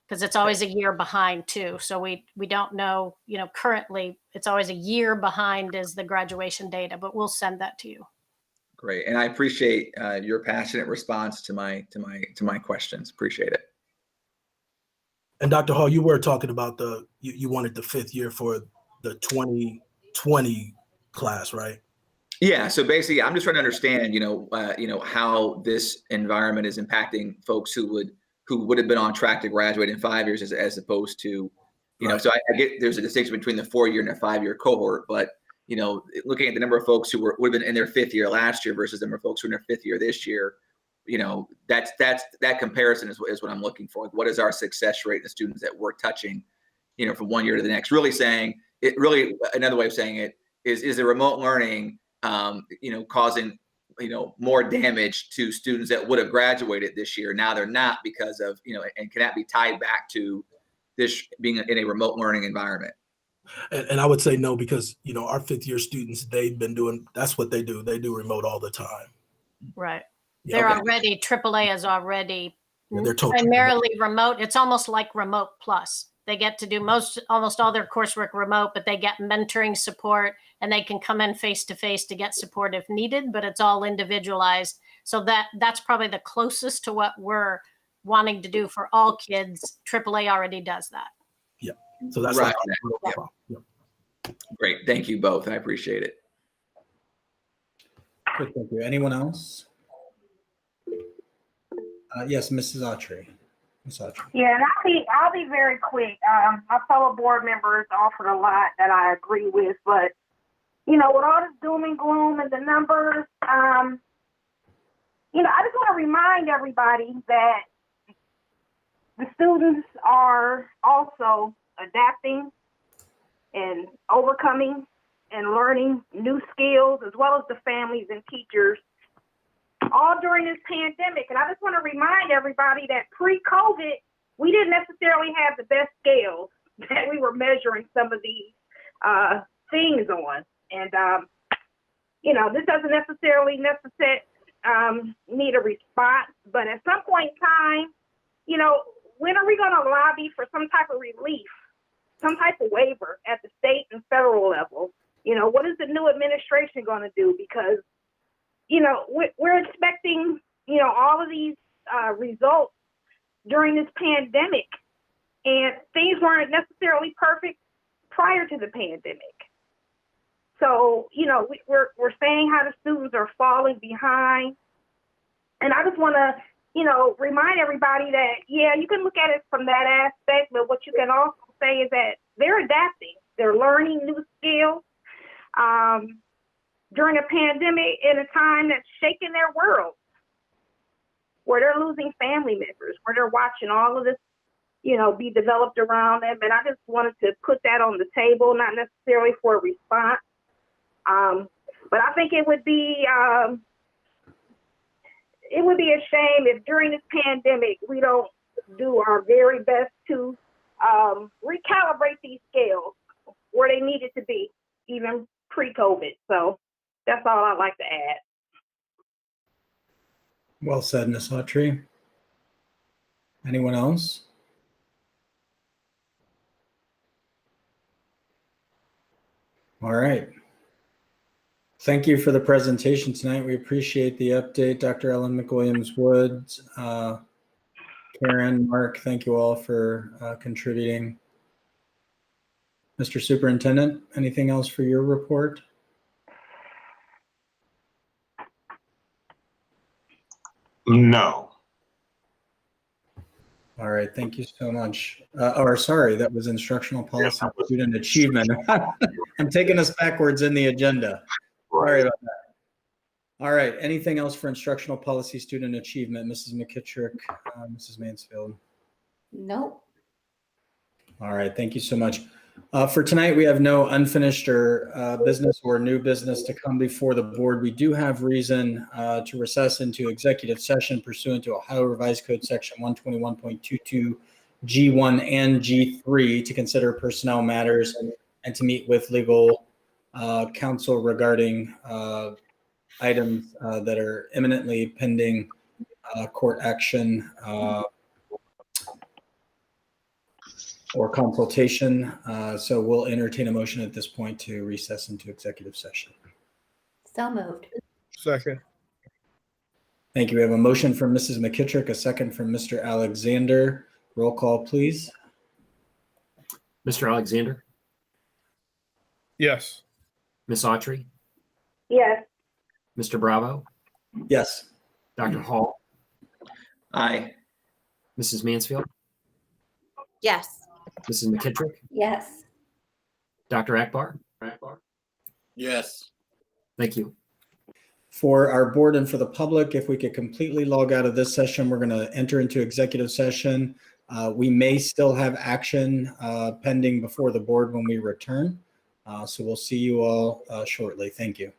Because it's always a year behind too. So we don't know, currently it's always a year behind is the graduation data, but we'll send that to you. Great. And I appreciate your passionate response to my questions. Appreciate it. And Dr. Hall, you were talking about you wanted the 5th year for the 2020 class, right? Yeah. So basically, I'm just trying to understand, how this environment is impacting folks who would have been on track to graduate in 5 years as opposed to, Right. So I get there's a distinction between the 4-year and a 5-year cohort, but looking at the number of folks who would have been in their 5th year last year versus the number of folks who are in their 5th year this year, that comparison is what I'm looking for. What is our success rate in the students that we're touching, from 1 year to the next? Really saying it. Really, another way of saying it is the remote learning, causing more damage to students that would have graduated this year. Now they're not because of and can that be tied back to this being in a remote learning environment? And I would say no, because our 5th year students, that's what they do. They do remote all the time. Right. Yeah, They're okay. already, AAA is already They're totally primarily remote. It's almost like remote plus. They get to do almost all their coursework remote, but they get mentoring support and they can come in face to face to get support if needed, but it's all individualized. So that's probably the closest to what we're wanting to do for all kids. AAA already does that. Yeah. So that's right. Yep. Great. Thank you both. I appreciate it. Good, thank you. Anyone else? Yes, Mrs. Autry. Ms. Autry. Yeah, and I'll be very quick. My fellow board members offered a lot that I agree with, but with all this doom and gloom and the numbers, I just want to remind everybody that the students are also adapting and overcoming and learning new skills, as well as the families and teachers, all during this pandemic. And I just want to remind everybody that pre-COVID, we didn't necessarily have the best scales that we were measuring some of these things on. And, this doesn't necessarily need a response, but at some point in time, when are we going to lobby for some type of relief, some type of waiver at the state and federal level? What is the new administration going to do? Because we're expecting, all of these results during this pandemic, and things weren't necessarily perfect prior to the pandemic. So, we're saying how the students are falling behind. And I just want to, remind everybody that, yeah, you can look at it from that aspect, but what you can also say is that they're adapting. They're learning new skills. During a pandemic in a time that's shaking their world, where they're losing family members, where they're watching all of this be developed around them. And I just wanted to put that on the table, not necessarily for a response. But I think it would be a shame if during this pandemic we don't do our very best to recalibrate these scales where they needed to be, even pre-COVID. So that's all I'd like to add. Well said, Ms. Autry. Anyone else? All right. Thank you for the presentation tonight. We appreciate the update, Dr. Ellen McWilliams-Woods, Karen, Mark, thank you all for contributing. Mr. Superintendent, anything else for your report? No. All right, thank you so much. Sorry, that was instructional policy student achievement. I'm taking us backwards in the agenda. Sorry about that. All right, anything else for instructional policy student achievement? Mrs. McKittrick, Mrs. Mansfield? Nope. All right, thank you so much. For tonight, we have no unfinished or business or new business to come before the board. We do have reason to recess into executive session pursuant to Ohio Revised Code Section 121.22 G1 and G3 to consider personnel matters and to meet with legal counsel regarding items that are imminently pending court action or consultation. So we'll entertain a motion at this point to recess into executive session. So moved. Second. Thank you. We have a motion from Mrs. McKittrick, a second from Mr. Alexander. Roll call, please. Mr. Alexander? Yes. Ms. Autry? Yes. Mr. Bravo? Yes. Dr. Hall? Aye. Mrs. Mansfield? Yes. Mrs. McKittrick? Yes. Dr. Akbar? Yes. Thank you. For our board and for the public, if we could completely log out of this session, we're going to enter into executive session. We may still have action pending before the board when we return. So we'll see you all shortly. Thank you.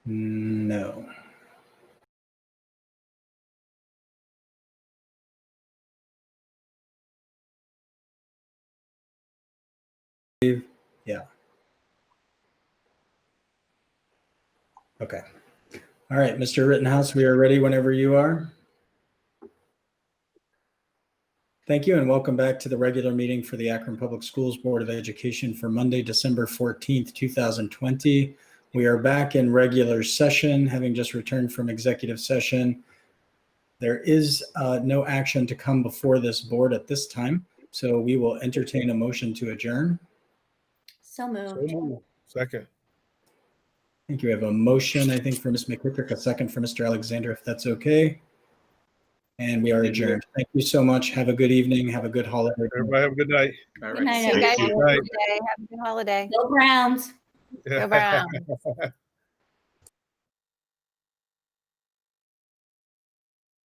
No. Yeah. Okay. All right, Mr. Rittenhouse, we are ready whenever you are. Thank you and welcome back to the regular meeting for the Akron Public Schools Board of Education for Monday, December 14th, 2020. We are back in regular session, having just returned from executive session. There is no action to come before this board at this time, so we will entertain a motion to adjourn. So moved. Second. I think you have a motion, I think, for Ms. McKittrick, a second for Mr. Alexander, if that's okay. And we are adjourned. Thank you so much. Have a good evening. Have a good holiday. Everybody have a good night. All Good right. night, Thank guys. you. Have a good day. Have a good holiday. Go Browns. Go Browns.